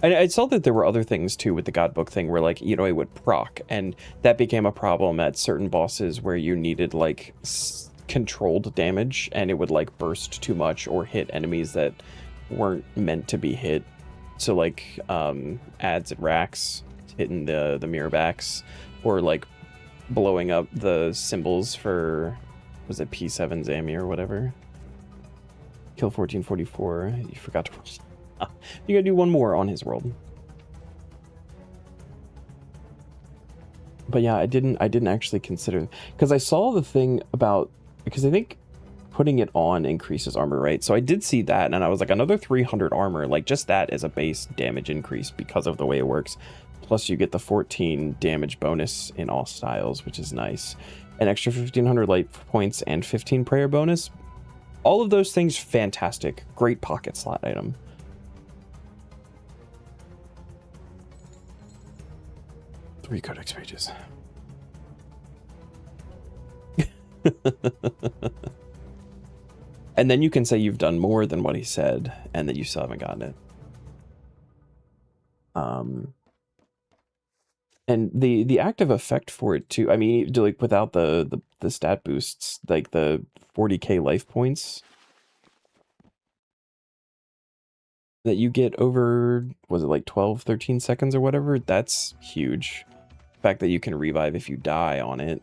I saw that there were other things too with the Godbook thing where, like, you know, it would proc, and that became a problem at certain bosses where you needed like controlled damage and it would like burst too much or hit enemies that weren't meant to be hit. So like ads at racks hitting the mirror backs, or like blowing up the symbols for, was it P7 Zami or whatever? Kill 1444. You forgot to. You gotta do one more on his world. But yeah, I didn't actually consider, because I saw the thing about, because I think putting it on increases armor, right? So I did see that, and I was like, another 300 armor, like just that is a base damage increase because of the way it works. Plus you get the 14 damage bonus in all styles, which is nice. An extra 1500 light points and 15 prayer bonus. All of those things, fantastic. Great pocket slot item. Three codex pages. And then you can say you've done more than what he said and that you still haven't gotten it. And the active effect for it too, I mean, like without the stat boosts, like the 40k life points that you get over, was it like 12, 13 seconds or whatever? That's huge. The fact that you can revive if you die on it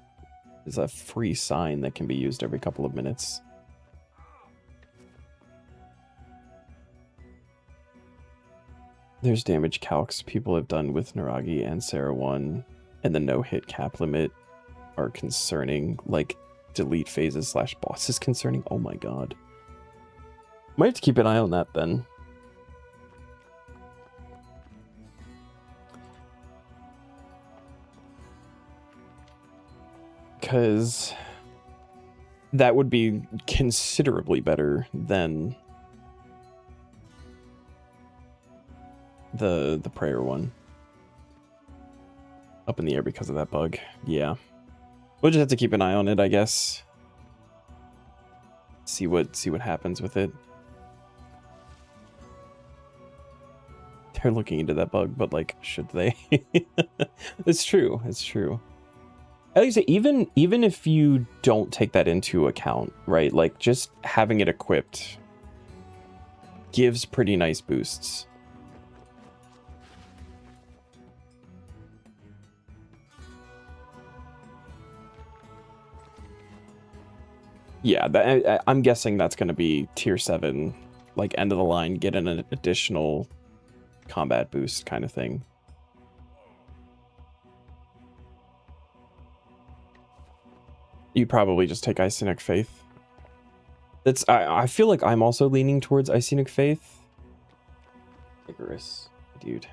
is a free sign that can be used every couple of minutes. There's damage calcs people have done with Naragi and Sarah 1, and the no-hit cap limit are concerning, like delete phases / bosses concerning. Oh my god. Might have to keep an eye on that then. Because that would be considerably better than the prayer one. Up in the air because of that bug. Yeah. We'll just have to keep an eye on it, I guess. See what happens with it. They're looking into that bug, but like, should they? It's true. It's true. At least even if you don't take that into account, right? Like just having it equipped gives pretty nice boosts. Yeah, I'm guessing that's going to be tier 7 like end of the line, get an additional combat boost kind of thing. You'd probably just take Icenic Faith. I feel like I'm also leaning towards Icenic Faith. Vigorous, dude.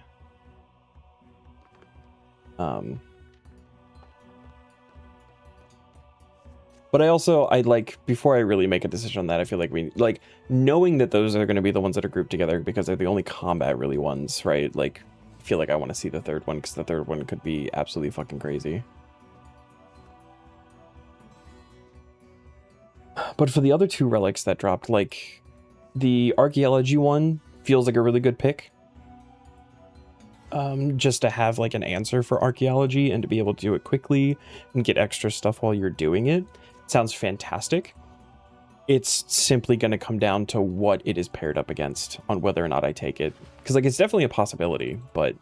But I like, before I really make a decision on that, I feel like knowing that those are going to be the ones that are grouped together because they're the only combat really ones, right? Like, I feel like I want to see the third one because the third one could be absolutely fucking crazy. But for the other two relics that dropped, like, the archaeology one feels like a really good pick. Just to have like an answer for archaeology and to be able to do it quickly and get extra stuff while you're doing it. Sounds fantastic. It's simply going to come down to what it is paired up against on whether or not I take it. Because like it's definitely a possibility, but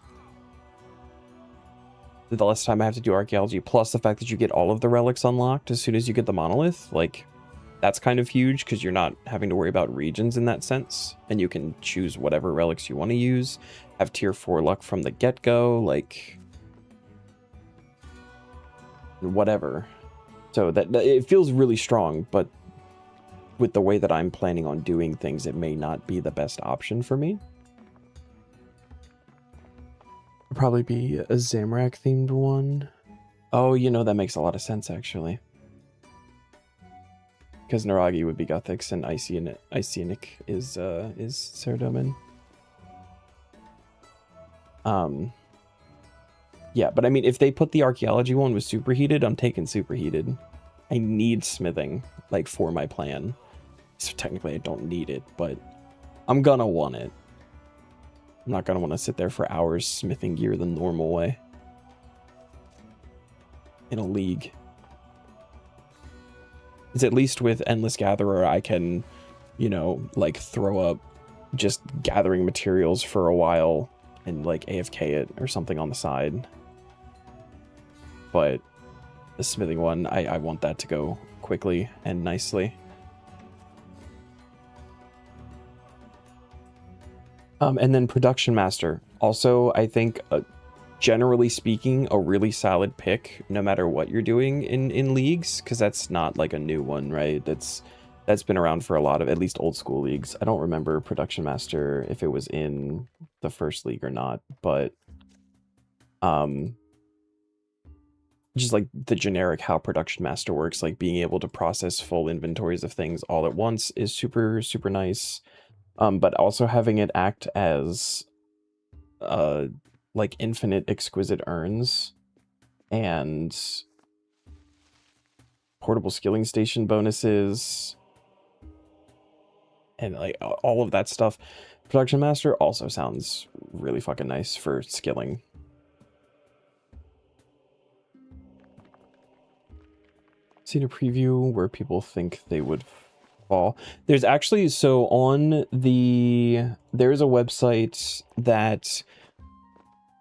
the less time I have to do archaeology, plus the fact that you get all of the relics unlocked as soon as you get the monolith, like that's kind of huge because you're not having to worry about regions in that sense. And you can choose whatever relics you want to use. Have tier 4 luck from the get-go, like whatever. So that it feels really strong, but with the way that I'm planning on doing things, it may not be the best option for me. It'd probably be a Zamorak themed one. Oh, you know, that makes a lot of sense actually. Because Naragi would be Guthix and Icenic is Saradomin. Yeah, but I mean, if they put the archaeology one with superheated, I'm taking superheated. I need smithing, like, for my plan. So technically I don't need it, but I'm gonna want it. I'm not gonna want to sit there for hours smithing gear the normal way. In a league. Is at least with Endless Gatherer, I can, you know, like throw up just gathering materials for a while and like AFK it or something on the side. But the smithing one, I want that to go quickly and nicely. And then Production Master. Also, I think, generally speaking, a really solid pick no matter what you're doing in leagues, because that's not like a new one, right? That's been around for a lot of at least old school leagues. I don't remember Production Master if it was in the first league or not, but just like the generic how Production Master works, like being able to process full inventories of things all at once is super, super nice. But also having it act as like infinite exquisite urns and portable skilling station bonuses and like all of that stuff. Production Master also sounds really fucking nice for skilling. Seen a preview where people think they would fall. There's actually, so on there's a website that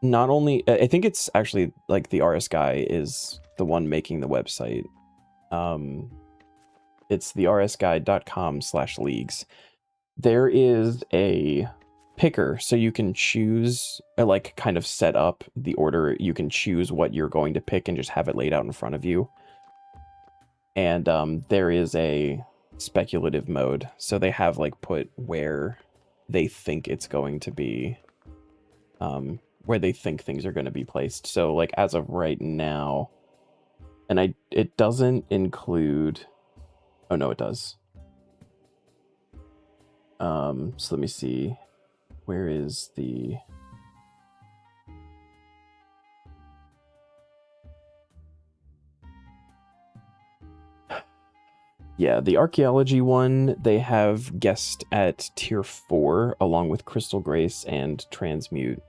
not only, I think it's actually like the RS guy is the one making the website. It's the rsguide.com/leagues. There is a picker, so you can choose, like kind of set up the order. You can choose what you're going to pick and just have it laid out in front of you. And there is a speculative mode, so they have like put where they think it's going to be, where they think things are going to be placed. So like as of right now, and it doesn't include, oh no, it does. So let me see, where is the, yeah, the archaeology one, they have guessed at tier 4 along with Crystal Grace and Transmute.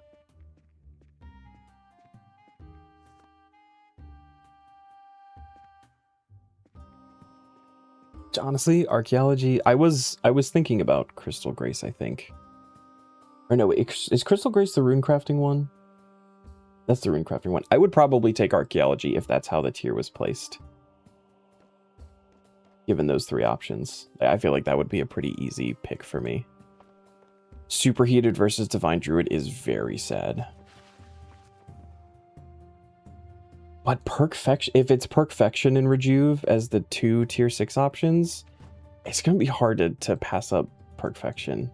Honestly, archaeology, I was thinking about Crystal Grace, I think. Or no, is Crystal Grace the rune crafting one? That's the rune crafting one. I would probably take archaeology if that's how the tier was placed. Given those 3 options, I feel like that would be a pretty easy pick for me. Superheated versus Divine Druid is very sad. But Perfection, if it's Perfection and Rejuve as the two tier 6 options, it's going to be hard to pass up Perfection.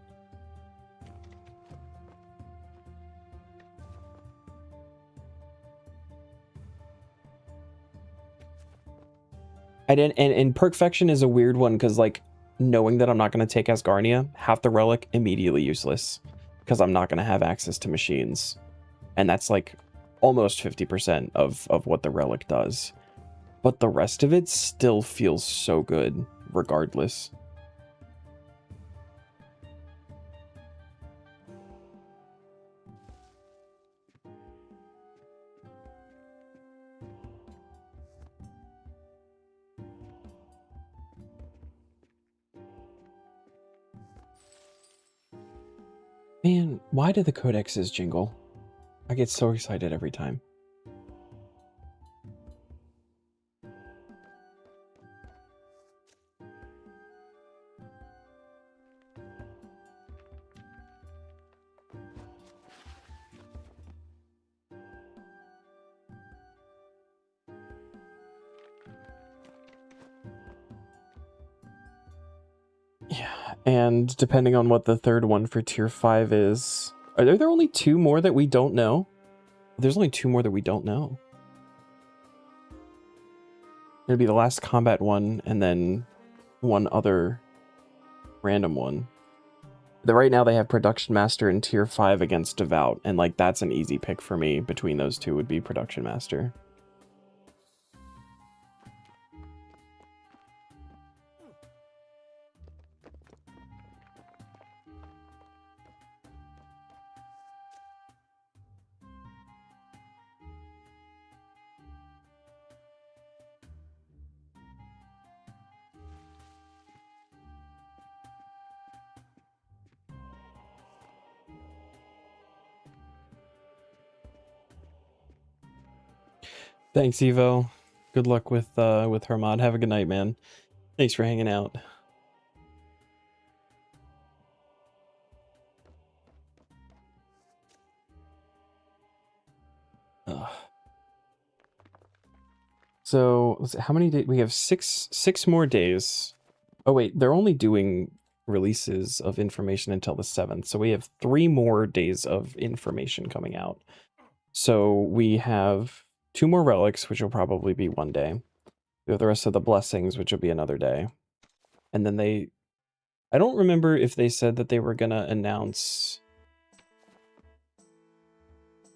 And Perfection is a weird one because, like, knowing that I'm not going to take Asgarnia, half the relic immediately useless because I'm not going to have access to machines. And that's like almost 50% of what the relic does. But the rest of it still feels so good regardless. Man, why do the codexes jingle? I get so excited every time. Yeah, and depending on what the third one for tier 5 is, are there only 2 more that we don't know? There's only 2 more that we don't know. It'll be the last combat one and then one other random one. Right now they have Production Master in tier 5 against Devout, and like that's an easy pick for me. Between those two would be Production Master. Thanks, Evo. Good luck with Hermod. Have a good night, man. Thanks for hanging out. Ugh. So how many days? We have six more days. Oh wait, they're only doing releases of information until the 7th, so we have 3 more days of information coming out. So we have 2 more relics, which will probably be one day. We have the rest of the blessings, which will be another day. And then I don't remember if they said that they were gonna announce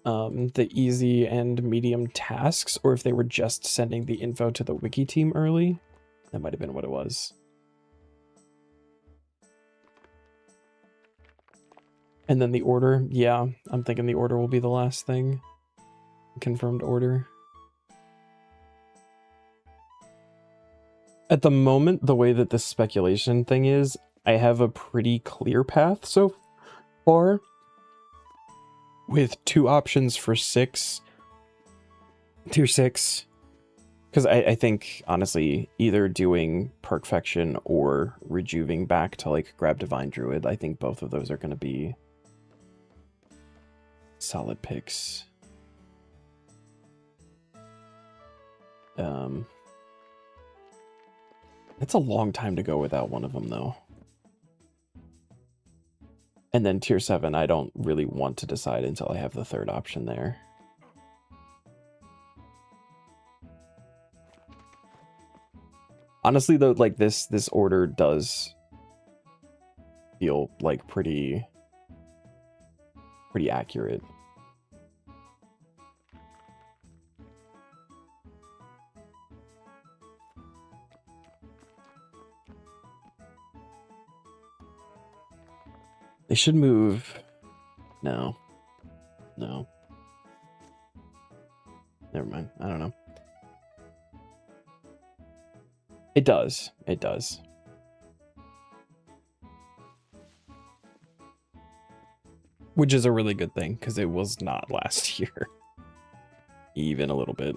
the easy and medium tasks, or if they were just sending the info to the wiki team early. That might have been what it was. And then the order, yeah, I'm thinking the order will be the last thing. Confirmed order. At the moment, the way that this speculation thing is, I have a pretty clear path so far, with 2 options for tier 6. Because I think, honestly, either doing Perfection or Rejuving back to, like, grab Divine Druid, I think both of those are going to be solid picks. It's a long time to go without one of them, though. And then tier 7, I don't really want to decide until I have the 3rd option there. Honestly, though, like this order does feel like pretty accurate. They should move. No. Never mind. I don't know. It does. Which is a really good thing, because it was not last year. Even a little bit.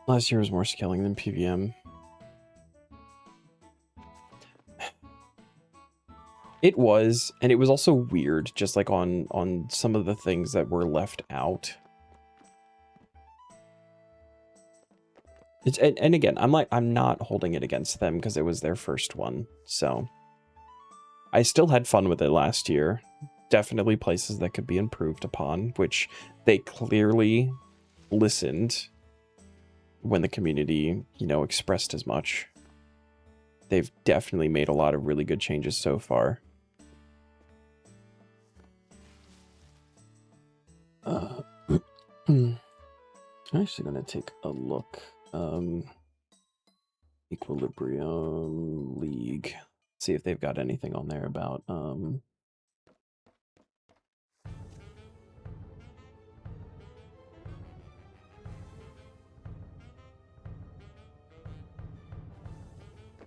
Last year was more scaling than PVM. It was, and it was also weird, just like on some of the things that were left out. It's, and again, I'm not holding it against them because it was their first one, so I still had fun with it last year. Definitely places that could be improved upon, which they clearly listened when the community, you know, expressed as much. They've definitely made a lot of really good changes so far. I'm actually going to take a look. Equilibrium League. See if they've got anything on there about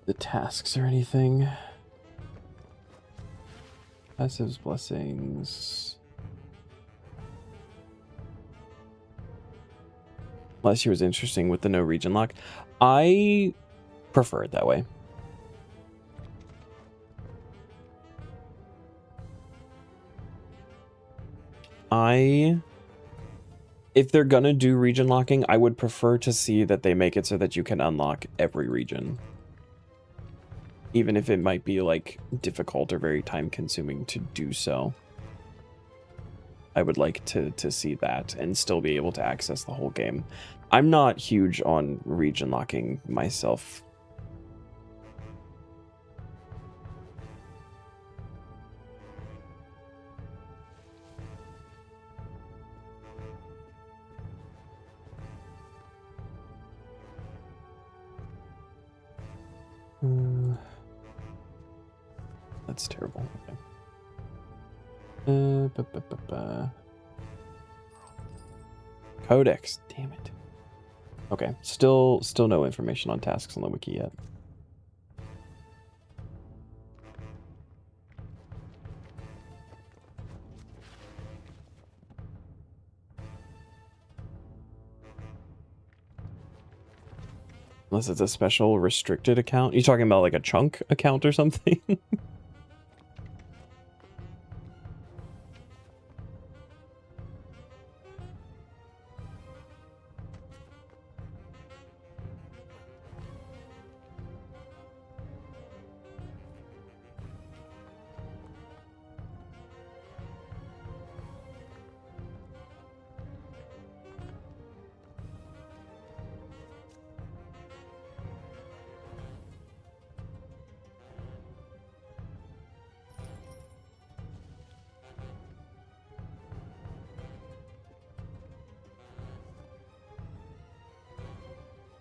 the tasks or anything. Passives, blessings. Last year was interesting with the no region lock. I prefer it that way. If they're gonna do region locking, I would prefer to see that they make it so that you can unlock every region. Even if it might be like difficult or very time consuming to do so. I would like to see that and still be able to access the whole game. I'm not huge on region locking myself. That's terrible. Okay. Codex. Damn it. Okay. Still no information on tasks on the wiki yet. Unless it's a special restricted account. You talking about like a chunk account or something?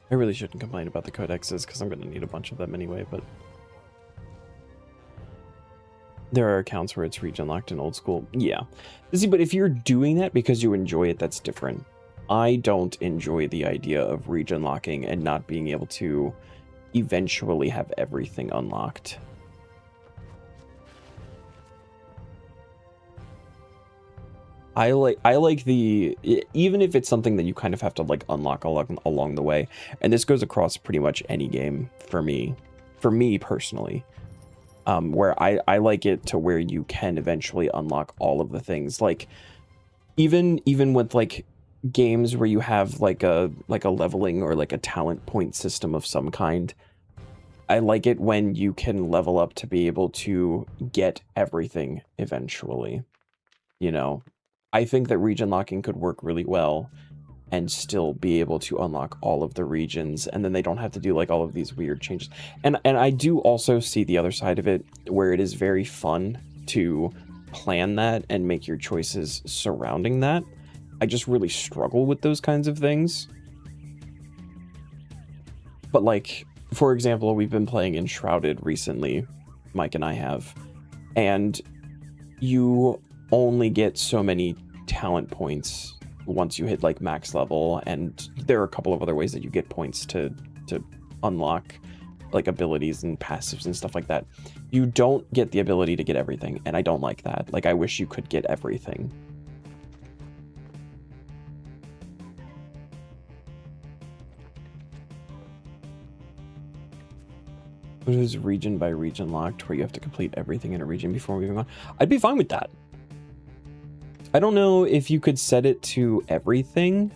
I really shouldn't complain about the codexes because I'm going to need a bunch of them anyway, but there are accounts where it's region locked in old school. Yeah. See, but if you're doing that because you enjoy it, that's different. I don't enjoy the idea of region locking and not being able to eventually have everything unlocked. I like the, even if it's something that you kind of have to like unlock along the way, and this goes across pretty much any game for me personally, where I like it to where you can eventually unlock all of the things, like even with like games where you have like a leveling or like a talent point system of some kind. I like it when you can level up to be able to get everything eventually, you know. I think that region locking could work really well and still be able to unlock all of the regions, and then they don't have to do like all of these weird changes. And I do also see the other side of it, where it is very fun to plan that and make your choices surrounding that. I just really struggle with those kinds of things. But like, for example, we've been playing Enshrouded recently, Mike and I have, and you only get so many talent points once you hit like max level, and there are a couple of other ways that you get points to unlock like abilities and passives and stuff like that. You don't get the ability to get everything, and I don't like that. Like, I wish you could get everything. What is region by region locked, where you have to complete everything in a region before moving on? I'd be fine with that. I don't know if you could set it to everything.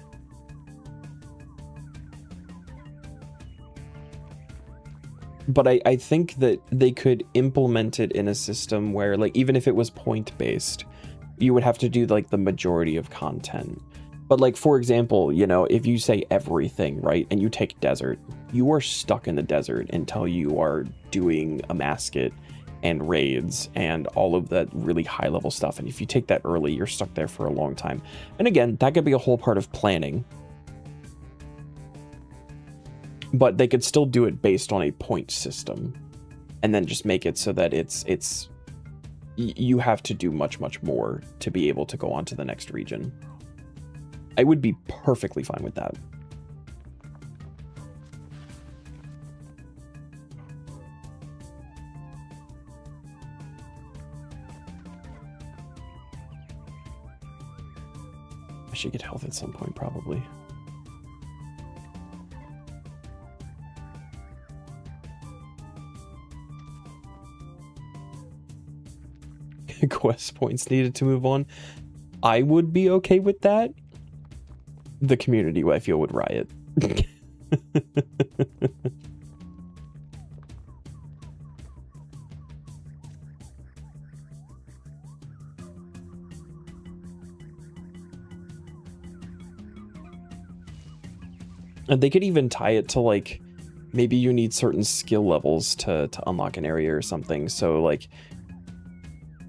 But I think that they could implement it in a system where, like, even if it was point-based, you would have to do, like, the majority of content. But, like, for example, you know, if you say everything, right, and you take desert, you are stuck in the desert until you are doing a mascot and raids and all of that really high-level stuff. And if you take that early, you're stuck there for a long time. And again, that could be a whole part of planning. But they could still do it based on a point system, and then just make it so that it's you have to do much more to be able to go on to the next region. I would be perfectly fine with that. I should get health at some point, probably. Quest points needed to move on. I would be okay with that. The community, I feel, would riot. And they could even tie it to, like, maybe you need certain skill levels to unlock an area or something. So, like,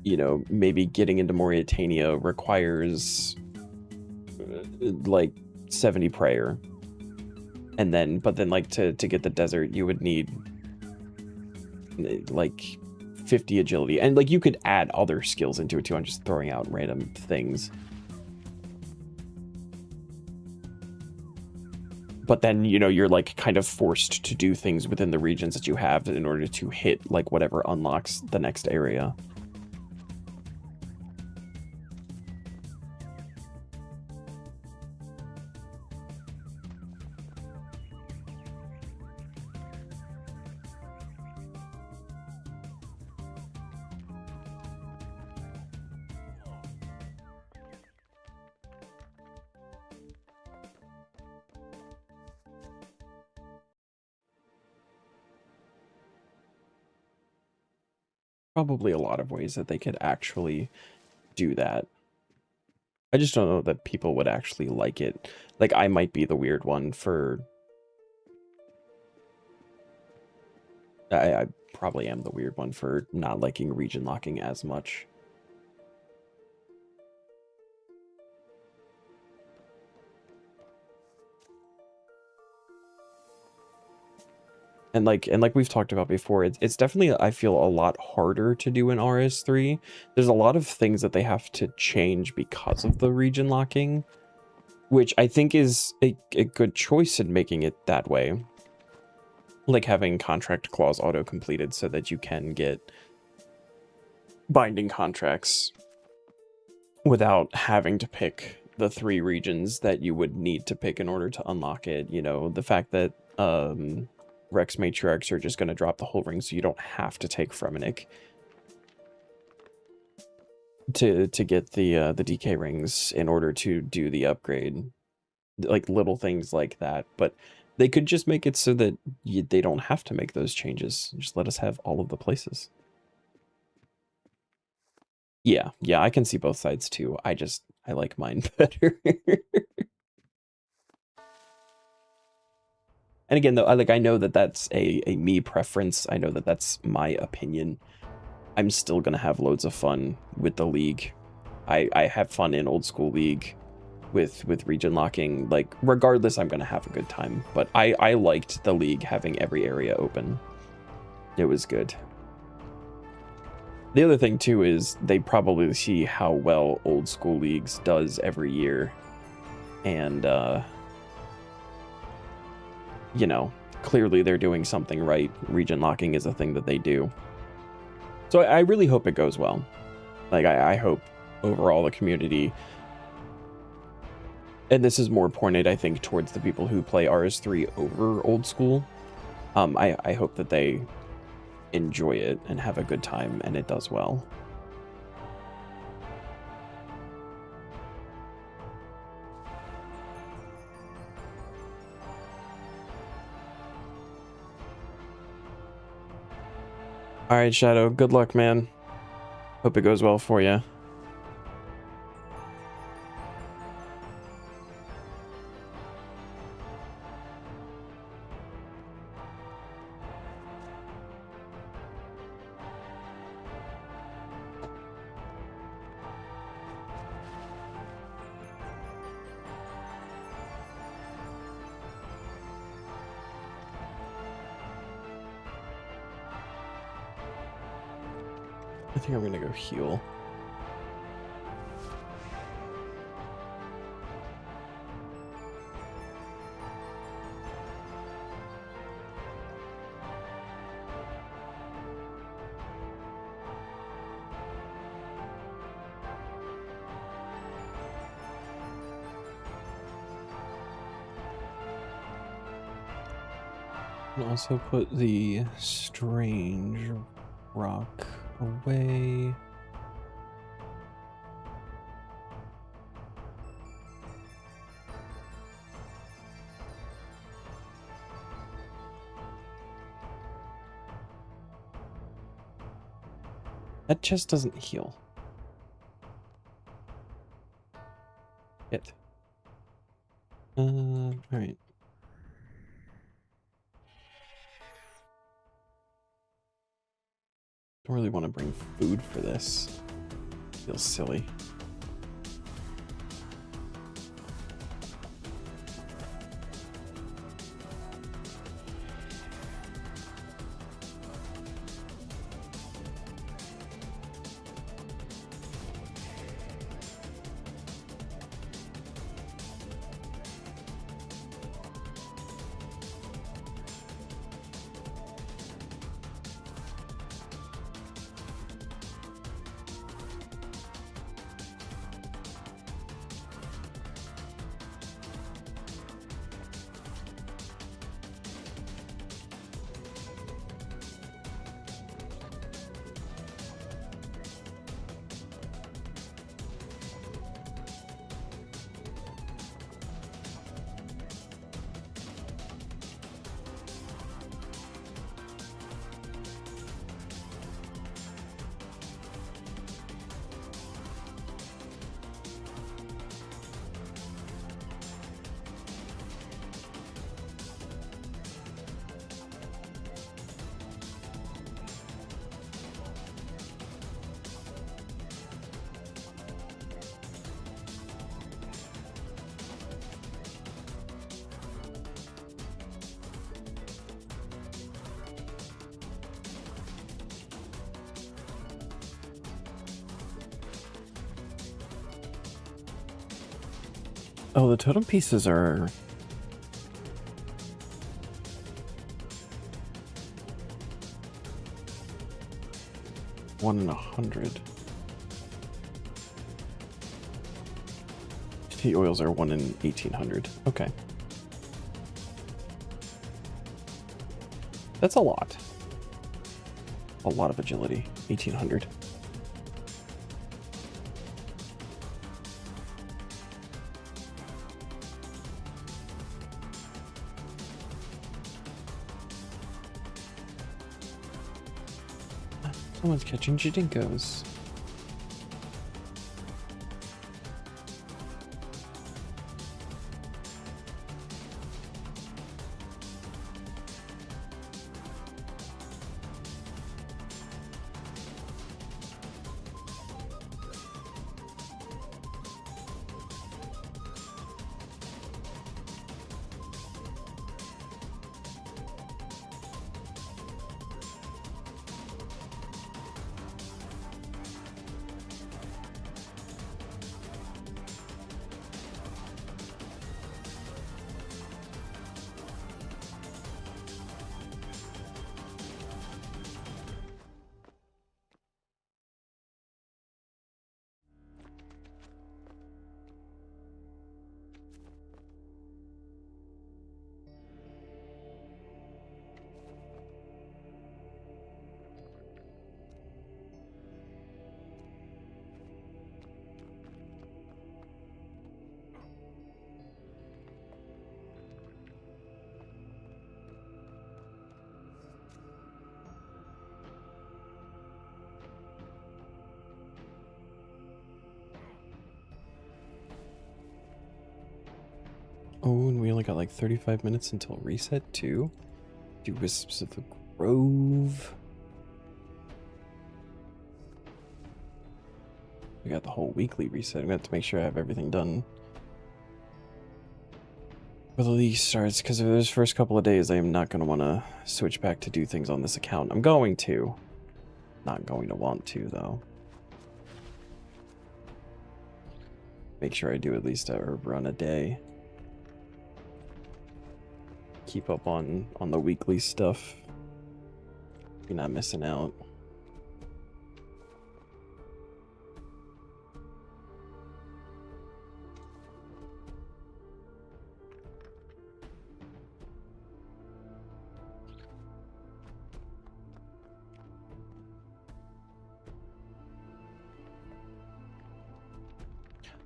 you know, maybe getting into Mauritania requires like 70 prayer, and then but then like to get the desert you would need like 50 agility, and like you could add other skills into it too. I'm just throwing out random things, but then, you know, you're like kind of forced to do things within the regions that you have in order to hit like whatever unlocks the next area. Probably a lot of ways that they could actually do that. I just don't know that people would actually like it. Like, I might be the weird one for... I probably am the weird one for not liking region locking as much. And like we've talked about before, it's definitely, I feel, a lot harder to do in RS3. There's a lot of things that they have to change because of the region locking, which I think is a good choice in making it that way. Like having contract clause auto-completed so that you can get binding contracts without having to pick the 3 regions that you would need to pick in order to unlock it. You know, the fact that Rex Matriarchs are just going to drop the whole ring so you don't have to take Fremennik to get the DK rings in order to do the upgrade. Like little things like that. But they could just make it so that they don't have to make those changes. Just let us have all of the places. Yeah, I can see both sides too. I like mine better. And again, though, I know that that's a me preference. I know that that's my opinion. I'm still gonna have loads of fun with the League. I have fun in Old School League with region locking. Like, regardless, I'm gonna have a good time. But I liked the League having every area open. It was good. The other thing, too, is they probably see how well Old School Leagues does every year. And, you know, clearly they're doing something right. Region locking is a thing that they do. So I really hope it goes well. Like, I hope overall the community, and this is more pointed, I think, towards the people who play RS3 over Old School. I hope that they enjoy it and have a good time, and it does well. All right, Shadow, good luck, man. Hope it goes well for you. I think I'm gonna go heal. And also put the strange rock away. That chest doesn't heal. It. All right. Don't really want to bring food for this. Feels silly. Oh, the totem pieces are... one in 100. Tea oils are 1 in 1800. Okay. That's a lot. A lot of agility. 1800. Someone's catching Jidinkos. only got like 35 minutes until reset too. Do Wisps of the Grove. We got the whole weekly reset. We have to make sure I have everything done before the league starts, because if those first couple of days, I am not going to want to switch back to do things on this account. I'm going to. Not going to want to, though. Make sure I do at least a herb run a day. Keep up on the weekly stuff. You're not missing out.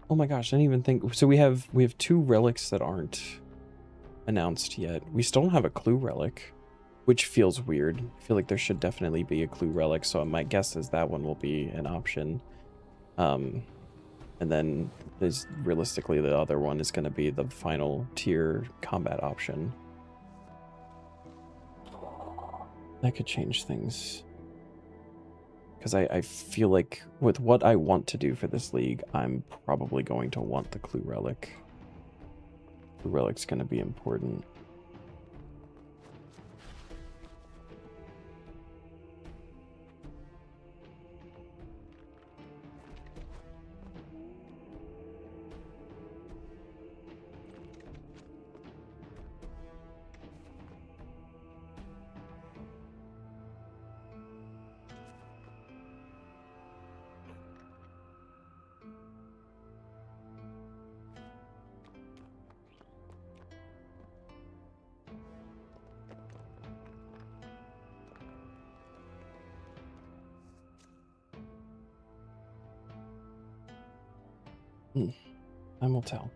Oh my gosh, I didn't even think. So we have 2 relics that aren't announced yet. We still don't have a clue relic, which feels weird. I feel like there should definitely be a clue relic, so my guess is that one will be an option. And then there's realistically the other one is going to be the final tier combat option. That could change things. Because I feel like with what I want to do for this league, I'm probably going to want the clue relic. The relic's going to be important. Time will tell.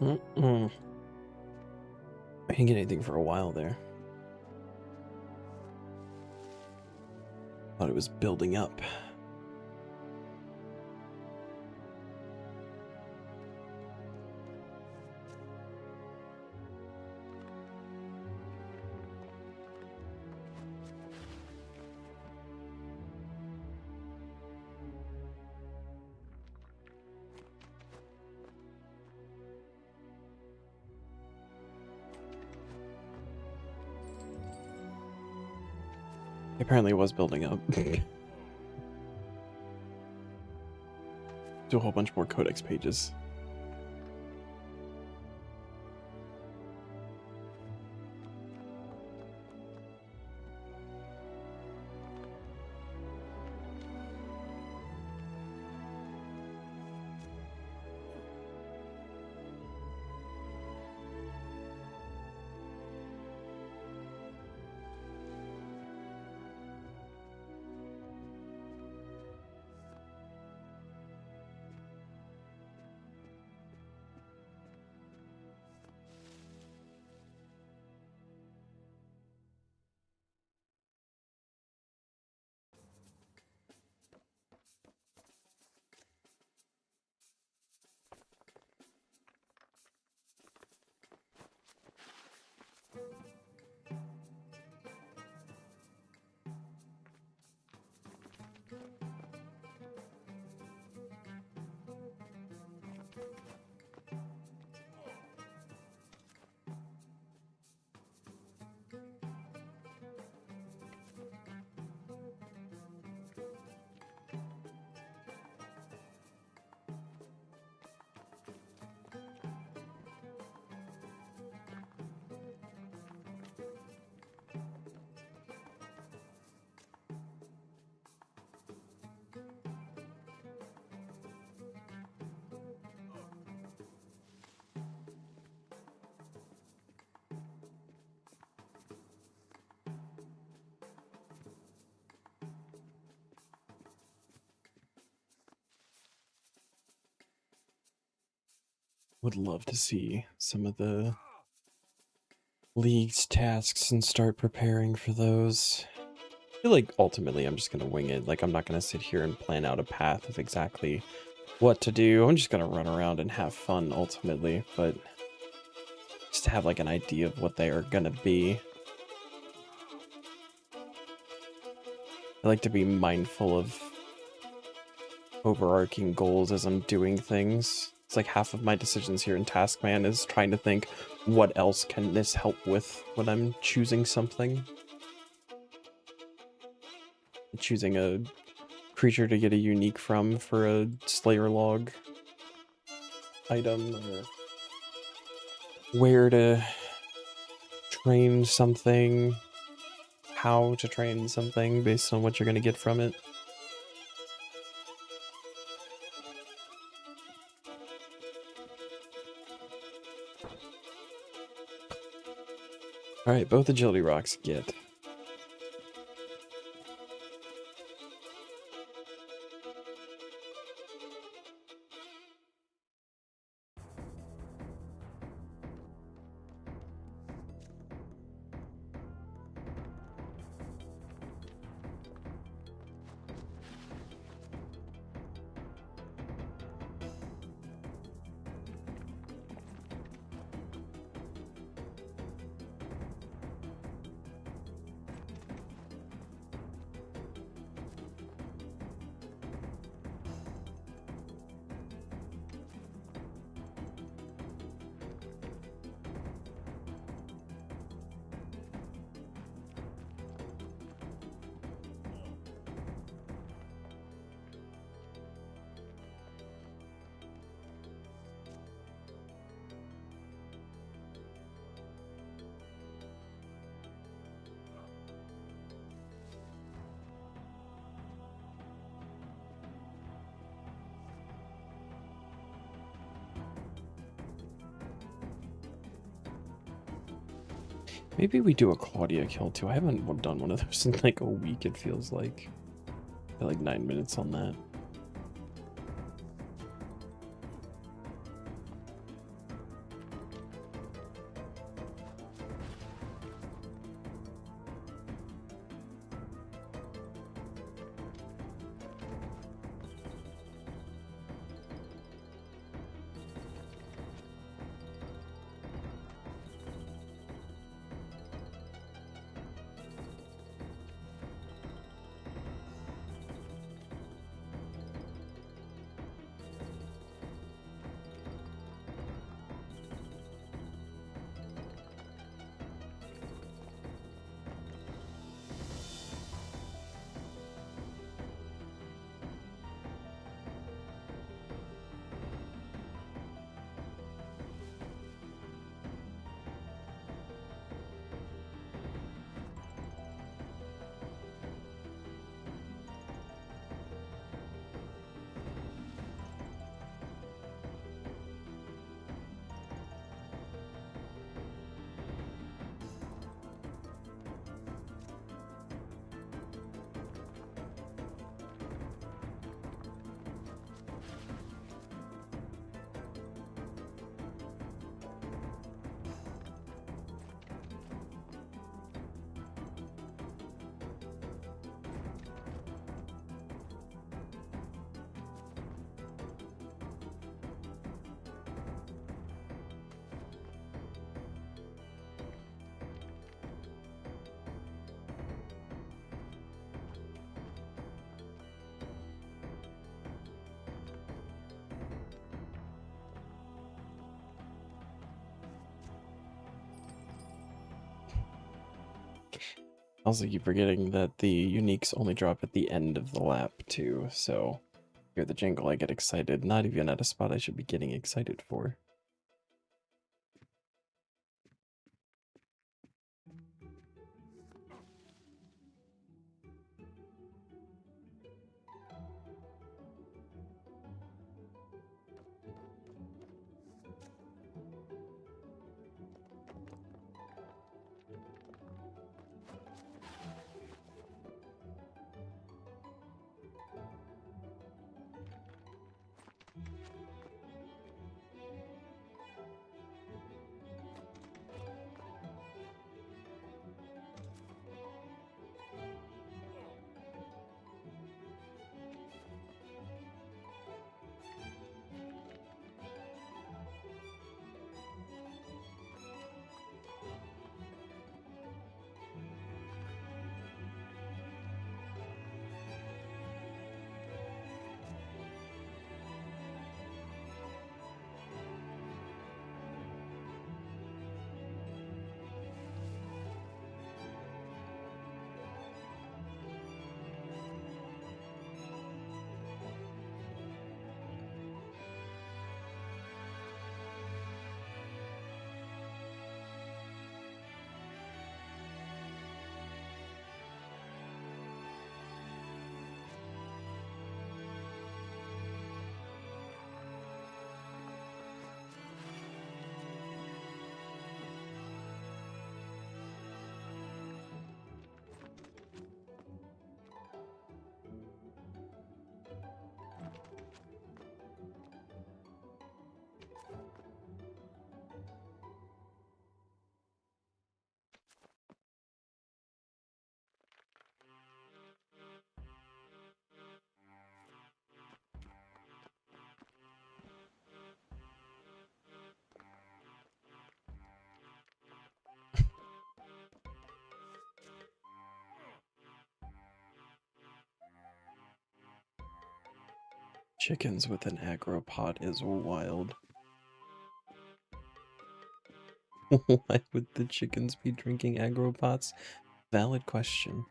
I didn't get anything for a while there. Thought it was building up. Apparently it was building up. Do a whole bunch more codex pages. Would love to see some of the League's tasks and start preparing for those. I feel like ultimately I'm just going to wing it. Like, I'm not going to sit here and plan out a path of exactly what to do. I'm just going to run around and have fun ultimately, but just to have like an idea of what they are going to be. I like to be mindful of overarching goals as I'm doing things. It's like half of my decisions here in Taskman is trying to think, what else can this help with when I'm choosing something? Choosing a creature to get a unique from for a Slayer log item, or where to train something, how to train something based on what you're going to get from it. Alright, both agility rocks get. Maybe we do a Claudia kill too. I haven't done one of those in like a week, it feels like. I feel like 9 minutes on that. Also keep forgetting that the uniques only drop at the end of the lap too, so hear the jingle, I get excited, not even at a spot I should be getting excited for. Chickens with an aggro pot is wild. Why would the chickens be drinking aggro pots? Valid question.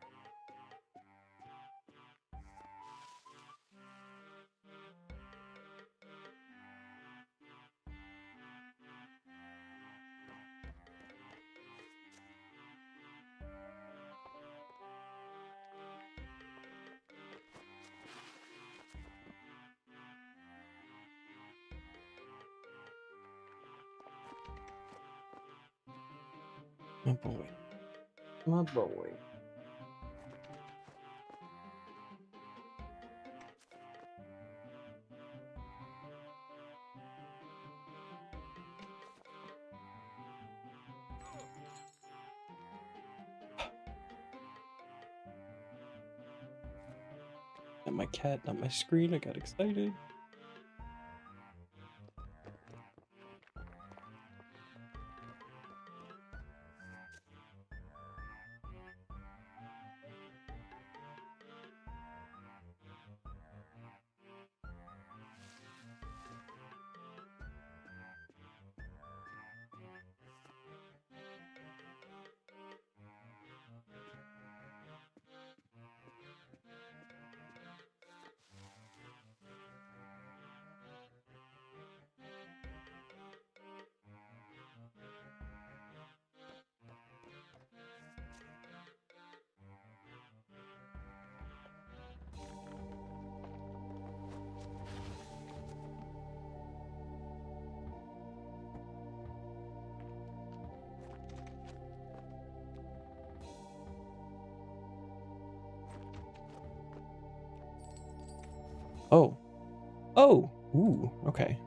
My boy. My boy. Not my cat, not my screen, I got excited. Oh. Oh! Ooh, okay.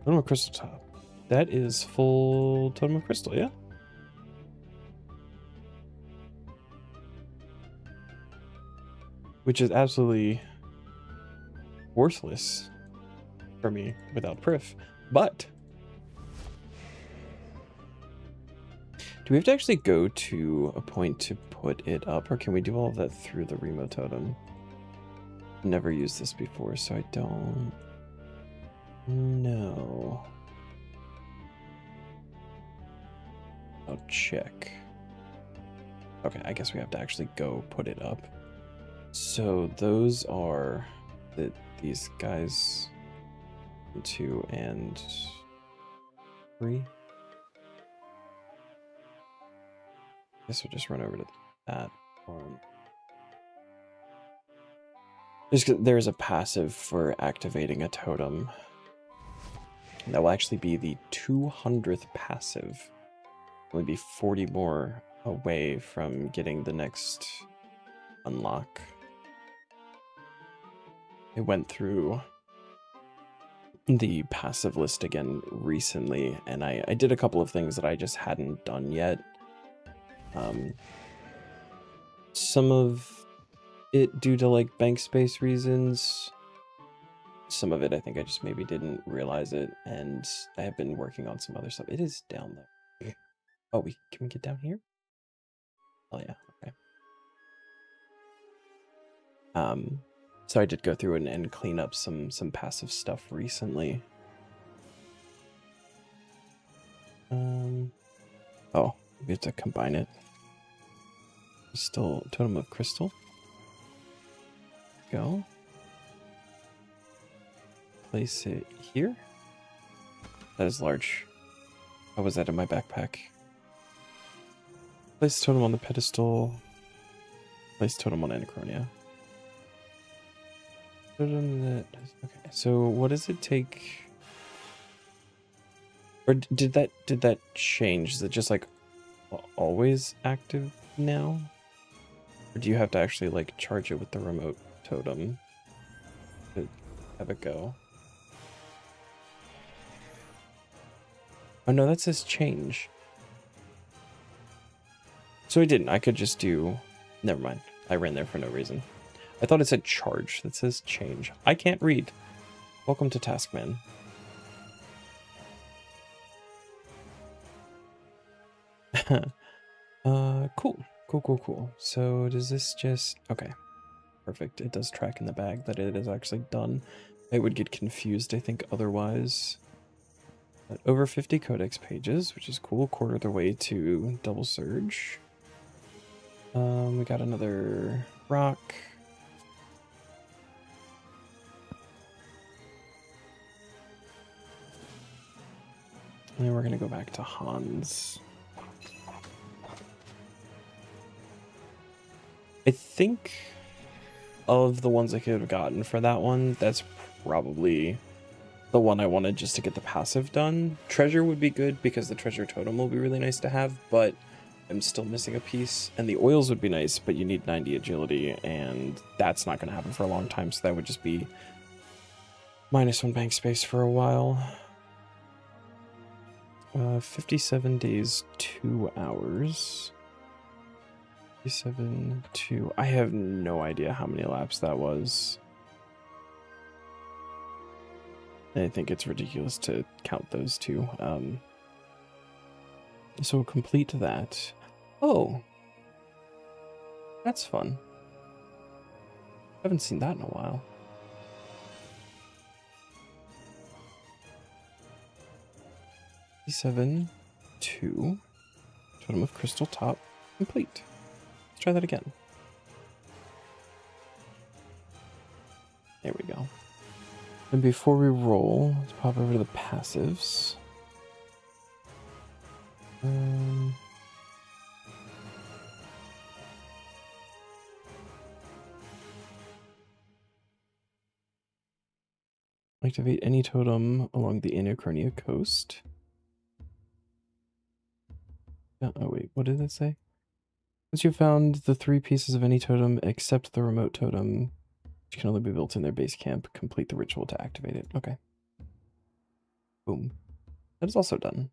Totem of Crystal Top. That is full Totem of Crystal, yeah? Which is absolutely worthless for me without Prif. But do we have to actually go to a point to put it up, or can we do all of that through the Remo Totem? Never used this before, so I don't know. I'll check. Okay, I guess we have to actually go put it up. So those are these guys, 2 and 3. I guess we'll just run over to that farm. There's a passive for activating a totem. That will actually be the 200th passive. Only be 40 more away from getting the next unlock. It went through the passive list again recently, and I did a couple of things that I just hadn't done yet. Some of it due to like bank space reasons. Some of it I think I just maybe didn't realize it, and I have been working on some other stuff. It is down there. Oh, can we get down here? Oh yeah, okay. So I did go through and clean up some passive stuff recently. Oh, we have to combine it. Still Totem of Crystal. Go. Place it here. That is large. How was that in my backpack? Place totem on the pedestal. Place totem on Anachronia. Totem that. Okay. So what does it take? Or did that change? Is it just like always active now? Or do you have to actually like charge it with the remote totem to have it go? Oh no, that says change. So I didn't. I could just do... Never mind. I ran there for no reason. I thought it said charge. That says change. I can't read. Welcome to Taskman. Cool. So does this just... Okay. Perfect. It does track in the bag that it is actually done. I would get confused, I think, otherwise. But over 50 codex pages, which is cool. Quarter of the way to double surge. We got another rock. And then we're gonna go back to Hans. I think of the ones I could have gotten for that one, that's probably the one I wanted just to get the passive done. Treasure would be good because the treasure totem will be really nice to have, but I'm still missing a piece. And the oils would be nice, but you need 90 agility, and that's not going to happen for a long time, so that would just be -1 bank space for a while. 57 days, 2 hours. 57, 2. I have no idea how many laps that was. I think it's ridiculous to count those two. So complete that. Oh, that's fun. Haven't seen that in a while. E7, 2. Totem of Crystal top. Complete. Let's try that again. There we go. And before we roll, let's pop over to the passives. Activate any totem along the Anachronia coast. Oh wait, what did it say? Once you've found the 3 pieces of any totem except the remote totem, which can only be built in their base camp, complete the ritual to activate it. Okay. Boom. That is also done.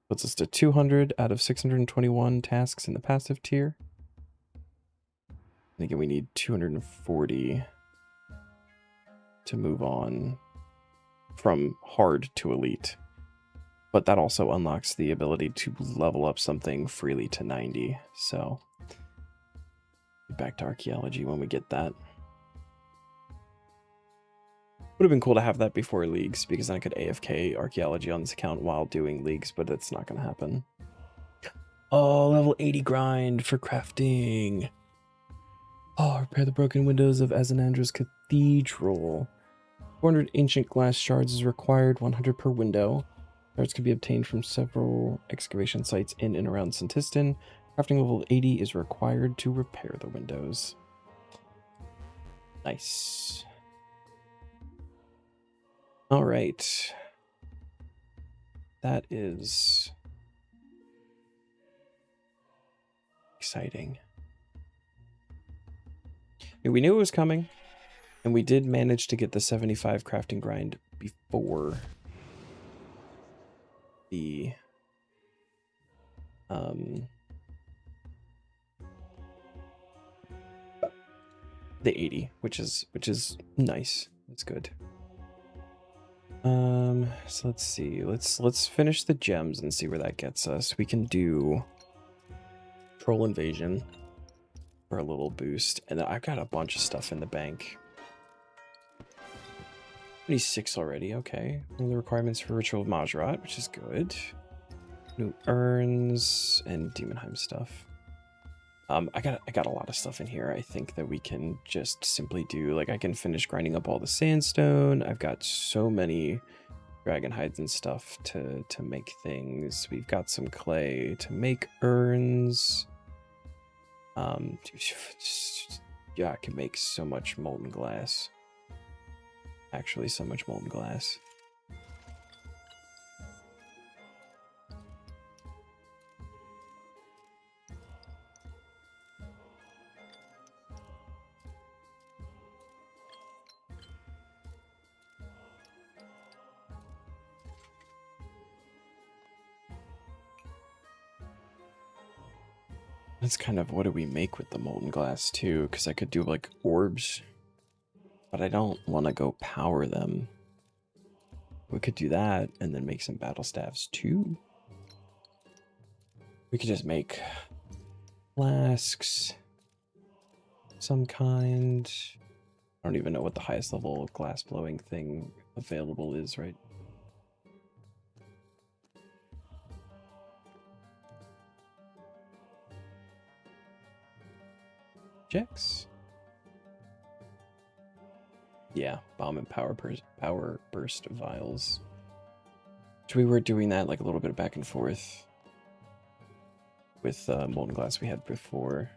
Puts us to 200 out of 621 tasks in the passive tier. And again, we need 240 to move on from hard to elite. But that also unlocks the ability to level up something freely to 90. So, back to archaeology when we get that. Would have been cool to have that before leagues, because then I could AFK archaeology on this account while doing leagues, but that's not going to happen. Oh, level 80 grind for crafting. Oh, repair the broken windows of Azanandra's Cathedral. 400 ancient glass shards is required, 100 per window. Shards can be obtained from several excavation sites in and around Santistan. Crafting level 80 is required to repair the windows. Nice. All right. That is exciting. We knew it was coming, and we did manage to get the 75 crafting grind before the the 80, which is nice. That's good. So let's see. Let's finish the gems and see where that gets us. We can do Troll Invasion for a little boost, and then I've got a bunch of stuff in the bank. 26 already, okay. One of the requirements for Ritual of Majrat, which is good. New urns and Demonheim stuff. I got a lot of stuff in here. I think that we can just simply do, like, I can finish grinding up all the sandstone. I've got so many dragon hides and stuff to make things. We've got some clay to make urns. Yeah, I can make so much molten glass. Actually, so much molten glass. That's kind of what do we make with the molten glass too, because I could do like orbs, but I don't want to go power them. We could do that and then make some battle staves too. We could just make flasks, some kind. I don't even know what the highest level glass blowing thing available is, right? Checks. Yeah, bomb and power burst vials. So we were doing that like a little bit back and forth with molten glass we had before.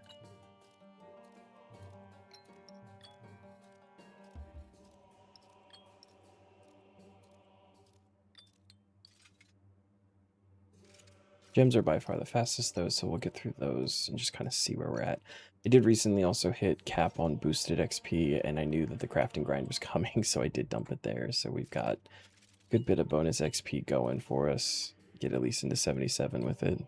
Gems are by far the fastest though, so we'll get through those and just kind of see where we're at. I did recently also hit cap on boosted XP, and I knew that the crafting grind was coming, so I did dump it there. So we've got a good bit of bonus XP going for us. Get at least into 77 with it.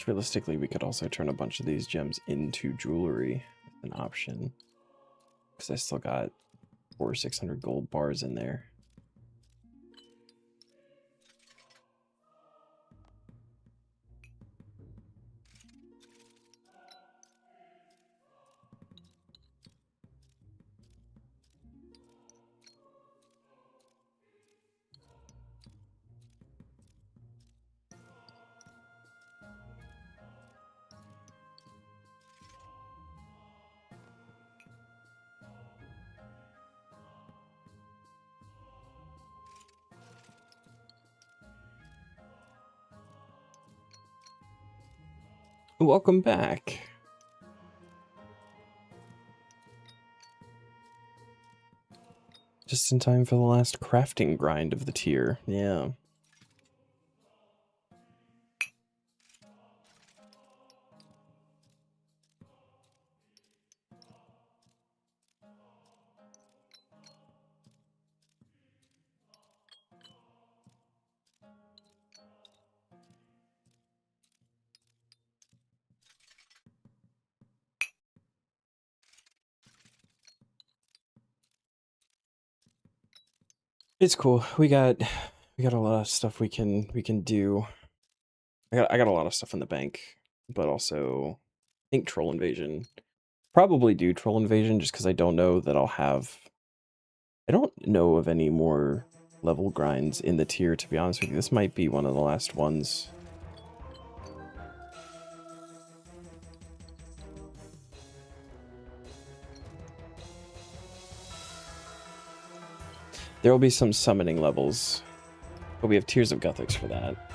Realistically, we could also turn a bunch of these gems into jewelry, an option, because I still got 400 or 600 gold bars in there. Welcome back. Just in time for the last crafting grind of the tier. Yeah. It's cool. We got a lot of stuff we can do. I got a lot of stuff in the bank, but also I think Troll Invasion. Probably do Troll Invasion just because I don't know that I'll have. I don't know of any more level grinds in the tier, to be honest with you. This might be one of the last ones. There will be some summoning levels, but we have Tears of Guthix for that.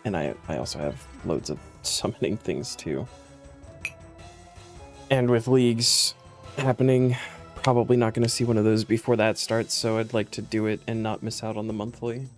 And I also have loads of summoning things too. And with leagues happening, probably not going to see one of those before that starts, so I'd like to do it and not miss out on the monthly.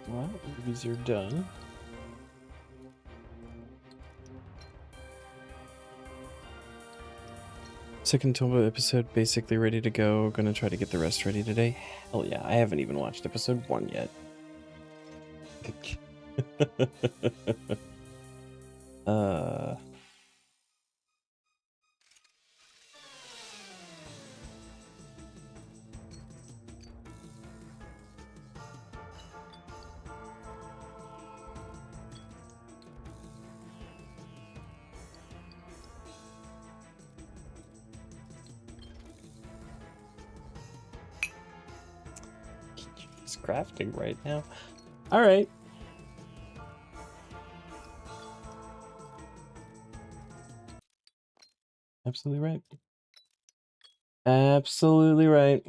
Well, these are done. Second Tomba episode basically ready to go. Gonna try to get the rest ready today. Hell yeah, I haven't even watched episode 1 yet. uh He's crafting right now. All right. Absolutely right. Absolutely right.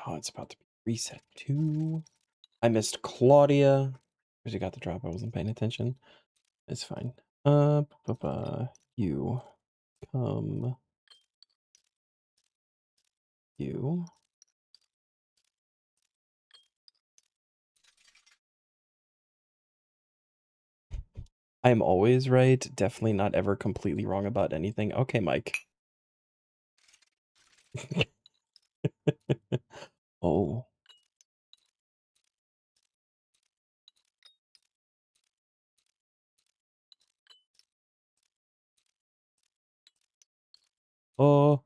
Oh, it's about to be reset too. I missed Claudia. Because you got the drop, I wasn't paying attention. It's fine. You come. You. I am always right. Definitely not ever completely wrong about anything. Okay, Mike. Oh. Oh.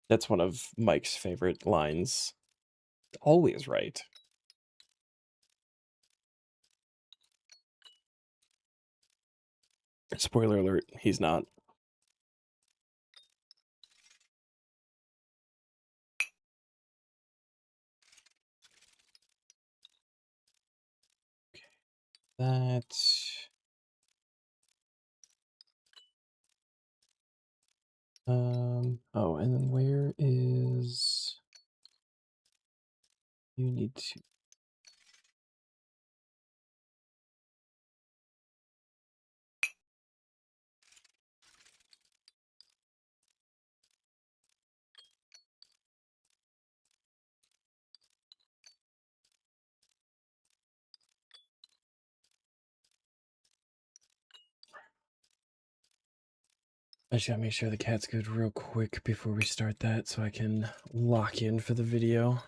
That's one of Mike's favorite lines. Always right. Spoiler alert, he's not. That. Oh, and then where is... You need to... I just gotta make sure the cat's good real quick before we start that so I can lock in for the video.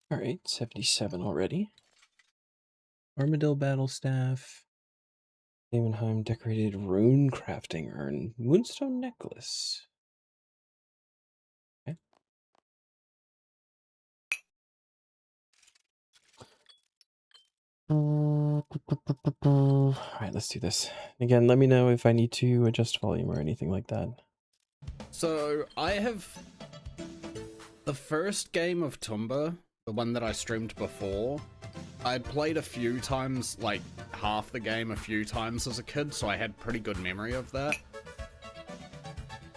Alright, 77 already. Armadillo Battle Staff. Damonheim decorated rune crafting urn. Moonstone necklace. Okay. Alright, let's do this. Again, let me know if I need to adjust volume or anything like that. So, I have the first game of Tumba, the one that I streamed before, I'd played a few times, like half the game a few times as a kid, so I had pretty good memory of that.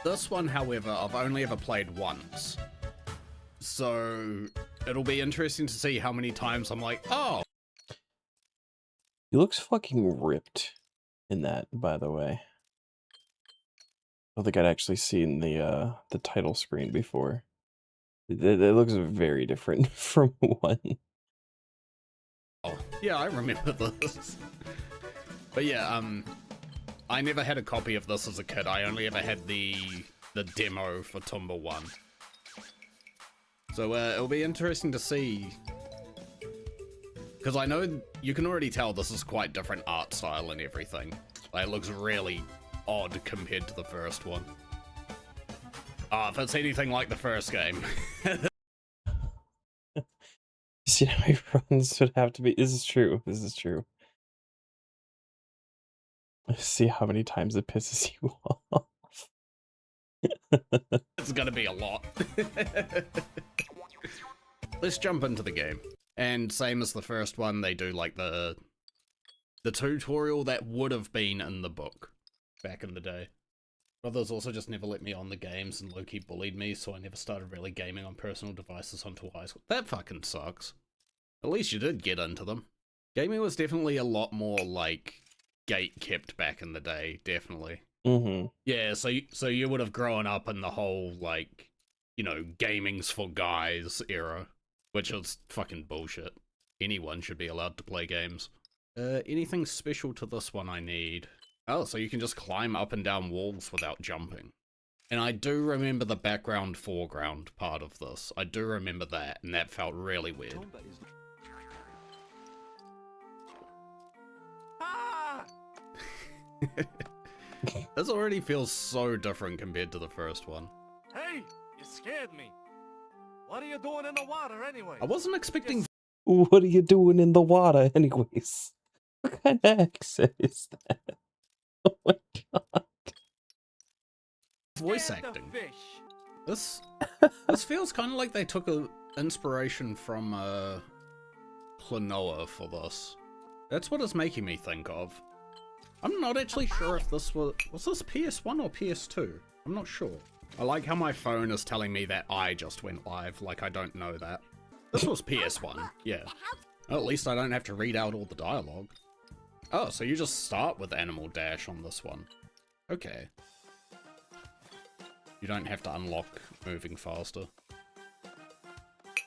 This one, however, I've only ever played once. So, it'll be interesting to see how many times I'm like, oh! He looks fucking ripped in that, by the way. I don't think I'd actually seen the title screen before. It looks very different from one. Oh, yeah, I remember this. But yeah, I never had a copy of this as a kid. I only ever had the demo for Tumba 1. So it'll be interesting to see. Because I know you can already tell this is quite different art style and everything. Like, it looks really odd compared to the first one. If it's anything like the first game. See how he runs would have to be. This is true. This is true. Let's see how many times it pisses you off. It's gonna be a lot. Let's jump into the game. And same as the first one, they do like the tutorial that would have been in the book back in the day. Brothers also just never let me on the games and low-key bullied me, so I never started really gaming on personal devices until high school. That fucking sucks. At least you did get into them. Gaming was definitely a lot more, like, gate-kept back in the day, definitely. Mm-hmm. Yeah, so you would have grown up in the whole, like, you know, gaming's for guys era, which is fucking bullshit. Anyone should be allowed to play games. Anything special to this one I need? Oh, so you can just climb up and down walls without jumping. And I do remember the background foreground part of this. I do remember that, and that felt really weird. This already feels so different compared to the first one. Hey, you scared me. What are you doing in the water anyway? I wasn't expecting What are you doing in the water, anyways? What kind of accent is that? Oh my god. voice Scared the acting. fish. This feels kind of like they took a inspiration from Klonoa for this. That's what it's making me think of. I'm not actually sure if this was this PS1 or PS2? I'm not sure. I like how my phone is telling me that I just went live, like I don't know that. This was PS1, yeah. Well, at least I don't have to read out all the dialogue. Oh, so you just start with Animal Dash on this one. Okay. You don't have to unlock moving faster.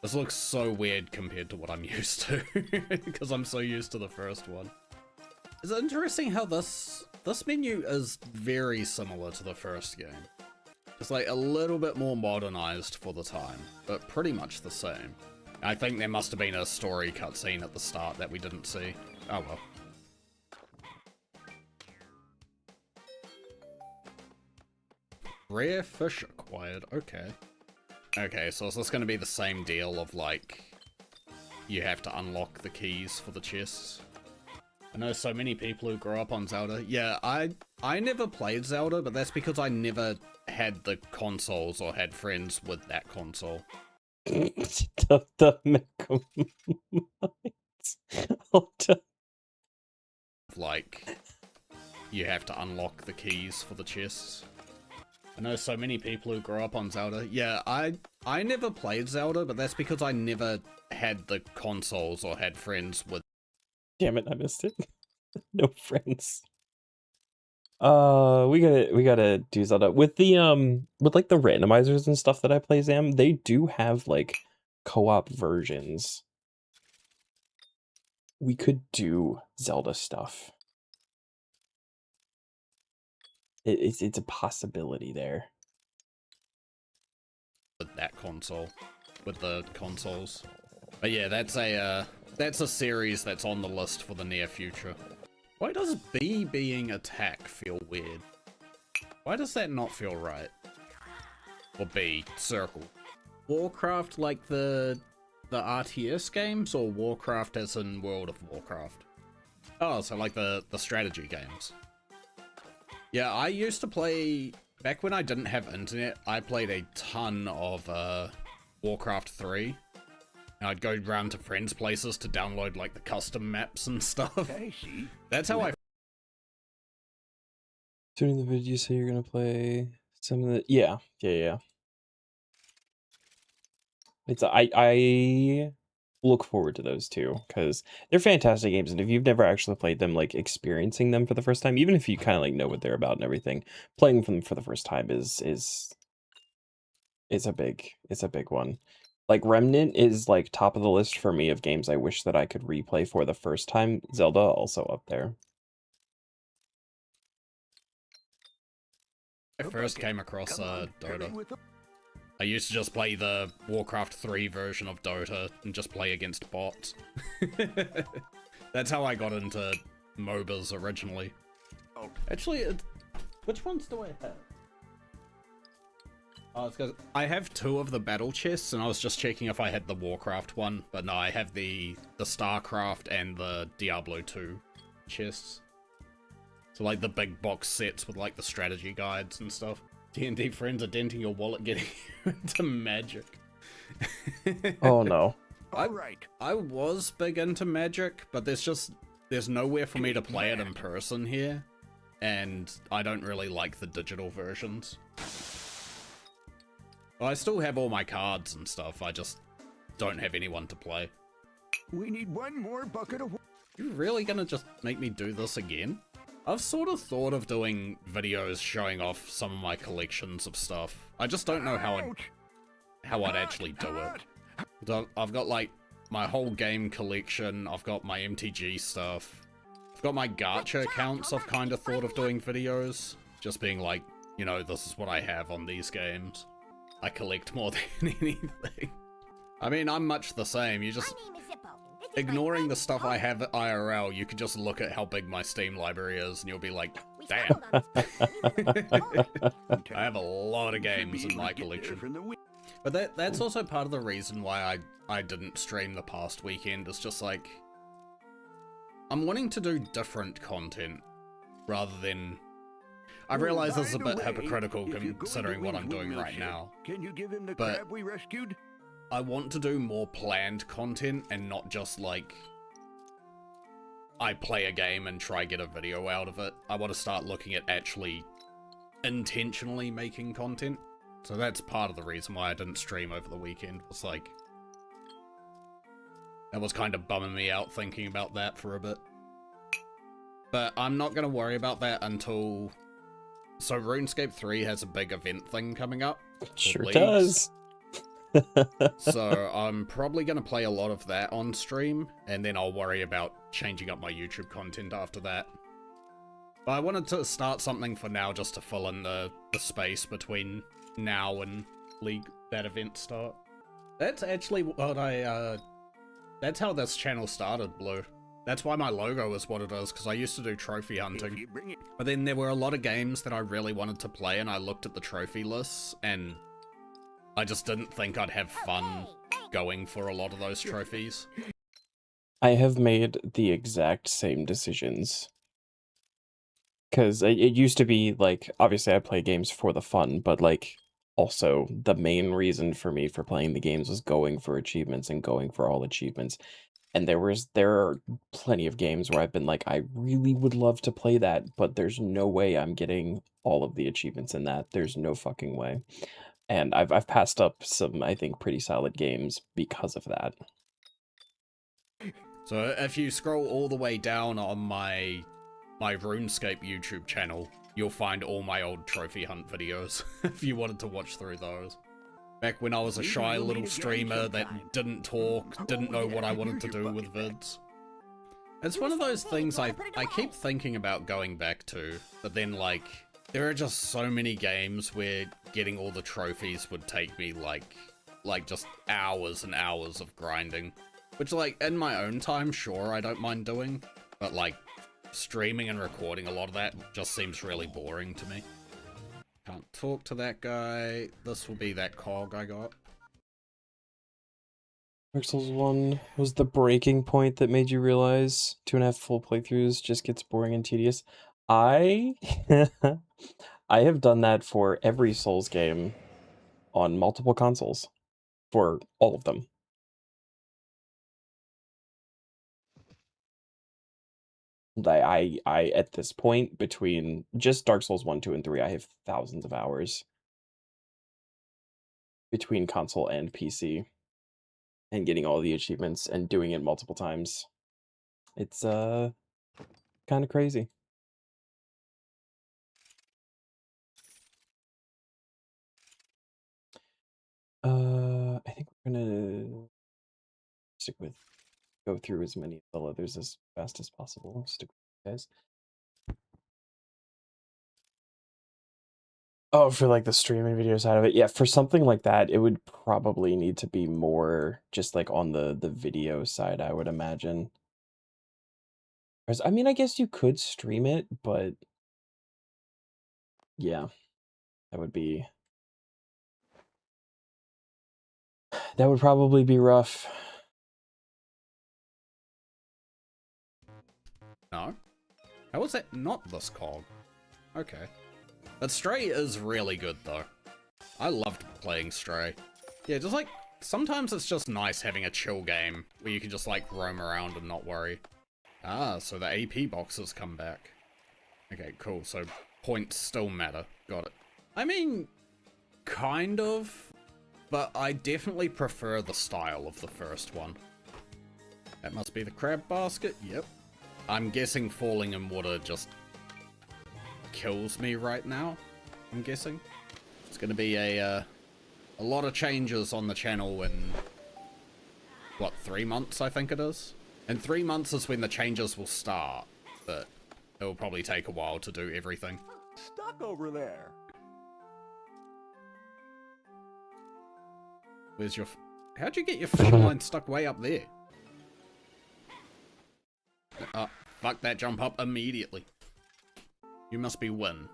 This looks so weird compared to what I'm used to, because I'm so used to the first one. It's interesting how this menu is very similar to the first game. It's like a little bit more modernized for the time, but pretty much the same. I think there must have been a story cutscene at the start that we didn't see. Oh well. Rare fish acquired, okay. Okay, so is this going to be the same deal of like, you have to unlock the keys for the chests? I know so many people who grew up on Zelda. Yeah, I never played Zelda, but that's because I never had the consoles or had friends with that console. the Mega Minds. Hold on. Like, you have to unlock the keys for the chests. I know so many people who grew up on Zelda. Yeah, I never played Zelda, but that's because I never had the consoles or had friends with. Damn it, I missed it. No friends. We gotta do Zelda with the with like the randomizers and stuff that I play. Zam, they do have like co-op versions. We could do Zelda stuff. It's a possibility there. With that console, with the consoles. But yeah, that's a series that's on the list for the near future. Why does B being attack feel weird? Why does that not feel right? Or B, circle. Warcraft like the RTS games, or Warcraft as in World of Warcraft? Oh, so like the strategy games. Yeah, I used to play, back when I didn't have internet, I played a ton of Warcraft 3. And I'd go round to friends' places to download like the custom maps and stuff. That's how I... During the video, you say you're gonna play some of the... Yeah. I look forward to those too, because they're fantastic games, and if you've never actually played them, like experiencing them for the first time, even if you kind of like know what they're about and everything, playing them for the first time is a big one. Like Remnant is like top of the list for me of games I wish that I could replay for the first time. Zelda also up there. I first came across Dota. I used to just play the Warcraft 3 version of Dota and just play against bots. That's how I got into MOBAs originally. Actually, which ones do I have? Oh, it's because I have 2 of the battle chests, and I was just checking if I had the Warcraft one, but no, I have the StarCraft and the Diablo 2 chests. So like the big box sets with like the strategy guides and stuff. D&D friends are denting your wallet getting you into Magic. Oh no. I was big into Magic, but there's nowhere for me to play it in person here, and I don't really like the digital versions. Well, I still have all my cards and stuff, I just don't have anyone to play. We need one more bucket of... You really gonna just make me do this again? I've sort of thought of doing videos showing off some of my collections of stuff. I just don't know how I'd actually do it. I've got like my whole game collection, I've got my MTG stuff, I've got my gacha accounts. I've kind of thought of doing videos, just being like, you know, this is what I have on these games. I collect more than anything. I mean, I'm much the same. You just... Ignoring the stuff I have at IRL, you can just look at how big my Steam library is, and you'll be like, Damn. I have a lot of games in my collection. But that's also part of the reason why I didn't stream the past weekend. It's just like, I'm wanting to do different content rather than... I realize this is a bit hypocritical considering what I'm doing right now. Can you give him the But crab we rescued? I want to do more planned content and not just like I play a game and try get a video out of it. I want to start looking at actually intentionally making content. So that's part of the reason why I didn't stream over the weekend. Was like, that was kind of bumming me out thinking about that for a bit. But I'm not going to worry about that until... So RuneScape 3 has a big event thing coming up. Sure does. So I'm probably going to play a lot of that on stream, and then I'll worry about changing up my YouTube content after that. But I wanted to start something for now just to fill in the space between now and League, that event start. That's actually what that's how this channel started, Blue. That's why my logo is what it is, because I used to do trophy hunting. But then there were a lot of games that I really wanted to play, and I looked at the trophy lists, and I just didn't think I'd have fun going for a lot of those trophies. I have made the exact same decisions. Because it used to be, like, obviously I play games for the fun, but, like, also the main reason for me for playing the games was going for achievements and going for all achievements. And there are plenty of games where I've been like, I really would love to play that, but there's no way I'm getting all of the achievements in that. There's no fucking way. And I've passed up some, I think, pretty solid games because of that. So if you scroll all the way down on my RuneScape YouTube channel, you'll find all my old trophy hunt videos, if you wanted to watch through those. Back when I was a shy little streamer that didn't talk, didn't know what I wanted to do with vids. It's one of those things I keep thinking about going back to, but then, like, there are just so many games where getting all the trophies would take me, like just hours and hours of grinding. Which, like, in my own time, sure, I don't mind doing, but, like, streaming and recording a lot of that just seems really boring to me. Can't talk to that guy. This will be that cog I got. Dark Souls 1 was the breaking point that made you realize 2.5 full playthroughs just gets boring and tedious. I have done that for every Souls game on multiple consoles. For all of them. I at this point, between just Dark Souls 1, 2, and 3, I have thousands of hours between console and PC, and getting all the achievements and doing it multiple times. It's kind of crazy. I think we're gonna stick with go through as many of the others as fast as possible. Stick with you guys. Oh, for like the streaming video side of it. Yeah, for something like that, it would probably need to be more just like on the video side, I would imagine. Whereas, I mean, I guess you could stream it, but yeah, that would probably be rough. No? How was that not this cog? Okay. But Stray is really good, though. I loved playing Stray. Yeah, just like, sometimes it's just nice having a chill game where you can just like roam around and not worry. Ah, so the AP boxes come back. Okay, cool, so points still matter. Got it. I mean, kind of, but I definitely prefer the style of the first one. That must be the crab basket, yep. I'm guessing falling in water just kills me right now, I'm guessing. It's gonna be a lot of changes on the channel in, what, 3 months I think it is? In 3 months is when the changes will start, but it will probably take a while to do everything. Stuck over there. Where's your... How'd you get your fishing line stuck way up there? Fuck that jump up immediately. You must be Win.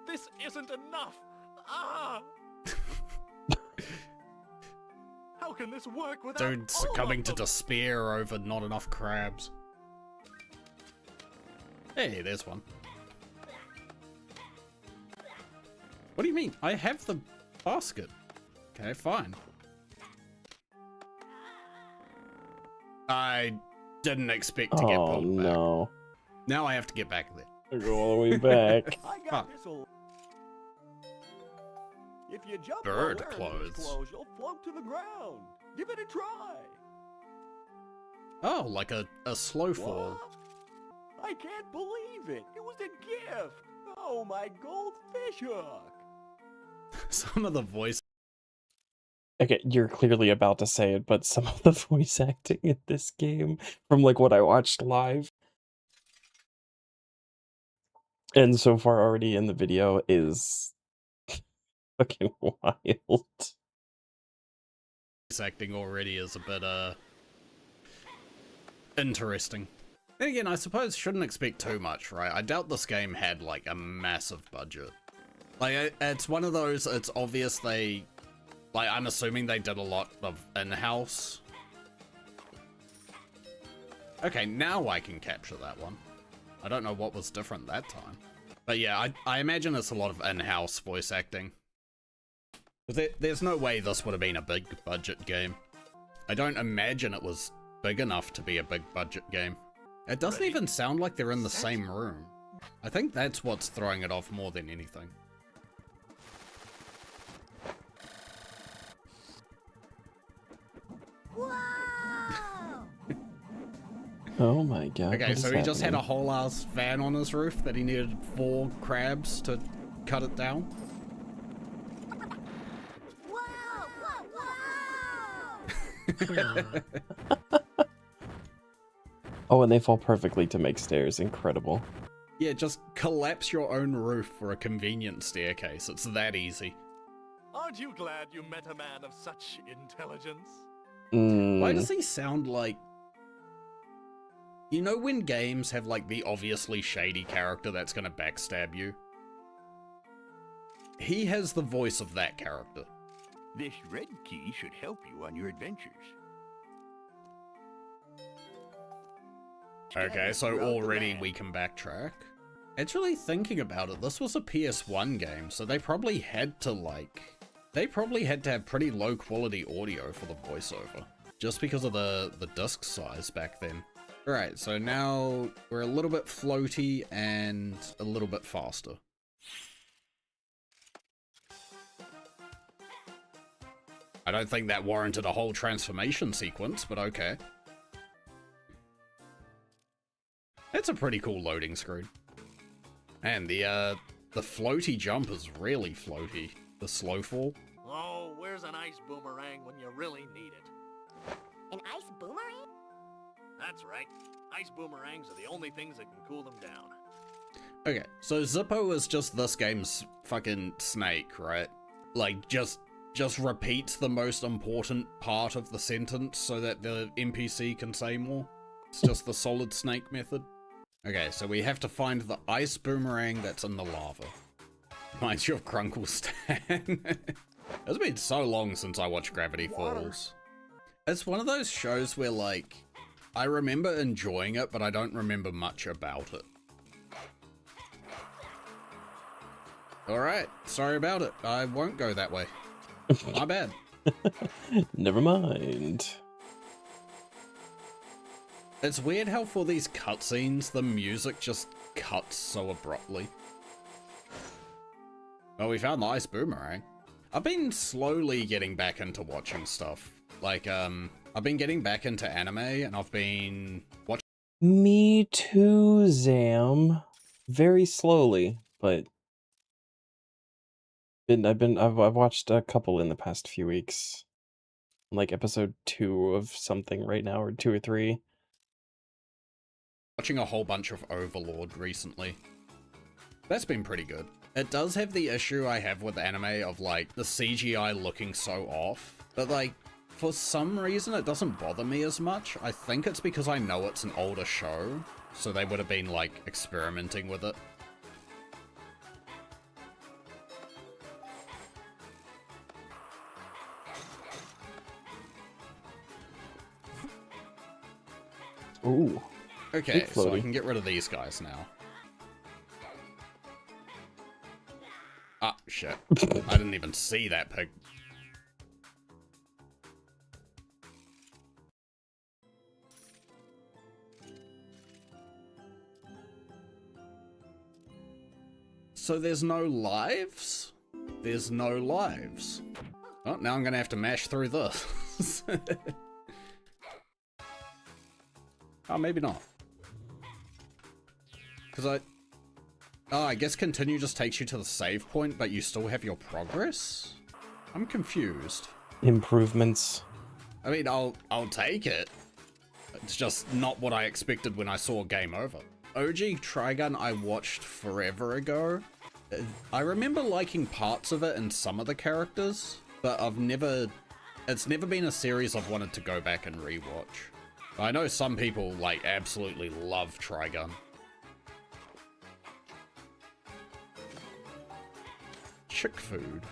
This isn't enough. Ah! How can this work without Dude all succumbing of to them? despair over not enough crabs. Hey, there's one. What do you mean? I have the basket. Okay, fine. I didn't expect to get Oh pulled back. no. Now I have to get back there. I go all the way back. I Huh. got this old. If you jump Bird while wearing these clothes. you'll float to the ground. Give it a try. Oh, like a slow fall. What? I can't believe it. It was a gift. Oh, my gold fish hook. Some of the voice Okay, you're clearly about to say it, but some of the voice acting in this game, from like what I watched live, and so far already in the video, is fucking wild. acting already is a bit interesting. Then again, I suppose shouldn't expect too much, right? I doubt this game had like a massive budget. Like it's one of those, it's obvious they, like, I'm assuming they did a lot of in-house. Okay, now I can capture that one. I don't know what was different that time. But yeah, I imagine it's a lot of in-house voice acting. There's no way this would have been a big budget game. I don't imagine it was big enough to be a big budget game. It doesn't even sound like they're in the same room. I think that's what's throwing it off more than anything. Oh my god. Okay, what so is he just had a happening? whole ass fan on his roof that he needed 4 crabs to cut it down. Oh, and they fall perfectly to make stairs. Incredible. Yeah, just collapse your own roof for a convenient staircase. It's that easy. Aren't you glad you met a man of such intelligence? Why Mm, does he sound like... You know when games have like the obviously shady character that's gonna backstab you? He has the voice of that character. This red key should help you on your adventures. Okay, so Throughout the already land. we can backtrack. Actually, thinking about it, this was a PS1 game, so they probably had to have pretty low quality audio for the voiceover, just because of the disc size back then. Alright, so now we're a little bit floaty and a little bit faster. I don't think that warranted a whole transformation sequence, but okay. That's a pretty cool loading screen. And the floaty jump is really floaty. The slow fall. Oh, where's an ice boomerang when you really need it? An ice boomerang? That's right. Ice boomerangs are the only things that can cool them down. Okay, so Zippo is just this game's fucking snake, right? Like, just repeats the most important part of the sentence so that the NPC can say more. It's just the solid snake method. Okay, so we have to find the ice boomerang that's in the lava. Reminds you of Grunkle Stan. It's been so long since I watched Gravity Falls. It's one of those shows where, like, I remember enjoying it, but I don't remember much about it. Alright, sorry about it. I won't go that way. My bad. never mind. It's weird how for these cutscenes, the music just cuts so abruptly. Well, we found the ice boomerang. I've been slowly getting back into watching stuff. Like, I've been getting back into anime, and I've been watching... Me too, Zam. Very slowly, but I've watched a couple in the past few weeks. Like episode 2 of something right now, or 2 or 3. Watching a whole bunch of Overlord recently. That's been pretty good. It does have the issue I have with anime of, like, the CGI looking so off, but, like, for some reason it doesn't bother me as much. I think it's because I know it's an older show, so they would have been, like, experimenting with it. Ooh. Okay, Big so I floaty. can get rid of these guys now. Ah, shit. I didn't even see that pig. So there's no lives? There's no lives. Oh, now I'm gonna have to mash through this. Oh, maybe not. Because I guess continue just takes you to the save point, but you still have your progress? I'm confused. Improvements. I mean, I'll take it. It's just not what I expected when I saw Game Over. OG Trigun I watched forever ago. I remember liking parts of it and some of the characters, but it's never been a series I've wanted to go back and rewatch. I know some people, like, absolutely love Trigun. Chick food.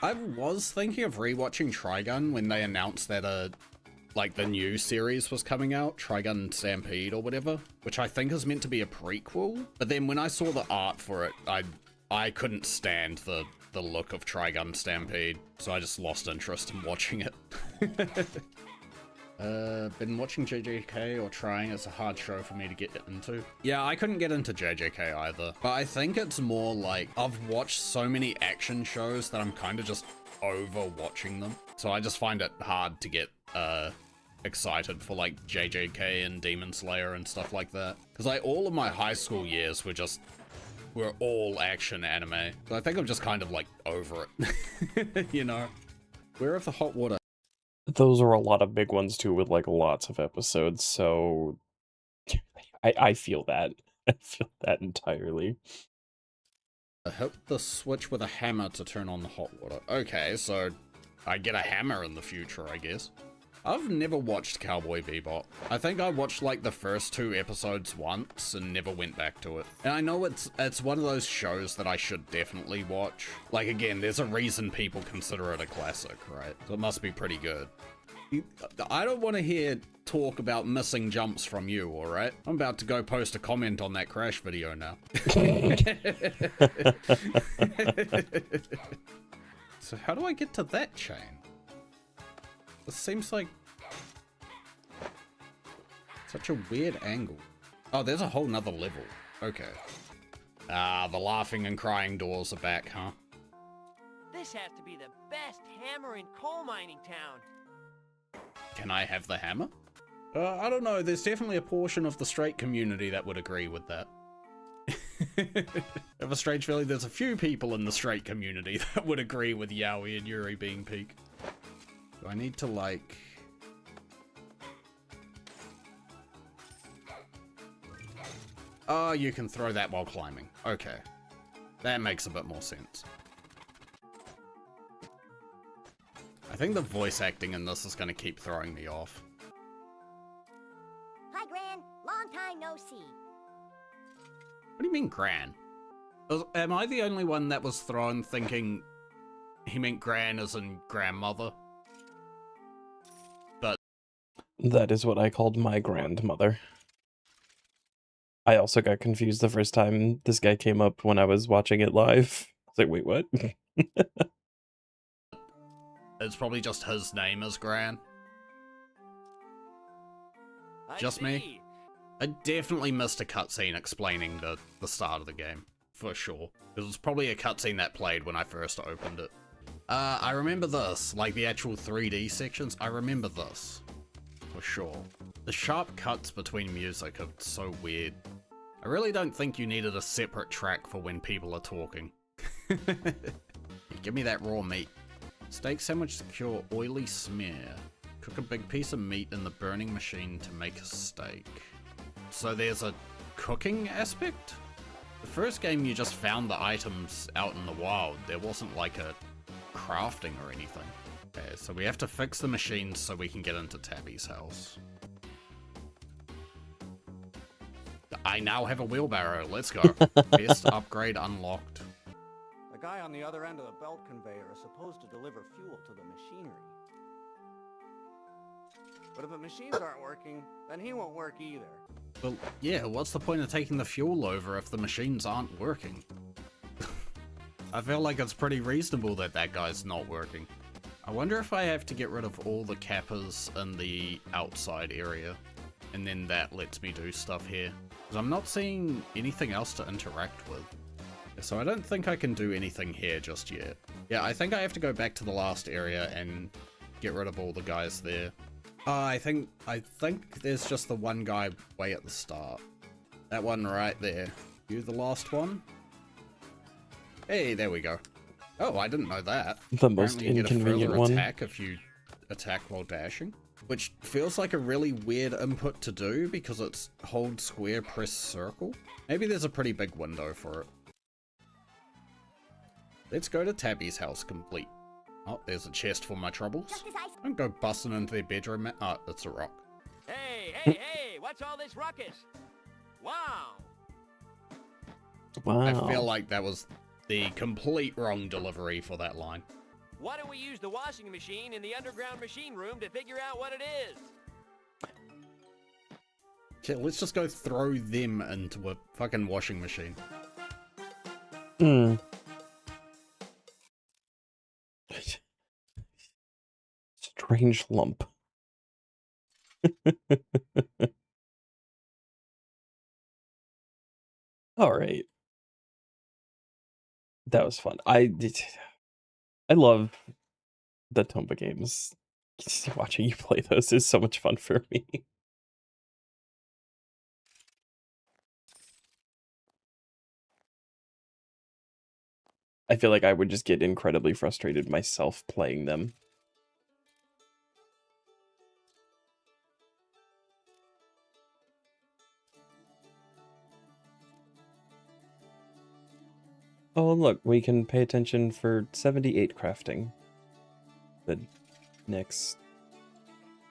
I was thinking of rewatching Trigun when they announced that, like, the new series was coming out, Trigun Stampede or whatever, which I think is meant to be a prequel. But then when I saw the art for it, I couldn't stand the look of Trigun Stampede, so I just lost interest in watching it. Been watching JJK or trying. It's a hard show for me to get into. Yeah, I couldn't get into JJK either, but I think it's more like I've watched so many action shows that I'm kind of just over watching them. So I just find it hard to get excited for like JJK and Demon Slayer and stuff like that. Because like all of my high school years were all action anime. So I think I'm just kind of like over it. You know? Where of the hot water? Those are a lot of big ones too, with like lots of episodes. So I feel that. I feel that entirely. Hit the switch with a hammer to turn on the hot water. Okay, so I get a hammer in the future, I guess. I've never watched Cowboy Bebop. I think I watched like the first 2 episodes once and never went back to it. And I know it's one of those shows that I should definitely watch. Like again, there's a reason people consider it a classic, right? So it must be pretty good. I don't want to hear talk about missing jumps from you, alright? I'm about to go post a comment on that Crash video now. So how do I get to that chain? This seems like such a weird angle. Oh, there's a whole nother level. Okay. Ah, the laughing and crying doors are back, huh? This has to be the best hammer in coal mining town. Can I have the hammer? I don't know. There's definitely a portion of the straight community that would agree with that. Of a strange feeling, there's a few people in the straight community that would agree with Yaoi and Yuri being peak. Do I need to, like... Oh, you can throw that while climbing. Okay. That makes a bit more sense. I think the voice acting in this is going to keep throwing me off. Hi, Gran. Long time no see. What do you mean, Gran? Am I the only one that was thrown thinking he meant Gran as in grandmother? That is what I called my grandmother. I also got confused the first time this guy came up when I was watching it live. I was like, wait, what? It's probably just his name as Gran. I Just me? see. I definitely missed a cutscene explaining the start of the game, for sure. It was probably a cutscene that played when I first opened it. I remember this, like the actual 3D sections, I remember this. For sure. The sharp cuts between music are so weird. I really don't think you needed a separate track for when people are talking. Give me that raw meat. Steak sandwich secure oily smear. Cook a big piece of meat in the burning machine to make a steak. So there's a cooking aspect? The first game you just found the items out in the wild. There wasn't like a crafting or anything. Okay, so we have to fix the machines so we can get into Tabby's house. I now have a wheelbarrow. Let's go. Best upgrade unlocked. The guy on the other end of the belt conveyor is supposed to deliver fuel to the machinery. But if the machines aren't working, then he won't work either. Well, yeah, what's the point of taking the fuel over if the machines aren't working? I feel like it's pretty reasonable that that guy's not working. I wonder if I have to get rid of all the cappers in the outside area, and then that lets me do stuff here. Because I'm not seeing anything else to interact with. So I don't think I can do anything here just yet. Yeah, I think I have to go back to the last area and get rid of all the guys there. I think there's just the one guy way at the start. That one right there. You the last one? Hey, there we go. Oh, I didn't know that. The most Apparently you get a inconvenient further one. attack if you attack while dashing. Which feels like a really weird input to do because it's hold square, press circle. Maybe there's a pretty big window for it. Let's go to Tabby's house complete. Oh, there's a chest for my troubles. Just as I... Don't go busting into their bedroom. Oh, it's a rock. Hey, what's all this ruckus? Wow. Wow. I feel like that was the complete wrong delivery for that line. Why don't we use the washing machine in the underground machine room to figure out what it is? Okay, let's just go throw them into a fucking washing machine. Hmm. Strange lump. All right. That was fun. I love the Tomba games. Just watching you play those is so much fun for me. I feel like I would just get incredibly frustrated myself playing them. Oh, and look, we can pay attention for 78 crafting. The next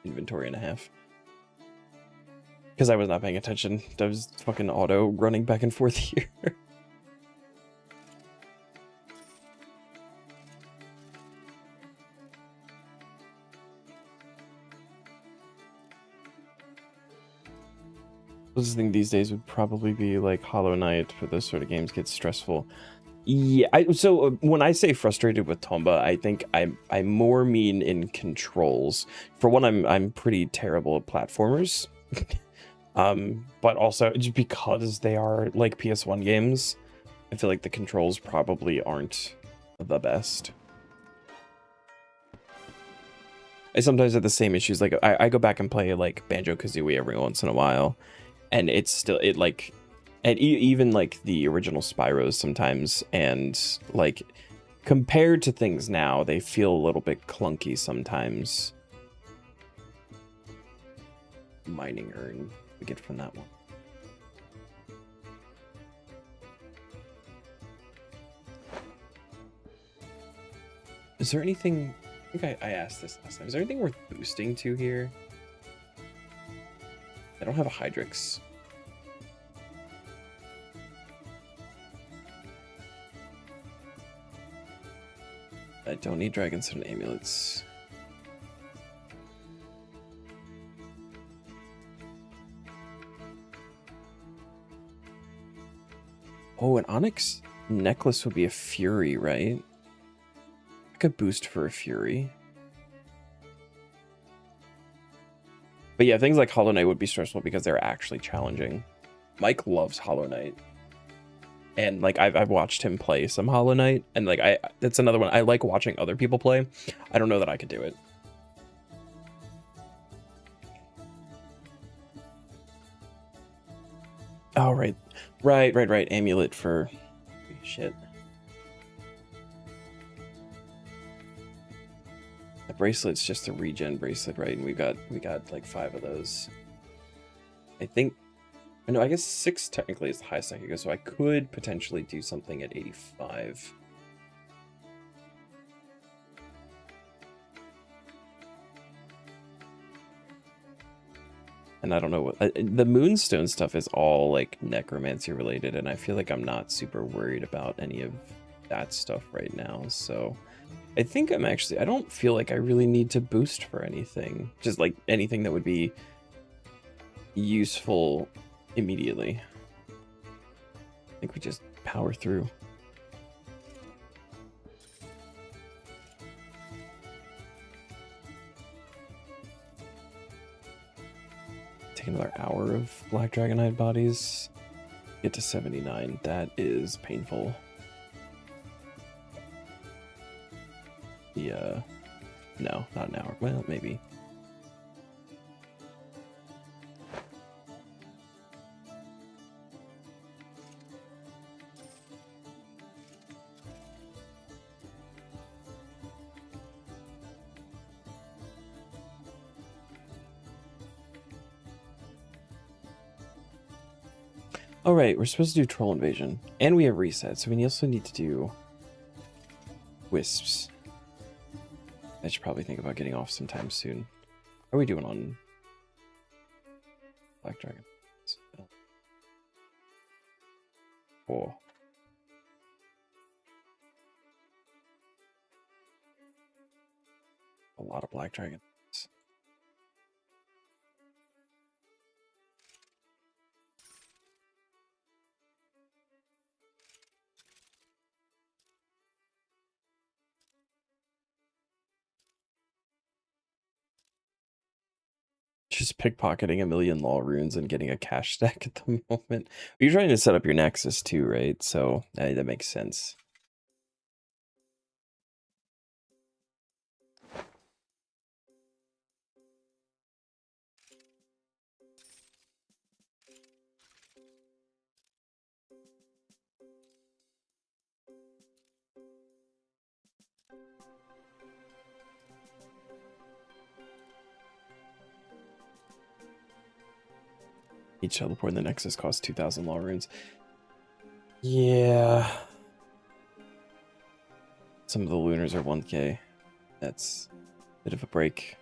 inventory and a half. Because I was not paying attention. I was fucking auto running back and forth here. Closest thing these days would probably be like Hollow Knight, but those sort of games get stressful. Yeah, so when I say frustrated with Tomba, I think I more mean in controls. For one, I'm pretty terrible at platformers, but also just because they are like PS1 games, I feel like the controls probably aren't the best. I sometimes have the same issues. Like I go back and play like Banjo-Kazooie every once in a while, and it's still and even like the original Spyros sometimes, and like compared to things now, they feel a little bit clunky sometimes. Mining urn we get from that one. Is there anything? I think I asked this last time. Is there anything worth boosting to here? I don't have a Hydrix. I don't need Dragonstone amulets. Oh, an Onyx necklace would be a Fury, right? I could boost for a Fury. But yeah, things like Hollow Knight would be stressful because they're actually challenging. Mike loves Hollow Knight. And like I've watched him play some Hollow Knight, and like that's another one. I like watching other people play. I don't know that I could do it. Oh right. Amulet for shit. The bracelet's just a regen bracelet, right? And we got like 5 of those. I think. No, I guess 6 technically is the highest I could go, so I could potentially do something at 85. And I don't know what the moonstone stuff is all like necromancy related, and I feel like I'm not super worried about any of that stuff right now. So I think I don't feel like I really need to boost for anything, just like anything that would be useful immediately. I think we just power through. Take another hour of Black Dragonite bodies. Get to 79. That is painful. Yeah. No, not an hour. Well, maybe. All right, we're supposed to do Troll Invasion, and we have reset, so we also need to do Wisps. I should probably think about getting off sometime soon. How are we doing on Black Dragon? Oh. A lot of Black Dragon. Just pickpocketing a million law runes and getting a cash stack at the moment. You're trying to set up your Nexus too, right? So that makes sense. Each teleport in the Nexus costs 2,000 law runes. Yeah. Some of the lunars are 1k. That's a bit of a break.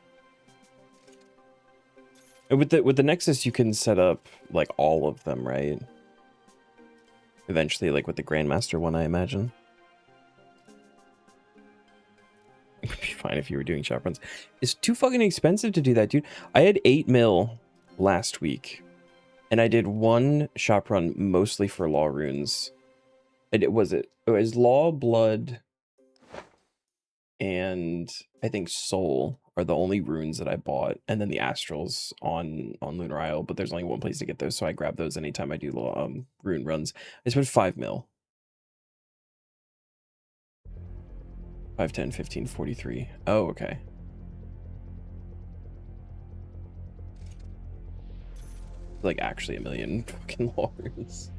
And with the Nexus, you can set up like all of them, right? Eventually, like with the Grandmaster one, I imagine. It would be fine if you were doing shop runs. It's too fucking expensive to do that, dude. I had 8 mil last week. And I did one shop run mostly for law runes. And it was law, blood, and I think soul are the only runes that I bought. And then the astrals on Lunar Isle, but there's only one place to get those, so I grab those anytime I do rune runs. I spent 5 mil. 5, 10, 15, 43. Oh, okay. Like actually a million fucking law runes.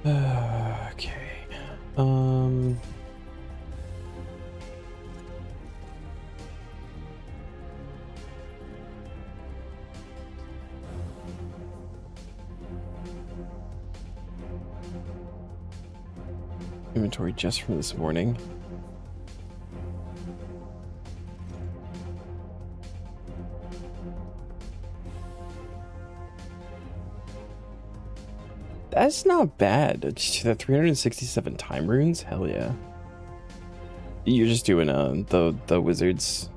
Okay. Inventory just from this morning. That's not bad. The 367 time runes? Hell yeah. You're just doing the wizards.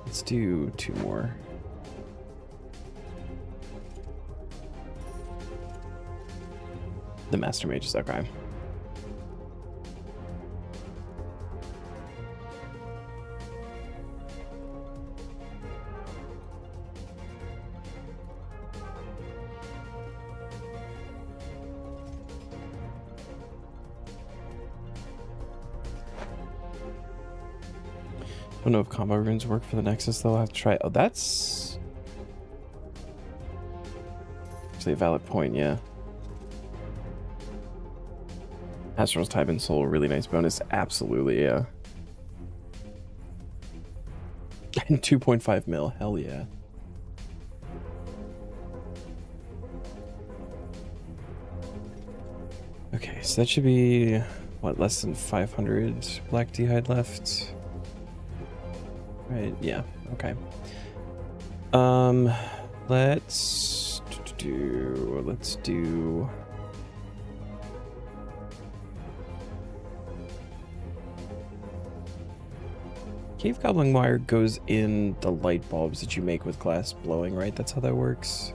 Let's do 2 more. The master mage is okay. don't know if combo runes work for the Nexus though. I'll have to try. Oh, that's actually a valid point, yeah. Astral's Type and Soul, really nice bonus. Absolutely, yeah. And 2.5 mil, hell yeah. Okay, so that should be, what, less than 500 black d'hide left? Right, yeah, okay. Let's do Cave Goblin wire goes in the light bulbs that you make with glass blowing, right? That's how that works.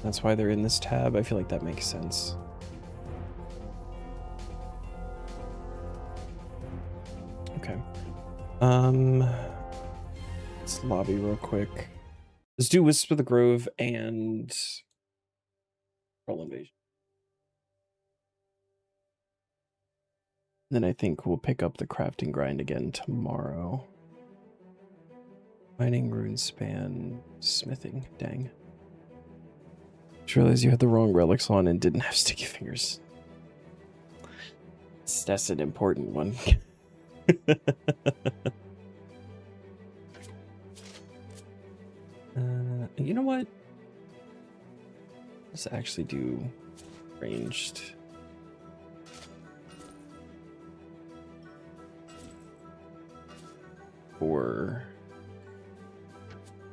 That's why they're in this tab. I feel like that makes sense. Okay. Let's lobby real quick. Let's do Wisp of the Grove and Troll Invasion. Then I think we'll pick up the crafting grind again tomorrow. Mining, rune span, smithing. Dang. Just realized you had the wrong relics on and didn't have sticky fingers. That's an important one. You know what? Let's actually do ranged. For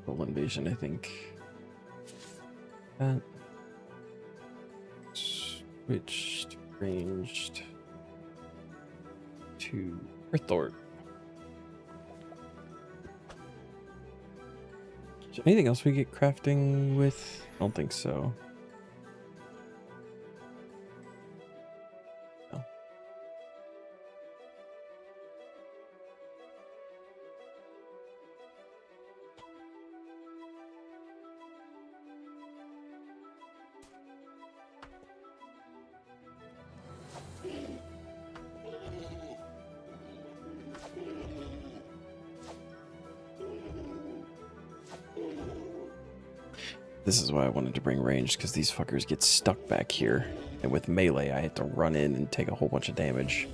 full invasion, I think. Switched ranged to Earthort. Is there anything else we get crafting with? I don't think so. No. This is why I wanted to bring range, because these fuckers get stuck back here. And with melee, I had to run in and take a whole bunch of damage.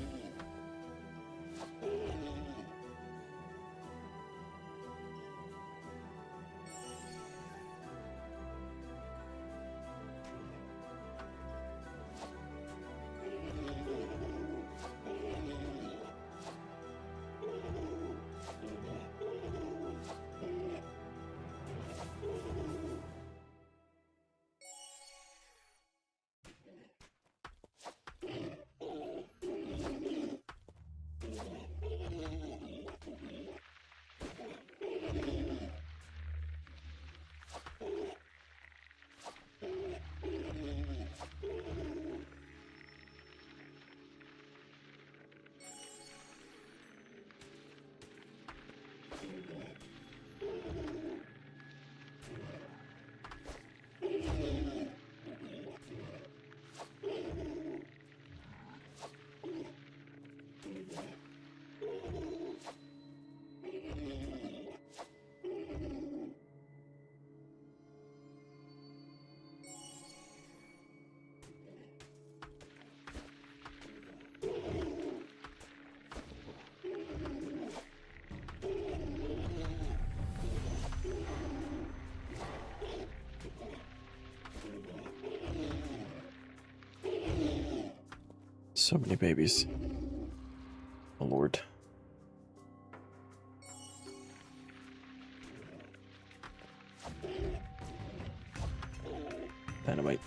So many babies. Oh Lord. Dynamite.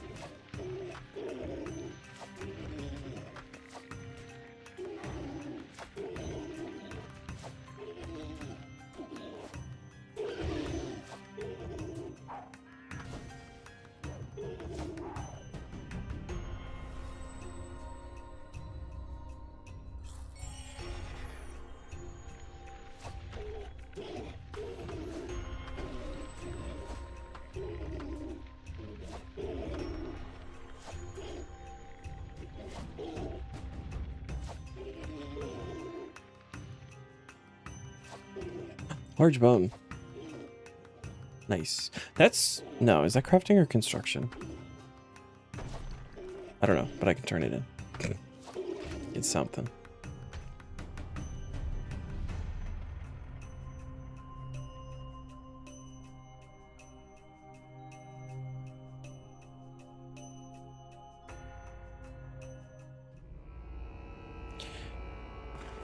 Large bone. Nice. That's... No, is that crafting or construction? I don't know, but I can turn it in. It's something.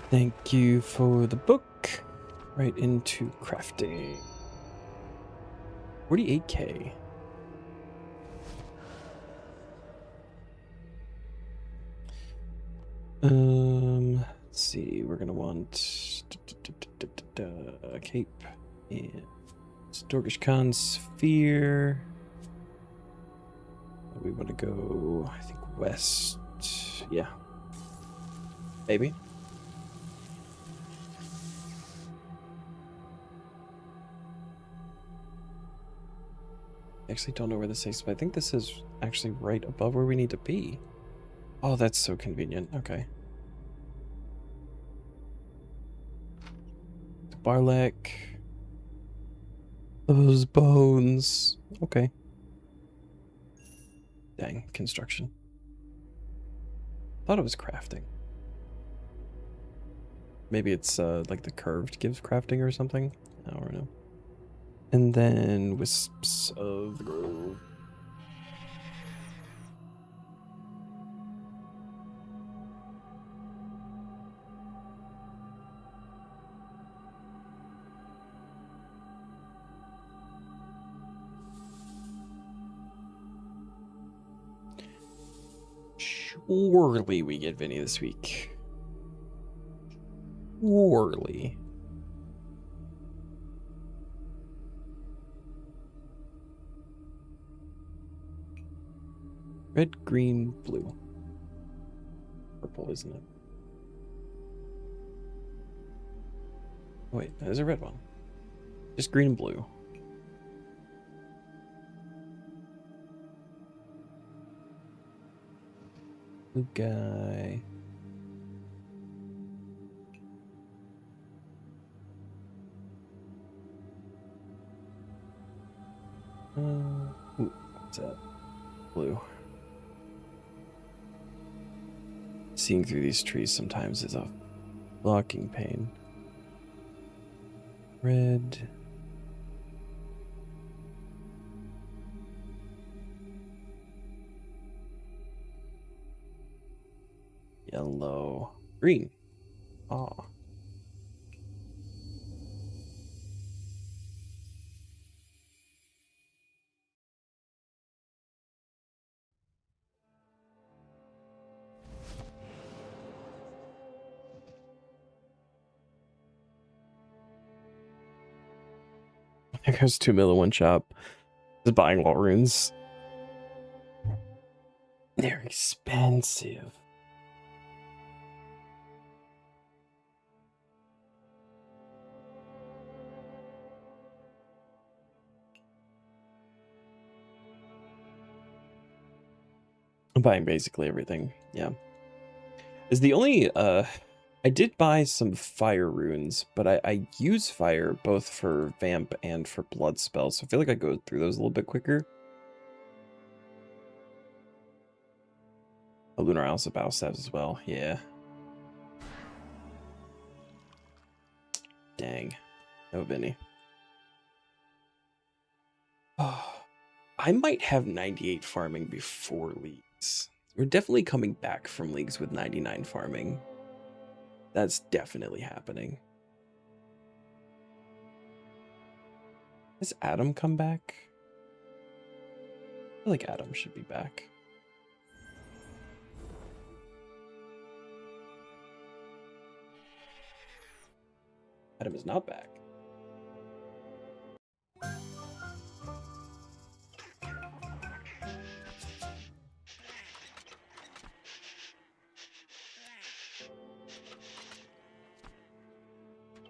Thank you for the book. Right into crafting. 48K. Let's see. We're gonna want a cape and Storgish Khan sphere. We want to go, I think, west. Yeah. Maybe. I actually don't know where this is, but I think this is actually right above where we need to be. Oh, that's so convenient. Okay. Barlek. Those bones. Okay. Dang, construction. Thought it was crafting. Maybe it's like the curved gives crafting or something. I don't know. And then wisps of the grove. Surely we get Vinny this week. Surely. Red, green, blue. Purple, isn't it? Oh, wait, there's a red one. Just green and blue. Blue guy. Ooh, what's that? Blue. Seeing through these trees sometimes is a blocking pain. Red. Yellow. Green. Oh. There goes 2 mil in one shop. Just buying wall runes. They're expensive. I'm buying basically everything, yeah. Is the only, I did buy some fire runes, but I use fire both for vamp and for blood spells, so I feel like I go through those a little bit quicker. A Lunar Isles of Bow Staves as well, yeah. Dang. No Vinny. Oh, I might have 98 farming before leagues. We're definitely coming back from leagues with 99 farming. That's definitely happening. Has Adam come back? I feel like Adam should be back. Adam is not back.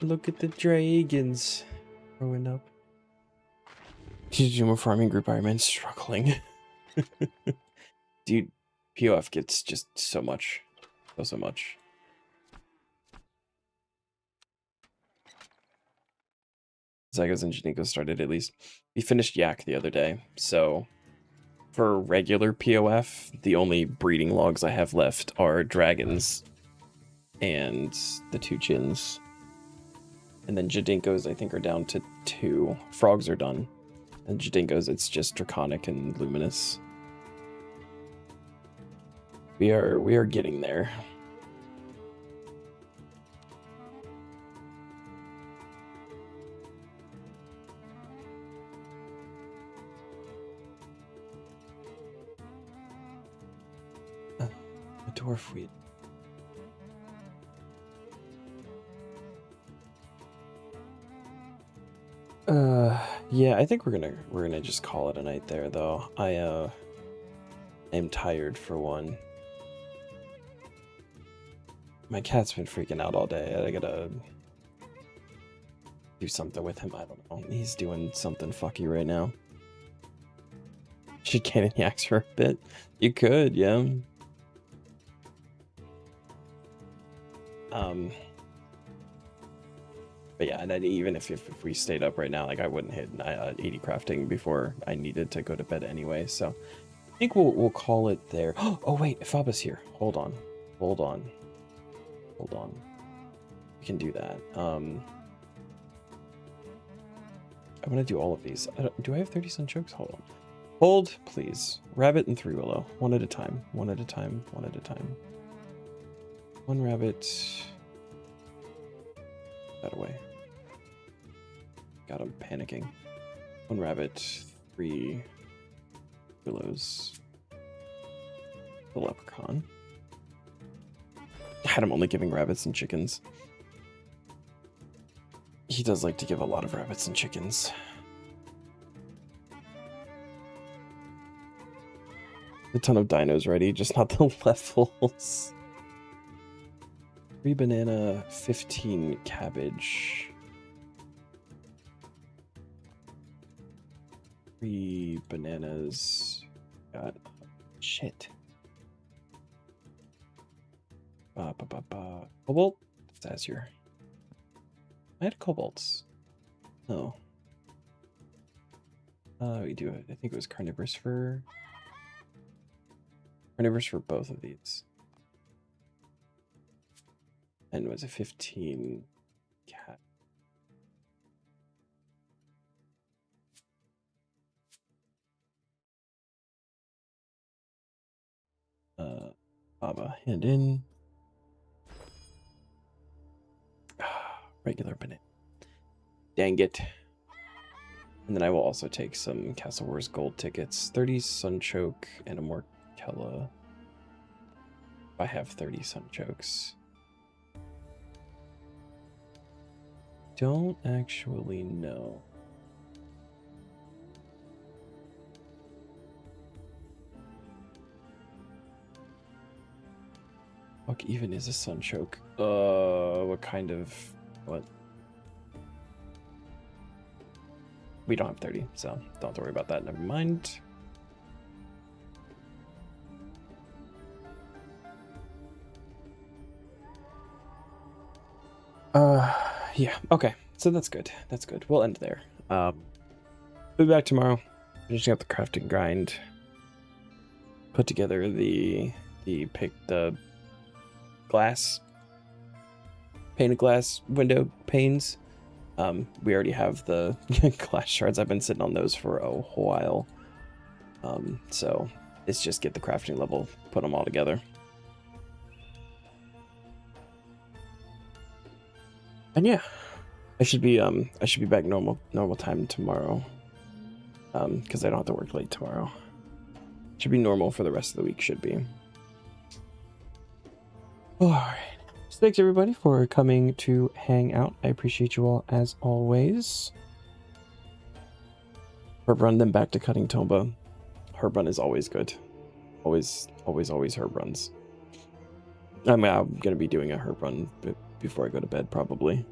Look at the dragons growing up. More farming group Iron Man struggling. Dude, POF gets just so much. So much. Zygos and Jadinkos started at least. We finished Yak the other day, so for regular POF, the only breeding logs I have left are dragons and the 2 Jins. And then Jadinkos, I think, are down to 2. Frogs are done. And Jadinkos, it's just Draconic and Luminous. We are getting there. A dwarf weed. Yeah, I think we're gonna just call it a night there, though. I am tired for one. My cat's been freaking out all day. I gotta do something with him. I don't know. He's doing something fucky right now. Should cannon yaks for a bit. You could, yeah. But yeah, and then even if we stayed up right now, like I wouldn't hit 80 crafting before I needed to go to bed anyway. So I think we'll call it there. Oh wait, Faba's here. Hold on. We can do that. I want to do all of these. Do I have 30 sunchokes? Hold on. Hold, please. Rabbit and 3 willow. One at a time. One rabbit. That away. God, I'm panicking. 1 rabbit, 3 willows. The leprechaun. God, I'm only giving rabbits and chickens. He does like to give a lot of rabbits and chickens. A ton of dinos ready, just not the levels. 3 banana, 15 cabbage. 3 bananas. Got shit. Cobalt? It's Azure. I had cobalts. No. We do it. I think it was carnivorous for both of these. And was a 15 cat. Baba, hand in. Regular banana. Dang it. And then I will also take some Castle Wars gold tickets. 30 Sunchoke and a Morkella. I have 30 Sunchokes. Don't actually know. Fuck even is a Sunchoke? What kind of... what? We don't have 30, so don't have to worry about that. Never mind. Yeah, okay. So that's good. That's good. We'll end there. We'll be back tomorrow. Finishing up the crafting grind. Put together the glass, painted glass window panes. We already have the glass shards. I've been sitting on those for a while. So it's just get the crafting level, put them all together. And yeah, I should be back normal time tomorrow. Because I don't have to work late tomorrow. Should be normal for the rest of the week, should be. Alright. So thanks everybody for coming to hang out. I appreciate you all as always. Herb run, then back to cutting Tomba. Herb run is always good. Always herb runs. I'm gonna be doing a herb run before I go to bed, probably.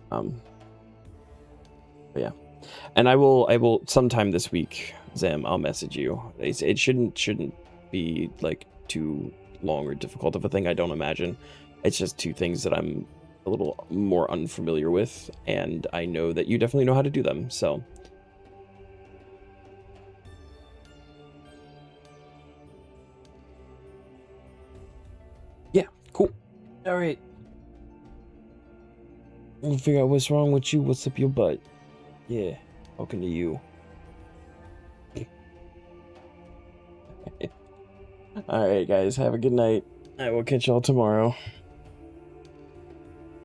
But yeah. And I will sometime this week, Zam, I'll message you. It shouldn't be like too long or difficult of a thing, I don't imagine. It's just 2 things that I'm a little more unfamiliar with, and I know that you definitely know how to do them, so. Yeah, cool. All right. We'll figure out what's wrong with you, what's up your butt. Yeah, talking to you. All right, guys, have a good night. I will catch y'all tomorrow.